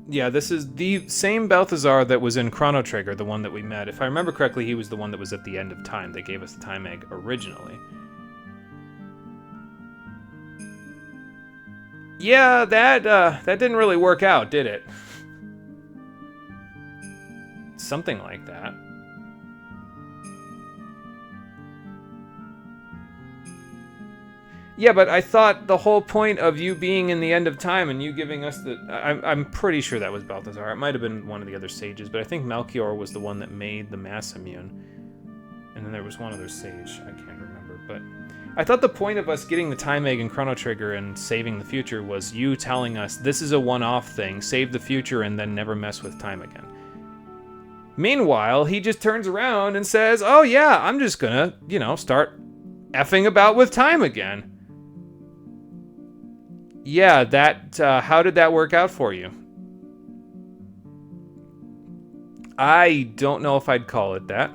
yeah, this is the same Balthazar that was in Chrono Trigger, the one that we met. If I remember correctly, he was the one that was at the end of time. They gave us the time egg originally. Yeah, that didn't really work out, did it? Something like that. Yeah, but I thought the whole point of you being in the end of time and you giving us the... I'm pretty sure that was Balthazar. It might have been one of the other sages, but I think Melchior was the one that made the mass immune. And then there was one other sage. I can't remember, but... I thought the point of us getting the time egg in Chrono Trigger and saving the future was you telling us this is a one-off thing, save the future, and then never mess with time again. Meanwhile, he just turns around and says, oh yeah, I'm just gonna, start effing about with time again. Yeah, how did that work out for you? I don't know if I'd call it that.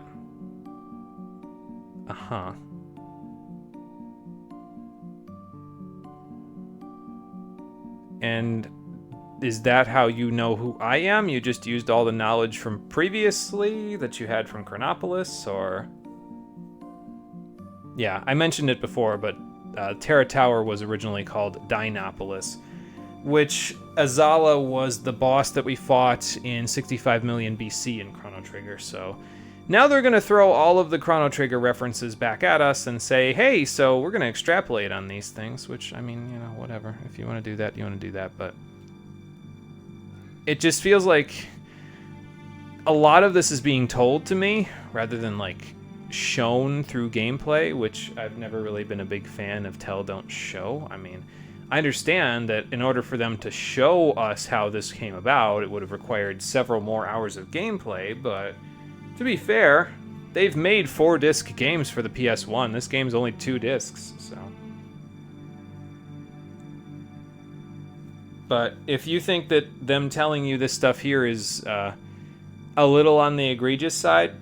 Uh-huh. And is that how you know who I am? You just used all the knowledge from previously that you had from Chronopolis, or... Yeah, I mentioned it before, but Terra Tower was originally called Dinopolis, which Azala was the boss that we fought in 65 million BC in Chrono Trigger, so... Now they're going to throw all of the Chrono Trigger references back at us and say, hey, so we're going to extrapolate on these things, which, I mean, whatever. If you want to do that, you want to do that, but... It just feels like a lot of this is being told to me rather than, like, shown through gameplay, which I've never really been a big fan of tell, don't show. I mean, I understand that in order for them to show us how this came about, it would have required several more hours of gameplay, but... To be fair, they've made 4-disc games for the PS1. This game's only 2 discs, so... But if you think that them telling you this stuff here is a little on the egregious side,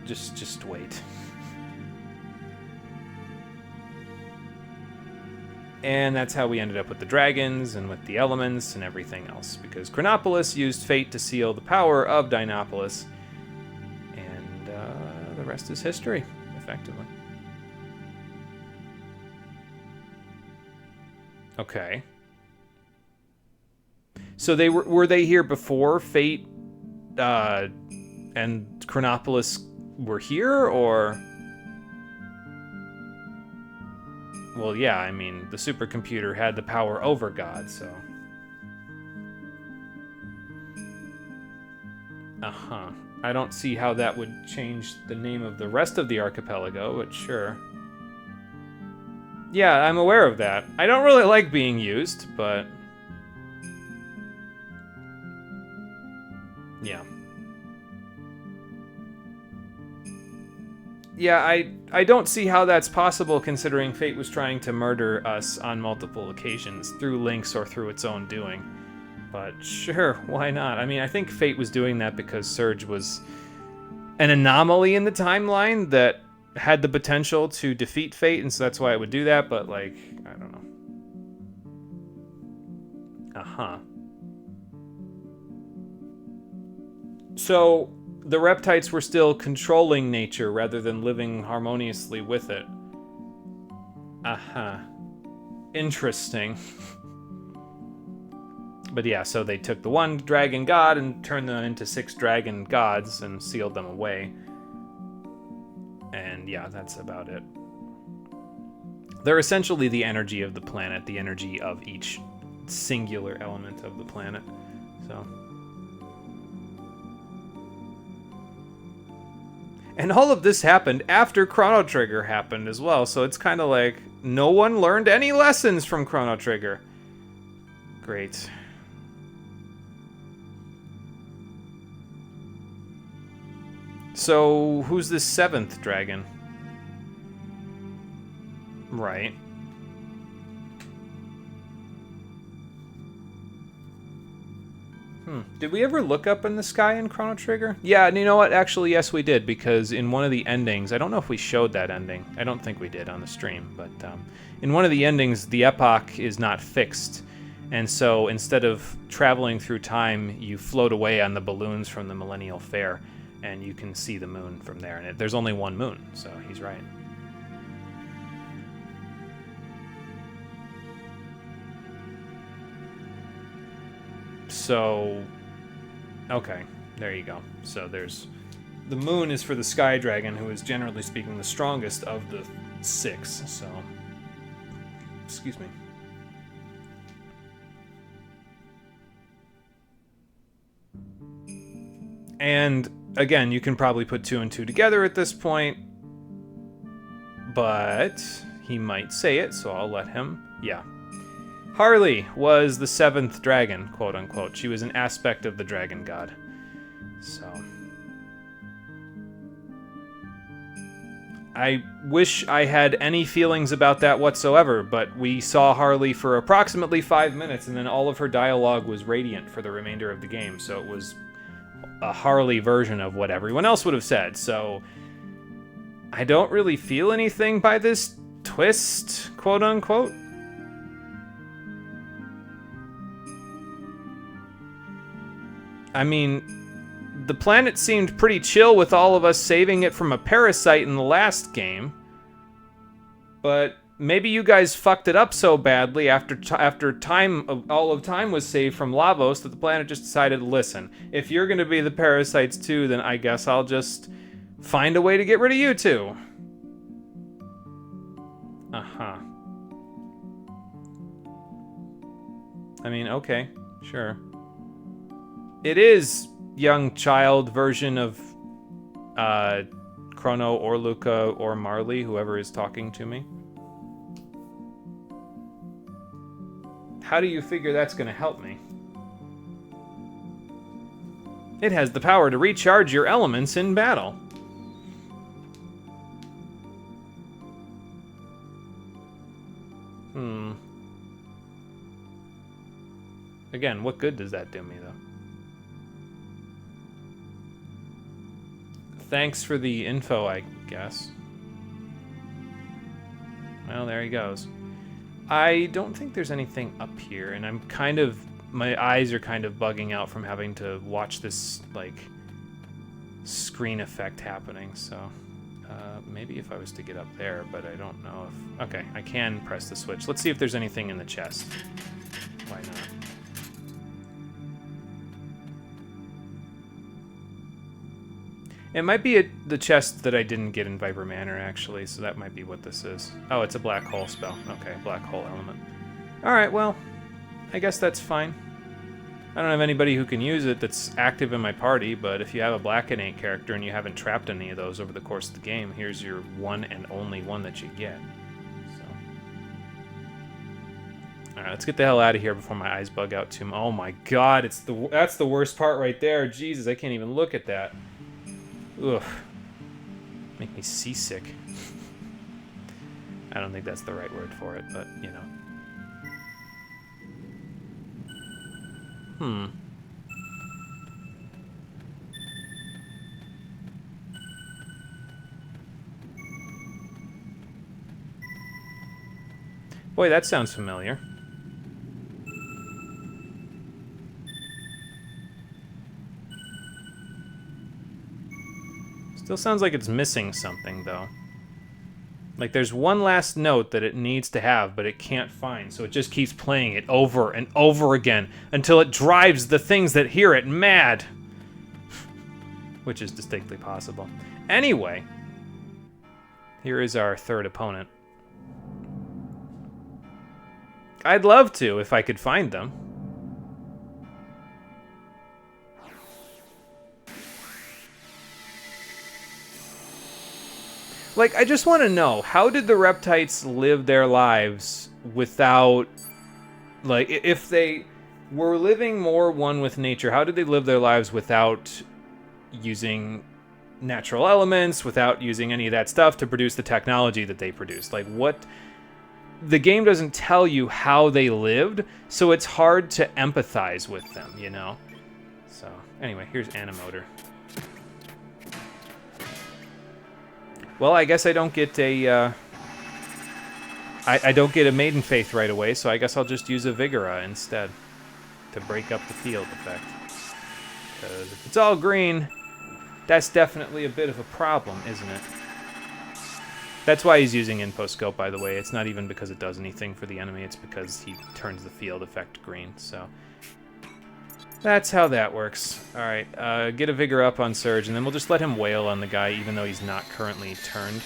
just wait. And that's how we ended up with the dragons and with the elements and everything else, because Chronopolis used fate to seal the power of Dinopolis, and the rest is history, effectively. Okay. So they were they here before fate and Chronopolis were here, or? Well, yeah, I mean, the supercomputer had the power over God, so... Uh-huh. I don't see how that would change the name of the rest of the archipelago, but sure. Yeah, I'm aware of that. I don't really like being used, but... Yeah. Yeah, I don't see how that's possible, considering Fate was trying to murder us on multiple occasions, through links or through its own doing. But sure, why not? I mean, I think Fate was doing that because Surge was an anomaly in the timeline that had the potential to defeat Fate, and so that's why it would do that, but, like, I don't know. Uh-huh. So... the reptites were still controlling nature rather than living harmoniously with it. Uh-huh. Interesting. But yeah, so they took the one dragon god and turned them into 6 dragon gods and sealed them away. And yeah, that's about it. They're essentially the energy of the planet, the energy of each singular element of the planet. So... and all of this happened after Chrono Trigger happened as well, so it's kind of like no one learned any lessons from Chrono Trigger. Great. So, who's the 7th dragon? Right. Did we ever look up in the sky in Chrono Trigger? Yeah, and you know what? Actually, yes, we did, because in one of the endings, I don't know if we showed that ending. I don't think we did on the stream, but in one of the endings, the epoch is not fixed. And so instead of traveling through time, you float away on the balloons from the Millennial Fair, and you can see the moon from there. And there's only one moon, so he's right. So, okay, there you go. So there's... the moon is for the Sky Dragon, who is generally speaking the strongest of the 6, so... excuse me. And, again, you can probably put 2 and 2 together at this point, but he might say it, so I'll let him. Yeah. Harley was the 7th dragon, quote-unquote. She was an aspect of the dragon god. So... I wish I had any feelings about that whatsoever, but we saw Harley for approximately 5 minutes, and then all of her dialogue was radiant for the remainder of the game, so it was a Harley version of what everyone else would have said, so... I don't really feel anything by this twist, quote-unquote. I mean, the planet seemed pretty chill with all of us saving it from a parasite in the last game. But maybe you guys fucked it up so badly after all of time was saved from Lavos that the planet just decided, listen, if you're going to be the parasites too, then I guess I'll just find a way to get rid of you too. Uh-huh. I mean, okay, sure. It is young child version of Chrono or Luca or Marley, whoever is talking to me. How do you figure that's going to help me? It has the power to recharge your elements in battle. Again, what good does that do me, though? Thanks for the info, I guess. Well, there he goes. I don't think there's anything up here, and I'm kind of... My eyes are kind of bugging out from having to watch this, like, screen effect happening, so... maybe if I was to get up there, but I don't know if... Okay, I can press the switch. Let's see if there's anything in the chest. Why not? It might be the chest that I didn't get in Viper Manor, actually, so that might be what this is. Oh, it's a black hole spell. Okay, black hole element. Alright, well, I guess that's fine. I don't have anybody who can use it that's active in my party, but if you have a Black Innate character and you haven't trapped any of those over the course of the game, here's your one and only one that you get. So. Alright, let's get the hell out of here before my eyes bug out too much. Oh my god, that's the worst part right there. Jesus, I can't even look at that. Ugh. Make me seasick. I don't think that's the right word for it, but, you know. Boy, that sounds familiar. Still sounds like it's missing something, though. Like, there's one last note that it needs to have, but it can't find, so it just keeps playing it over and over again until it drives the things that hear it mad. Which is distinctly possible. Anyway, here is our third opponent. I'd love to, if I could find them. Like, I just want to know, how did the Reptites live their lives without, like, if they were living more one with nature, how did they live their lives without using natural elements, without using any of that stuff to produce the technology that they produced? Like, what... The game doesn't tell you how they lived, so it's hard to empathize with them, you know? So, anyway, here's Animotor. Well, I guess I don't get a, I don't get a Maiden Faith right away, so I guess I'll just use a Vigora instead to break up the field effect. Because if it's all green, that's definitely a bit of a problem, isn't it? That's why he's using Info Scope, by the way. It's not even because it does anything for the enemy, it's because he turns the field effect green, so... That's how that works. Alright, get a Vigor up on Surge, and then we'll just let him wail on the guy, even though he's not currently turned.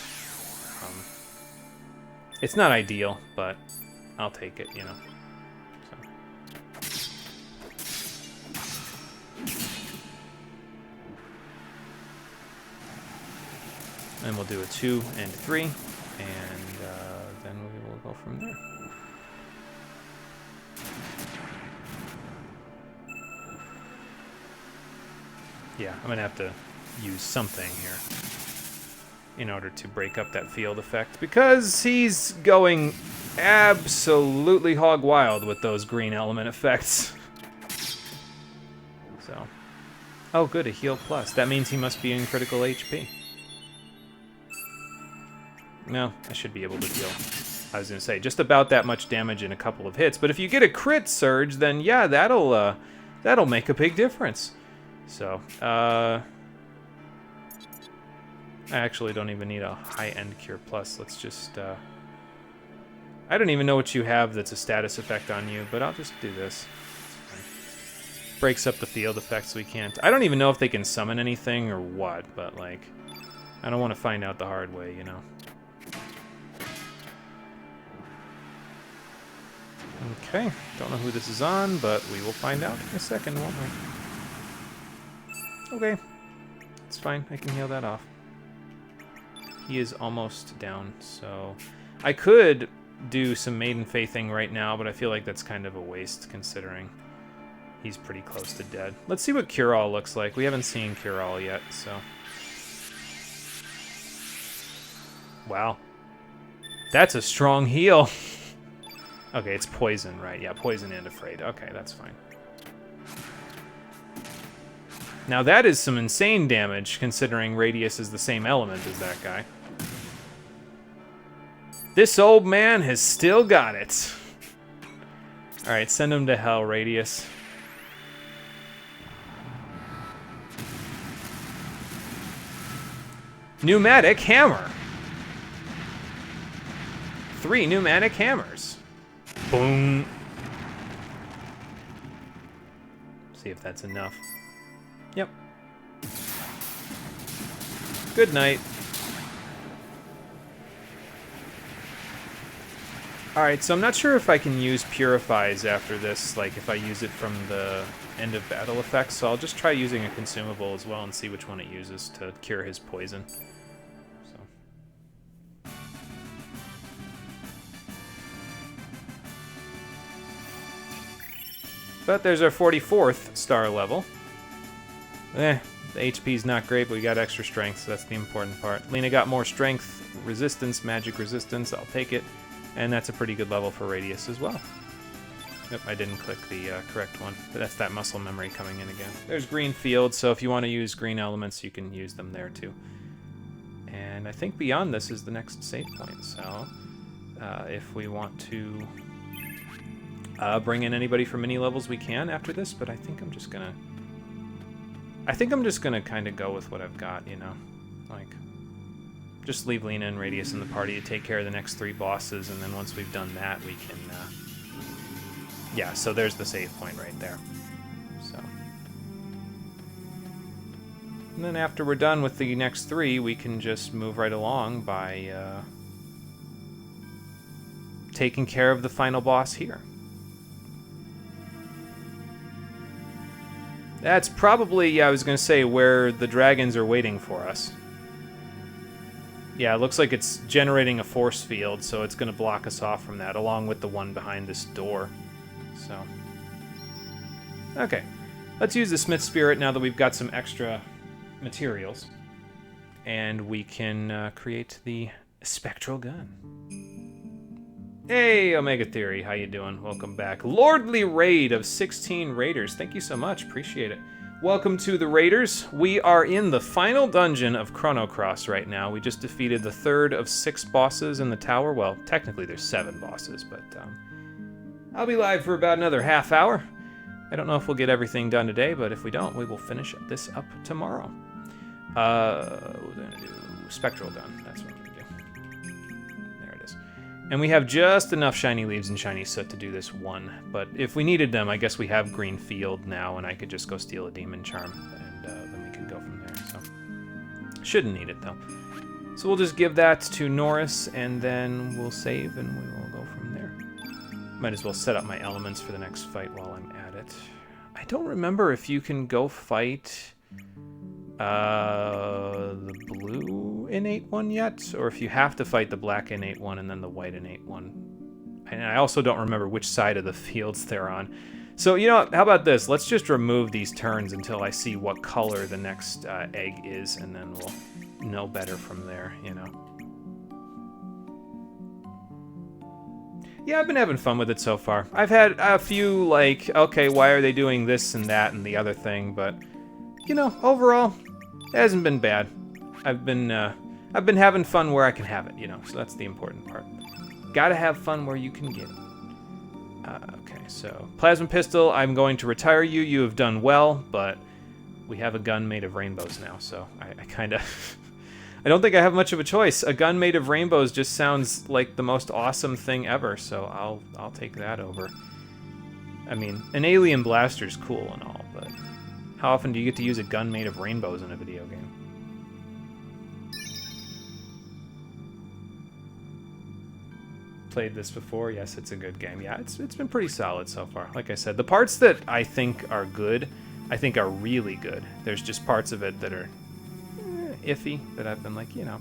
It's not ideal, but I'll take it, you know. So. And we'll do a 2 and 3, and then we will go from there. Yeah, I'm gonna have to use something here in order to break up that field effect, because he's going absolutely hog wild with those green element effects. So, oh good, a heal plus. That means he must be in critical HP. No, I should be able to heal. I was gonna say, just about that much damage in a couple of hits, but if you get a crit surge, then yeah, that'll make a big difference. So, I actually don't even need a high-end Cure Plus. Let's just, I don't even know what you have that's a status effect on you, but I'll just do this. Breaks up the field effect so we can't... I don't even know if they can summon anything or what, but, like, I don't want to find out the hard way, you know. Okay, don't know who this is on, but we will find out in a second, won't we? Okay, it's fine. I can heal that off. He is almost down, so... I could do some Maiden Faithing right now, but I feel like that's kind of a waste, considering he's pretty close to dead. Let's see what Cure-All looks like. We haven't seen Cure-All yet, so... Wow. That's a strong heal! Okay, it's Poison, right? Yeah, Poison and Afraid. Okay, that's fine. Now that is some insane damage, considering Radius is the same element as that guy. This old man has still got it. Alright, send him to hell, Radius. Pneumatic hammer. 3 pneumatic hammers. Boom. See if that's enough. Yep. Good night. Alright, so I'm not sure if I can use Purifies after this, like if I use it from the end of battle effects, so I'll just try using a consumable as well and see which one it uses to cure his poison. So. But there's our 44th star level. The HP's not great, but we got extra strength, so that's the important part. Lena got more strength, resistance, magic resistance, I'll take it. And that's a pretty good level for Radius as well. Nope, I didn't click the correct one, but that's that muscle memory coming in again. There's green fields, so if you want to use green elements, you can use them there too. And I think beyond this is the next save point, so if we want to bring in anybody from any levels, we can after this, but I think I'm just gonna kind of go with what I've got, you know, like just leave Lena and Radius in the party to take care of the next 3 bosses, and then once we've done that, we can, yeah, so there's the save point right there. So, and then after we're done with the next 3, we can just move right along by taking care of the final boss here. That's probably, yeah, I was going to say, where the dragons are waiting for us. Yeah, it looks like it's generating a force field, so it's going to block us off from that, along with the one behind this door. So, okay. Let's use the Smith Spirit now that we've got some extra materials. And we can create the Spectral Gun. Hey, Omega Theory, how you doing? Welcome back. Lordly Raid of 16 Raiders. Thank you so much, appreciate it. Welcome to the Raiders. We are in the final dungeon of Chrono Cross right now. We just defeated the 3rd of 6 bosses in the tower. Well, technically there's 7 bosses, but I'll be live for about another half hour. I don't know if we'll get everything done today, but if we don't, we will finish this up tomorrow. We're gonna do Spectral Gun. That's what I'm gonna do. There it is. And we have just enough shiny leaves and shiny soot to do this one. But if we needed them, I guess we have green field now, and I could just go steal a demon charm, and then we can go from there. So shouldn't need it though. So we'll just give that to Norris, and then we'll save, and we will go from there. Might as well set up my elements for the next fight while I'm at it. I don't remember if you can go fight the blue innate one yet, or if you have to fight the black innate one and then the white innate one. And I also don't remember which side of the fields they're on. So, you know, how about this? Let's just remove these turns until I see what color the next egg is, and then we'll know better from there, you know. Yeah, I've been having fun with it so far. I've had a few, like, okay, why are they doing this and that and the other thing, but, you know, overall, it hasn't been bad. I've been having fun where I can have it, you know, so that's the important part. Gotta have fun where you can get it. Okay, so Plasma Pistol, I'm going to retire you. You have done well, but we have a gun made of rainbows now, so I kind of... I don't think I have much of a choice. A gun made of rainbows just sounds like the most awesome thing ever, so I'll take that over. I mean, an alien blaster's cool and all, but how often do you get to use a gun made of rainbows in a video game? Played this before? Yes, it's a good game. Yeah, it's been pretty solid so far. Like I said, the parts that I think are good, I think are really good. There's just parts of it that are iffy that I've been like, you know.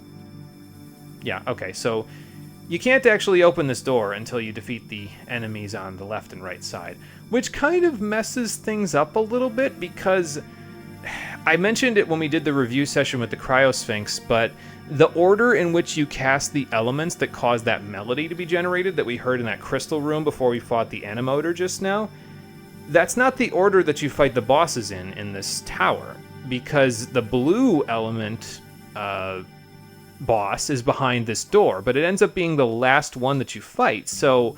Yeah, okay, so you can't actually open this door until you defeat the enemies on the left and right side, which kind of messes things up a little bit because I mentioned it when we did the review session with the Cryosphinx, but the order in which you cast the elements that cause that melody to be generated that we heard in that crystal room before we fought the Animotor just now, that's not the order that you fight the bosses in this tower, because the blue element boss is behind this door, but it ends up being the last one that you fight. So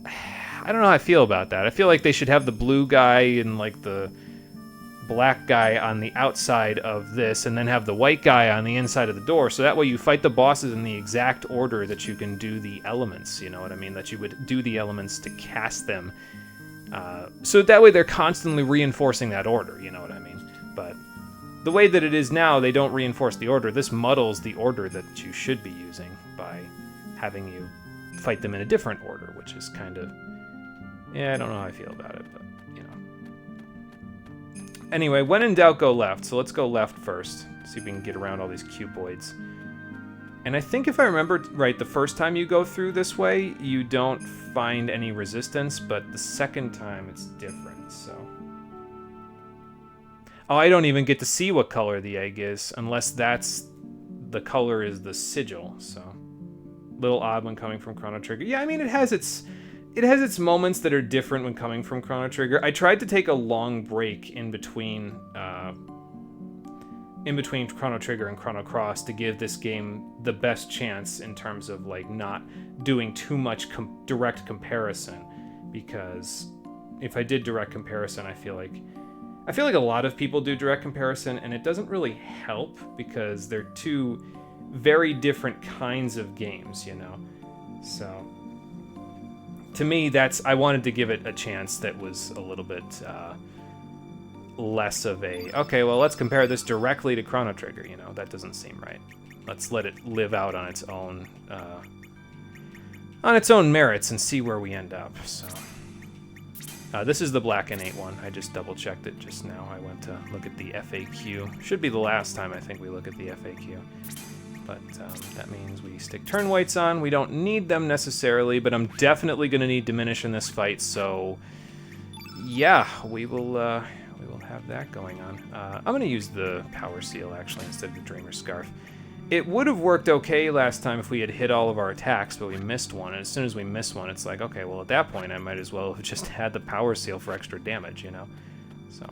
I don't know how I feel about that. I feel like they should have the blue guy and like the black guy on the outside of this, and then have the white guy on the inside of the door, so that way you fight the bosses in the exact order that you can do the elements, you know what I mean? That you would do the elements to cast them. So that way they're constantly reinforcing that order, you know what I mean? But the way that it is now, they don't reinforce the order. This muddles the order that you should be using by having you fight them in a different order, which is kind of... yeah, I don't know how I feel about it, but, you know. Anyway, when in doubt, go left. So let's go left first. See if we can get around all these cuboids. And I think if I remember right, the first time you go through this way, you don't find any resistance, but the second time it's different, so... oh, I don't even get to see what color the egg is, unless that's... the color is the sigil, so... little odd when coming from Chrono Trigger. Yeah, I mean, it has its moments that are different when coming from Chrono Trigger. I tried to take a long break in between Chrono Trigger and Chrono Cross to give this game the best chance in terms of like not doing too much direct comparison, because if I did direct comparison, I feel like a lot of people do direct comparison, and it doesn't really help because they're two very different kinds of games, you know. So to me, I wanted to give it a chance that was a little bit less of a, okay, well, let's compare this directly to Chrono Trigger, you know, that doesn't seem right. Let's let it live out on its own merits and see where we end up, so. This is the black and 8 one. I just double-checked it just now. I went to look at the FAQ. Should be the last time I think we look at the FAQ. But that means we stick turn weights on. We don't need them necessarily, but I'm definitely going to need diminish in this fight, so yeah, we will have that going on. I'm going to use the power seal, actually, instead of the Dreamer Scarf. It would have worked okay last time if we had hit all of our attacks, but we missed one, and as soon as we miss one, it's like, okay, well, at that point, I might as well have just had the power seal for extra damage, you know? So...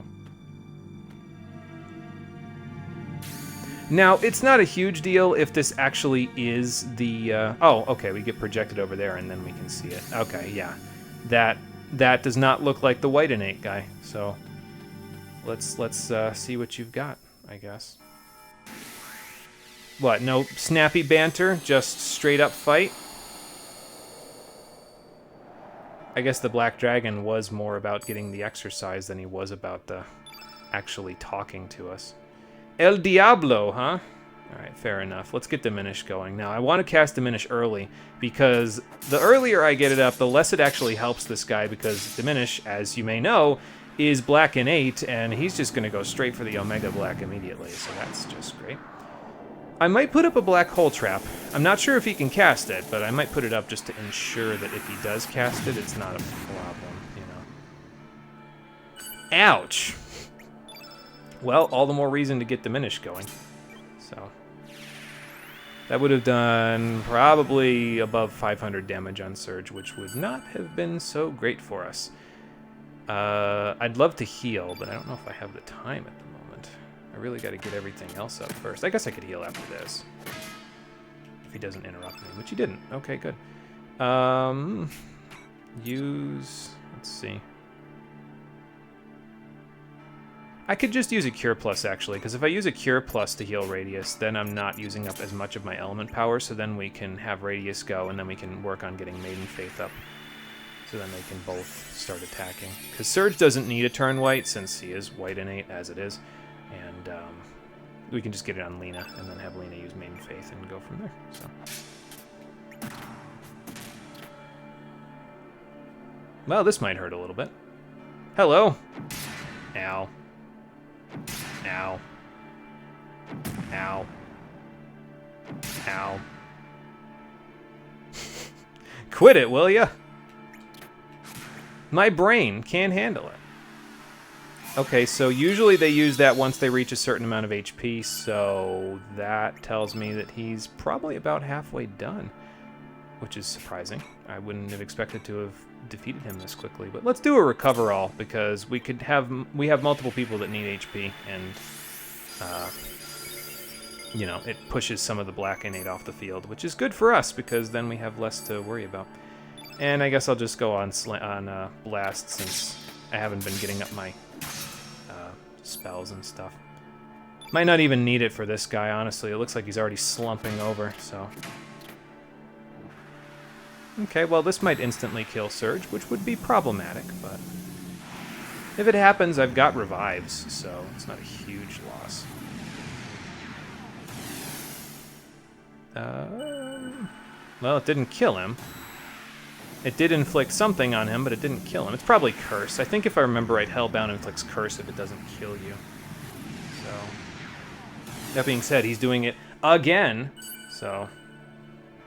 now, it's not a huge deal if this actually is the... oh, okay, we get projected over there, and then we can see it. Okay, yeah. That does not look like the white innate guy, so... let's see what you've got, I guess. What, no snappy banter? Just straight up fight? I guess the Black Dragon was more about getting the exercise than he was about actually talking to us. El Diablo, huh? Alright, fair enough. Let's get Diminish going. Now, I want to cast Diminish early, because the earlier I get it up, the less it actually helps this guy, because Diminish, as you may know, is black innate, and he's just going to go straight for the Omega Black immediately, so that's just great. I might put up a black hole trap. I'm not sure if he can cast it, but I might put it up just to ensure that if he does cast it, it's not a problem, you know. Ouch! Well, all the more reason to get Diminish going. So that would have done probably above 500 damage on Surge, which would not have been so great for us. I'd love to heal, but I don't know if I have the time at the moment. I really got to get everything else up first. I guess I could heal after this. If he doesn't interrupt me, which he didn't. Okay, good. Use... let's see. I could just use a Cure Plus, actually, because if I use a Cure Plus to heal Radius, then I'm not using up as much of my element power, so then we can have Radius go, and then we can work on getting Maiden Faith up. So then they can both start attacking. Because Surge doesn't need a turn white, since he is white innate, as it is. And we can just get it on Lena, and then have Lena use Maiden Faith and go from there. So. Well, this might hurt a little bit. Hello! Ow. Ow. Ow. Ow. Quit it, will ya? My brain can't handle it. Okay, so usually they use that once they reach a certain amount of HP, so that tells me that he's probably about halfway done, which is surprising. I wouldn't have expected to have defeated him this quickly, but let's do a recover all, because we have multiple people that need HP, and you know, it pushes some of the black innate off the field, which is good for us because then we have less to worry about. And I guess I'll just go on blast since I haven't been getting up my spells and stuff. Might not even need it for this guy, honestly. It looks like he's already slumping over, so... Okay, well, this might instantly kill Surge, which would be problematic, but... If it happens, I've got revives, so it's not a huge loss. Well, it didn't kill him. It did inflict something on him, but it didn't kill him. It's probably Curse. I think if I remember right, Hellbound inflicts Curse if it doesn't kill you. So, that being said, he's doing it again. So,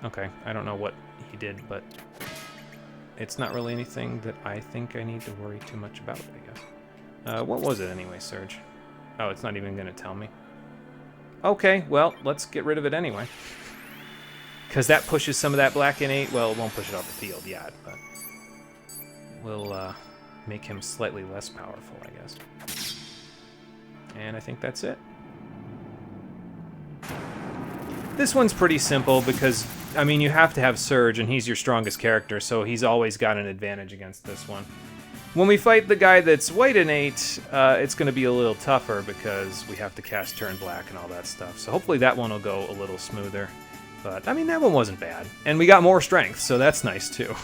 okay, I don't know what he did, but it's not really anything that I think I need to worry too much about, I guess. What was it anyway, Surge? Oh, it's not even going to tell me. Okay, well, let's get rid of it anyway. Because that pushes some of that black innate. Well, it won't push it off the field yet, but will make him slightly less powerful, I guess. And I think that's it. This one's pretty simple because, I mean, you have to have Surge, and he's your strongest character, so he's always got an advantage against this one. When we fight the guy that's white innate, it's going to be a little tougher because we have to cast Turn Black and all that stuff. So hopefully that one will go a little smoother. But, I mean, that one wasn't bad. And we got more strength, so that's nice, too.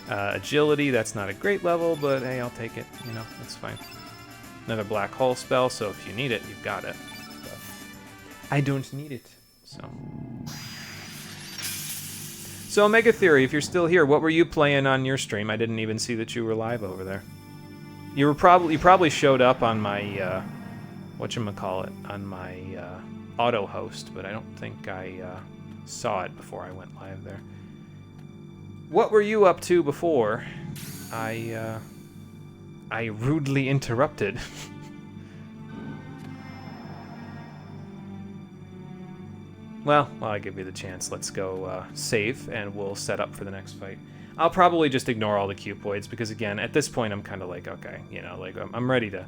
Agility, that's not a great level, but hey, I'll take it. You know, that's fine. Another black hole spell, so if you need it, you've got it. But I don't need it, so... So, Mega Theory, if you're still here, what were you playing on your stream? I didn't even see that you were live over there. You probably showed up on my, whatchamacallit, on my, auto host, but I don't think I saw it before I went live there. What were you up to before I rudely interrupted? Well, while I give you the chance, let's go save, and we'll set up for the next fight. I'll probably just ignore all the cupoids, because again, at this point, I'm kind of like, okay, you know, like, I'm ready to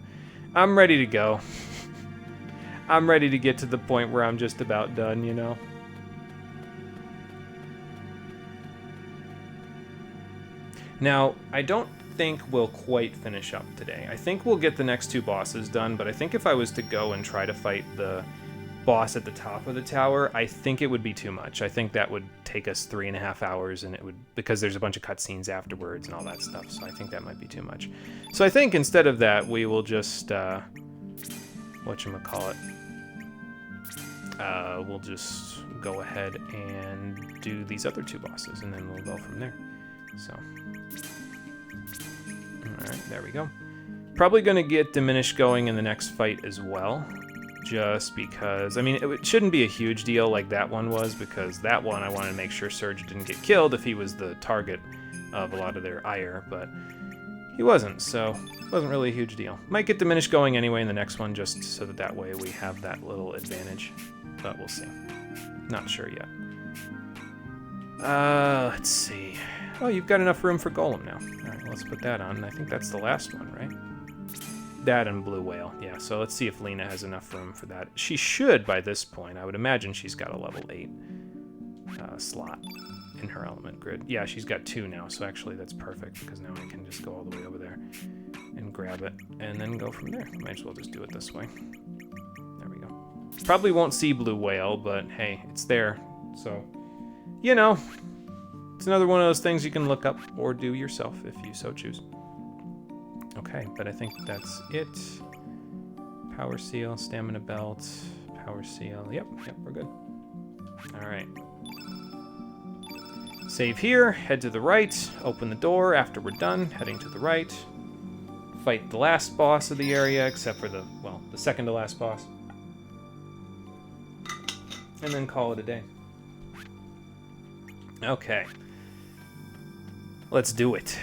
go. I'm ready to get to the point where I'm just about done, you know? Now, I don't think we'll quite finish up today. I think we'll get the next two bosses done, but I think if I was to go and try to fight the boss at the top of the tower, I think it would be too much. I think that would take us 3.5 hours, and it would, because there's a bunch of cutscenes afterwards and all that stuff, so I think that might be too much. So I think instead of that, we will just, whatchamacallit, we'll just go ahead and do these other two bosses, and then we'll go from there. So, alright, there we go. Probably going to get Diminish going in the next fight as well, just because, I mean, it shouldn't be a huge deal like that one was, because that one I wanted to make sure Surge didn't get killed if he was the target of a lot of their ire, but he wasn't, so it wasn't really a huge deal. Might get Diminish going anyway in the next one, just so that way we have that little advantage, but we'll see. Not sure yet. Let's see. Oh, you've got enough room for Golem now. Alright, well, let's put that on. I think that's the last one, right? That and Blue Whale. Yeah, so let's see if Lena has enough room for that. She should by this point. I would imagine she's got a level 8 slot in her element grid. Yeah, she's got 2 now, so actually that's perfect, because now I can just go all the way over there and grab it, and then go from there. Might as well just do it this way. There we go. Probably won't see Blue Whale, but hey, it's there. So, you know, it's another one of those things you can look up or do yourself if you so choose. Okay, but I think that's it. Power Seal, Stamina Belt, Power Seal. Yep, we're good. All right. Save here, head to the right, open the door after we're done, heading to the right. Fight the last boss of the area, except for the second to last boss. And then call it a day. Okay. Let's do it.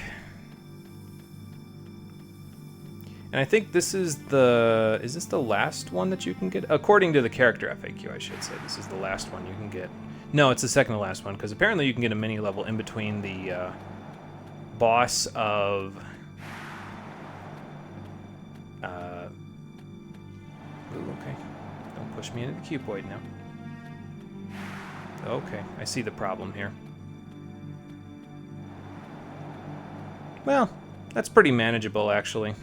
And I think this is the... Is this the last one that you can get? According to the character FAQ, I should say. This is the last one you can get. No, it's the second to last one, because apparently you can get a mini level in between the boss of... Ooh, okay. Don't push me into the cuboid now. Okay, I see the problem here. Well, that's pretty manageable, actually.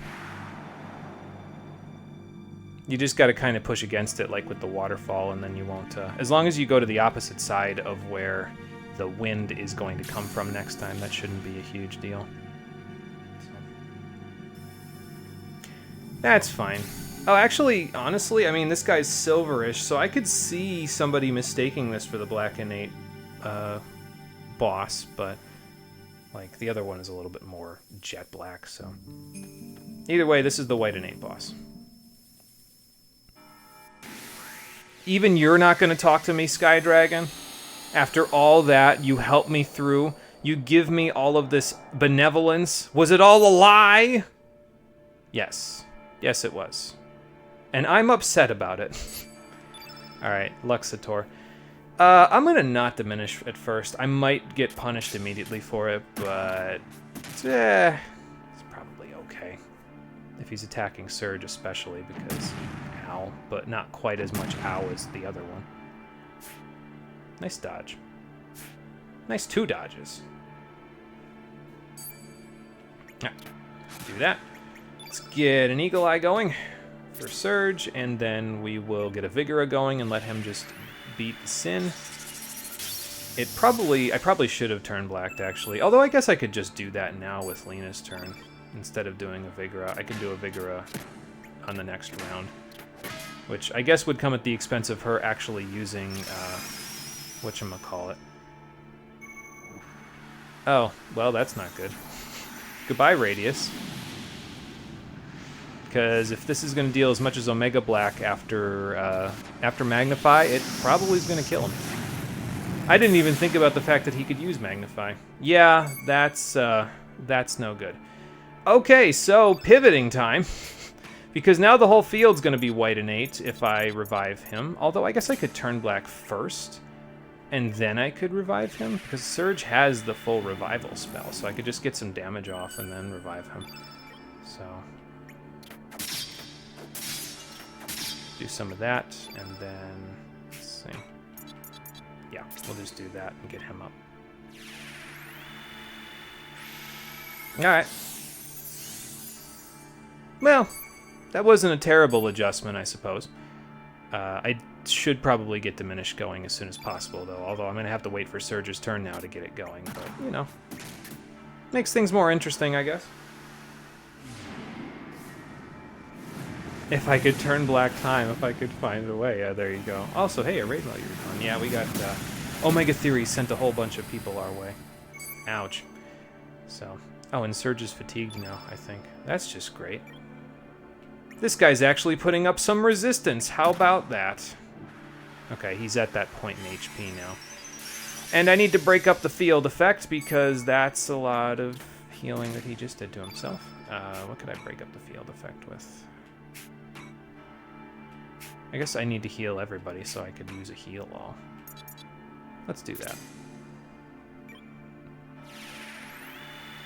You just got to kind of push against it, like with the waterfall, and then you won't... as long as you go to the opposite side of where the wind is going to come from next time, that shouldn't be a huge deal. So. That's fine. Oh, actually, honestly, I mean, this guy's silverish, so I could see somebody mistaking this for the black innate boss, but... like, the other one is a little bit more jet black, so... either way, this is the white innate boss. Even you're not going to talk to me, Sky Dragon? After all that, you help me through? You give me all of this benevolence? Was it all a lie? Yes. Yes, it was. And I'm upset about it. Alright, Luxator. I'm gonna not diminish at first. I might get punished immediately for it, but... it's probably okay. If he's attacking Surge especially, because... ow, but not quite as much ow as the other one. Nice dodge. Nice 2 dodges. Ah, do that. Let's get an Eagle Eye going for Surge, and then we will get a Vigora going and let him just beat the Sin. I probably should have turned blacked, actually. Although I guess I could just do that now with Lena's turn. Instead of doing a Vigora, I could do a Vigora on the next round. Which I guess would come at the expense of her actually using, whatchamacallit. Oh, well, that's not good. Goodbye, Radius. Because if this is going to deal as much as Omega Black after Magnify, it probably is going to kill him. I didn't even think about the fact that he could use Magnify. Yeah, that's no good. Okay, so pivoting time. Because now the whole field's going to be white innate if I revive him. Although I guess I could turn black first, and then I could revive him. Because Surge has the full revival spell, so I could just get some damage off and then revive him. So... do some of that, and then... let's see. Yeah, we'll just do that and get him up. Alright. Well, that wasn't a terrible adjustment, I suppose. I should probably get Diminish going as soon as possible, though, although I'm going to have to wait for Surge's turn now to get it going, but, you know. Makes things more interesting, I guess. If I could turn black time, if I could find a way. Yeah, there you go. Also, hey, a raid while you're gone. Yeah, we got Omega Theory sent a whole bunch of people our way. Ouch. So, oh, and Surge is fatigued now, I think. That's just great. This guy's actually putting up some resistance. How about that? Okay, he's at that point in HP now. And I need to break up the field effect because that's a lot of healing that he just did to himself. What could I break up the field effect with? I guess I need to heal everybody so I could use a heal all. Let's do that.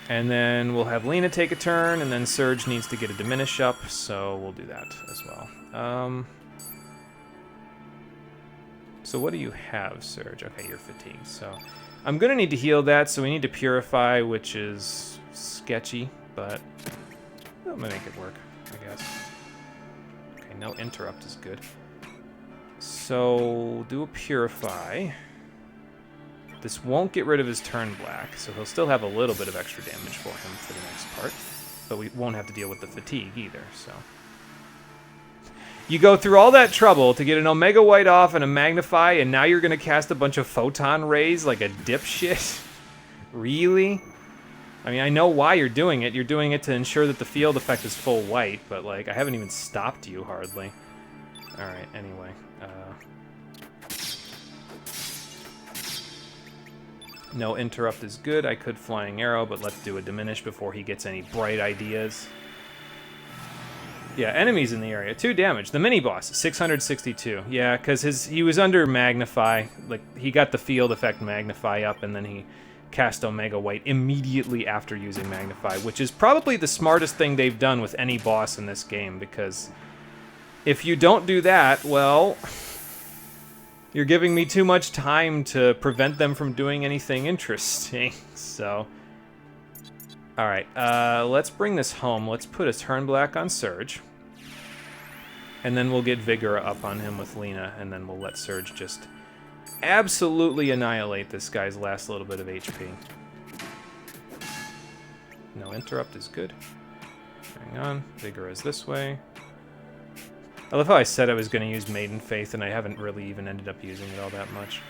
And then we'll have Lena take a turn, and then Surge needs to get a Diminish up, so we'll do that as well. So what do you have, Surge? Okay, you're fatigued, so... I'm gonna need to heal that, so we need to Purify, which is sketchy, but... I'm gonna make it work, I guess. Okay, no Interrupt is good. So, do a Purify. This won't get rid of his turn black, so he'll still have a little bit of extra damage for him for the next part. But we won't have to deal with the fatigue either, so... You go through all that trouble to get an Omega White off and a Magnify, and now you're gonna cast a bunch of Photon Rays like a dipshit? Really? I mean, I know why you're doing it. You're doing it to ensure that the field effect is full white, but, like, I haven't even stopped you, hardly. Alright, anyway. No Interrupt is good. I could Flying Arrow, but let's do a Diminish before he gets any bright ideas. Yeah, enemies in the area. 2 damage. The mini-boss, 662. Yeah, because he was under Magnify. Like, he got the field effect Magnify up, and then he cast Omega White immediately after using Magnify, which is probably the smartest thing they've done with any boss in this game, because if you don't do that, well, you're giving me too much time to prevent them from doing anything interesting. So, all right, let's bring this home. Let's put a turn black on Surge. And then we'll get Vigor up on him with Lena, and then we'll let Surge just absolutely annihilate this guy's last little bit of HP. No interrupt is good. Hang on, Vigor is this way. I love how I said I was going to use Maiden Faith, and I haven't really even ended up using it all that much.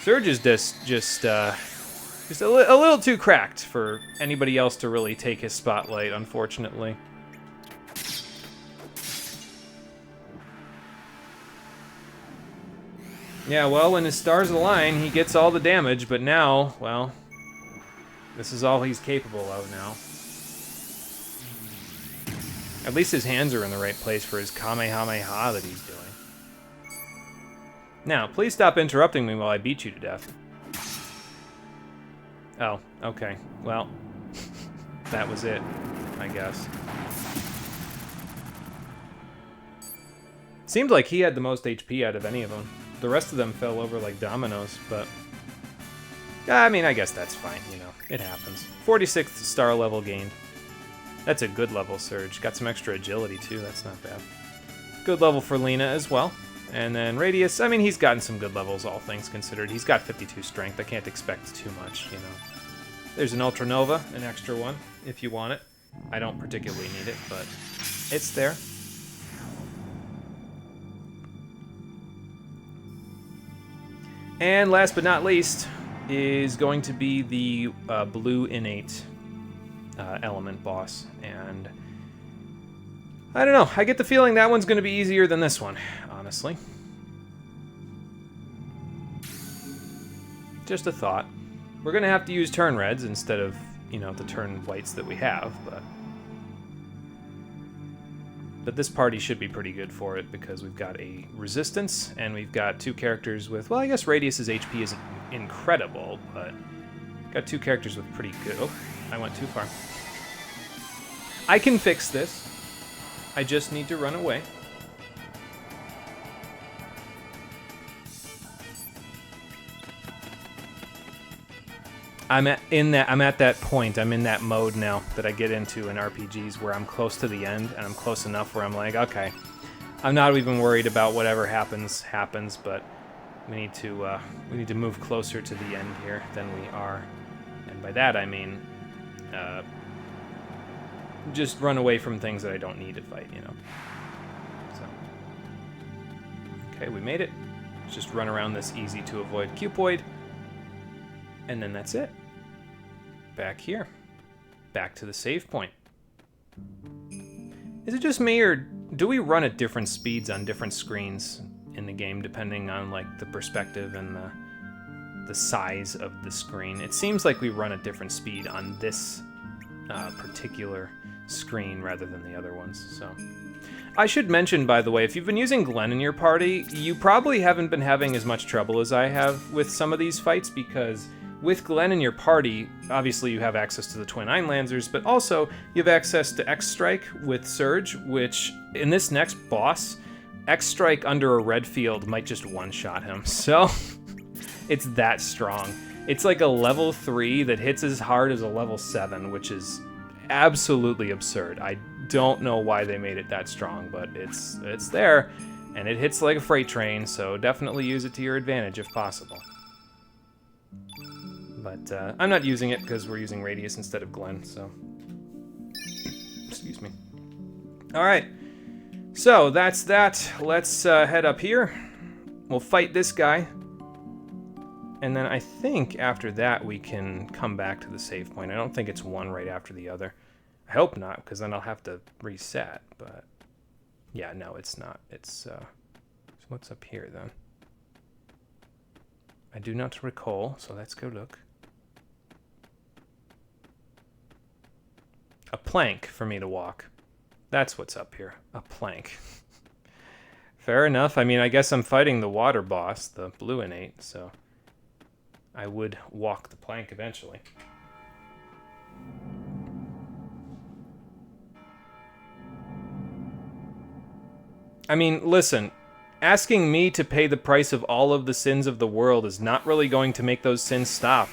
Surge is just a little too cracked for anybody else to really take his spotlight, unfortunately. Yeah, well, when his stars align, he gets all the damage, but now, well, this is all he's capable of now. At least his hands are in the right place for his Kamehameha that he's doing. Now, please stop interrupting me while I beat you to death. Oh, okay. Well, that was it, I guess. Seemed like he had the most HP out of any of them. The rest of them fell over like dominoes, but... I mean, I guess that's fine, you know. It happens. 46th star level gained. That's a good level, Surge. Got some extra agility, too. That's not bad. Good level for Lena as well. And then Radius, I mean, he's gotten some good levels, all things considered. He's got 52 strength. I can't expect too much, you know. There's an Ultra Nova, an extra one, if you want it. I don't particularly need it, but it's there. And last but not least is going to be the blue innate element boss. And I don't know. I get the feeling that one's going to be easier than this one, honestly. Just a thought. We're going to have to use turn reds instead of, you know, the turn whites that we have, but this party should be pretty good for it because we've got a resistance and we've got two characters with, well, I guess Radius's HP isn't incredible, but got two characters with pretty good... Oh, I went too far. I can fix this. I just need to run away. I'm at that point. I'm in that mode now that I get into in RPGs where I'm close to the end and I'm close enough where I'm like, okay, I'm not even worried about whatever happens, but we need to move closer to the end here than we are, and by that I mean just run away from things that I don't need to fight, you know. So, okay, we made it. Let's just run around this easy to avoid cupoid, and then that's it. Back here. Back to the save point. Is it just me, or do we run at different speeds on different screens in the game, depending on, like, the perspective and the size of the screen? It seems like we run at different speed on this particular screen rather than the other ones, so... I should mention, by the way, if you've been using Glenn in your party, you probably haven't been having as much trouble as I have with some of these fights, because with Glenn in your party, obviously you have access to the Twin Einlancers, but also you have access to X-Strike with Surge, which, in this next boss, X-Strike under a red field might just one-shot him, so it's that strong. It's like a level 3 that hits as hard as a level 7, which is absolutely absurd. I don't know why they made it that strong, but it's there, and it hits like a freight train, so definitely use it to your advantage if possible. But I'm not using it because we're using Radius instead of Glenn, so... Excuse me. Alright, so that's that. Let's head up here. We'll fight this guy. And then I think after that we can come back to the save point. I don't think it's one right after the other. I hope not, because then I'll have to reset, but... Yeah, no, it's not. It's, So what's up here, then? I do not recall, so let's go look. A plank for me to walk. That's what's up here. A plank. Fair enough. I mean, I guess I'm fighting the water boss, the blue innate, so I would walk the plank eventually. I mean, listen, asking me to pay the price of all of the sins of the world is not really going to make those sins stop.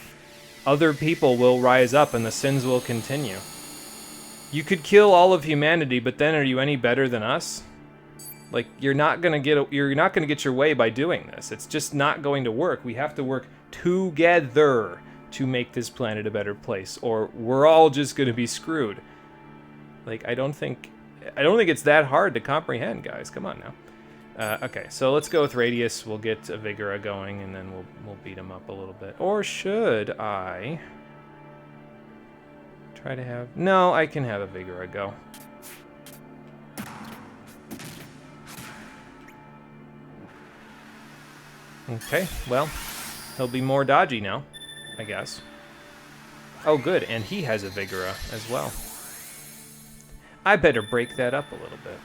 Other people will rise up and the sins will continue. You could kill all of humanity, but then are you any better than us? Like, you're not gonna get your way by doing this. It's just not going to work. We have to work together to make this planet a better place, or we're all just gonna be screwed. Like, I don't think it's that hard to comprehend, guys. Come on now. Okay, so let's go with Radius. We'll get a Vigora going, and then we'll beat him up a little bit. Or should I try to have... No, I can have a Vigora go. Okay, well, he'll be more dodgy now, I guess. Oh, good, and he has a Vigora as well. I better break that up a little bit.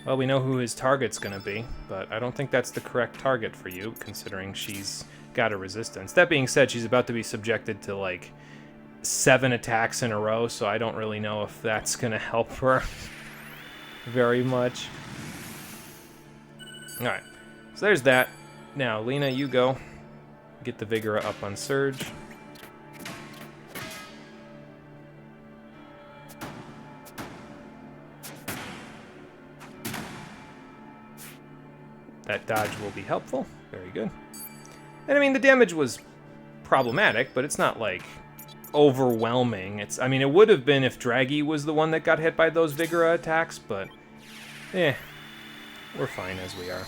Well, we know who his target's gonna be, but I don't think that's the correct target for you, considering she's got a resistance. That being said, she's about to be subjected to, like, 7 attacks in a row, so I don't really know if that's gonna help her very much. Alright, so there's that. Now, Lena, you go. Get the Vigora up on Surge. That dodge will be helpful. Very good. And I mean, the damage was problematic, but it's not, like, overwhelming. I mean, it would have been if Draggy was the one that got hit by those Vigora attacks, but we're fine as we are.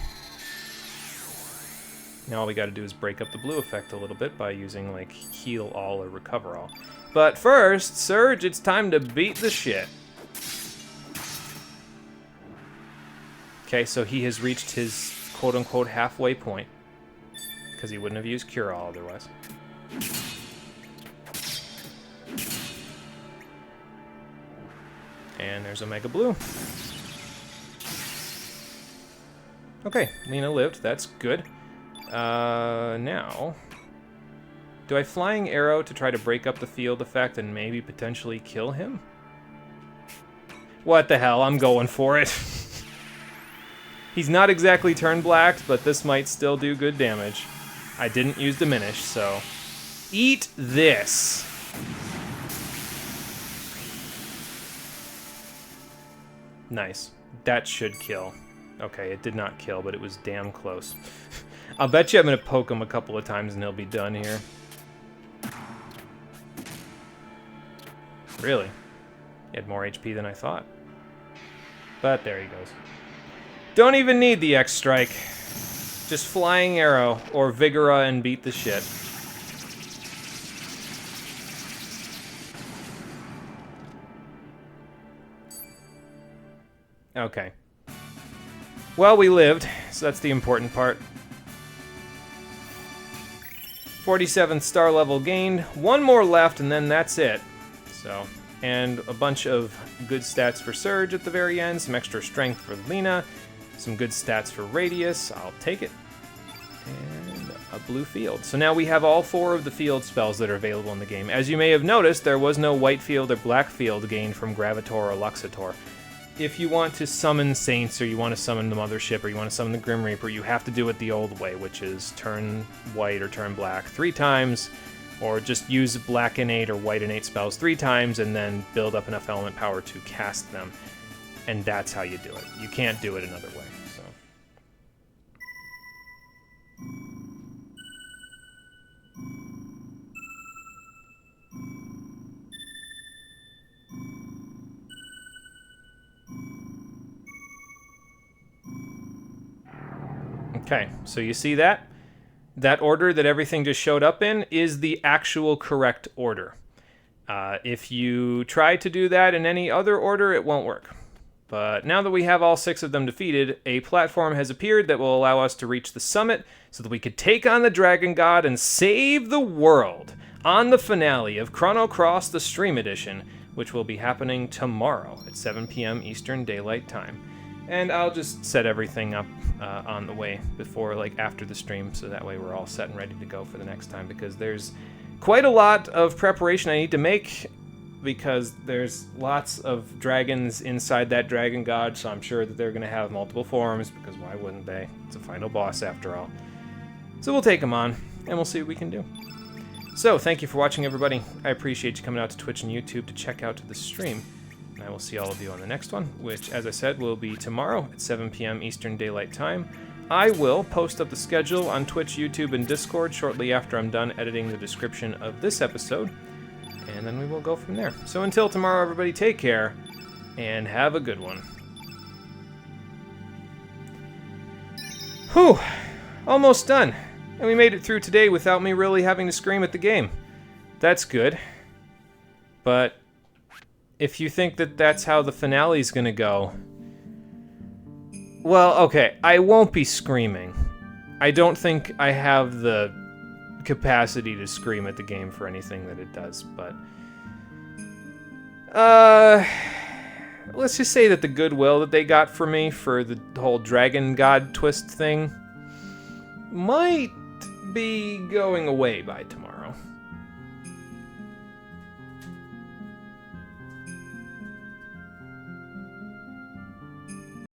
Now all we gotta do is break up the blue effect a little bit by using, like, heal all or recover all. But first, Surge, it's time to beat the shit. Okay, so he has reached his quote-unquote halfway point, because he wouldn't have used Cure All otherwise. And there's Omega Blue. Okay, Lena lived. That's good. Now, do I Flying Arrow to try to break up the field effect and maybe potentially kill him? What the hell? I'm going for it. He's not exactly turn blacked, but this might still do good damage. I didn't use Diminish, so... Eat this! Nice. That should kill. Okay, it did not kill, but it was damn close. I'll bet you I'm going to poke him a couple of times and he'll be done here. Really? He had more HP than I thought. But there he goes. Don't even need the X-Strike. Just Flying Arrow or Vigora and beat the shit. Okay. Well, we lived, so that's the important part. 47th star level gained. One more left, and then that's it. So, and a bunch of good stats for Surge at the very end. Some extra strength for Lena. Some good stats for Radius. I'll take it. And a blue field. So now we have all 4 of the field spells that are available in the game. As you may have noticed, there was no white field or black field gained from Gravitor or Luxator. If you want to summon Saints, or you want to summon the Mothership, or you want to summon the Grim Reaper, you have to do it the old way, which is turn white or turn black 3 times, or just use black innate or white innate spells 3 times, and then build up enough element power to cast them. And that's how you do it. You can't do it another way. So. Okay, so you see that? That order that everything just showed up in is the actual correct order. If you try to do that in any other order, it won't work. But now that we have all 6 of them defeated, a platform has appeared that will allow us to reach the summit so that we could take on the Dragon God and save the world on the finale of Chrono Cross the Stream Edition, which will be happening tomorrow at 7 p.m. Eastern Daylight Time. And I'll just set everything up on the way before, like, after the stream, so that way we're all set and ready to go for the next time, because there's quite a lot of preparation I need to make because there's lots of dragons inside that dragon god, so I'm sure that they're going to have multiple forms, because why wouldn't they? It's a final boss after all. So we'll take them on, and we'll see what we can do. So, thank you for watching, everybody. I appreciate you coming out to Twitch and YouTube to check out the stream. And I will see all of you on the next one, which, as I said, will be tomorrow at 7 p.m. Eastern Daylight Time. I will post up the schedule on Twitch, YouTube, and Discord shortly after I'm done editing the description of this episode. And then we will go from there. So until tomorrow, everybody, take care, and have a good one. Whew! Almost done. And we made it through today without me really having to scream at the game. That's good. But if you think that that's how the finale's gonna go... Well, okay, I won't be screaming. I don't think I have the capacity to scream at the game for anything that it does, but... let's just say that the goodwill that they got for me for the whole dragon god twist thing might be going away by tomorrow.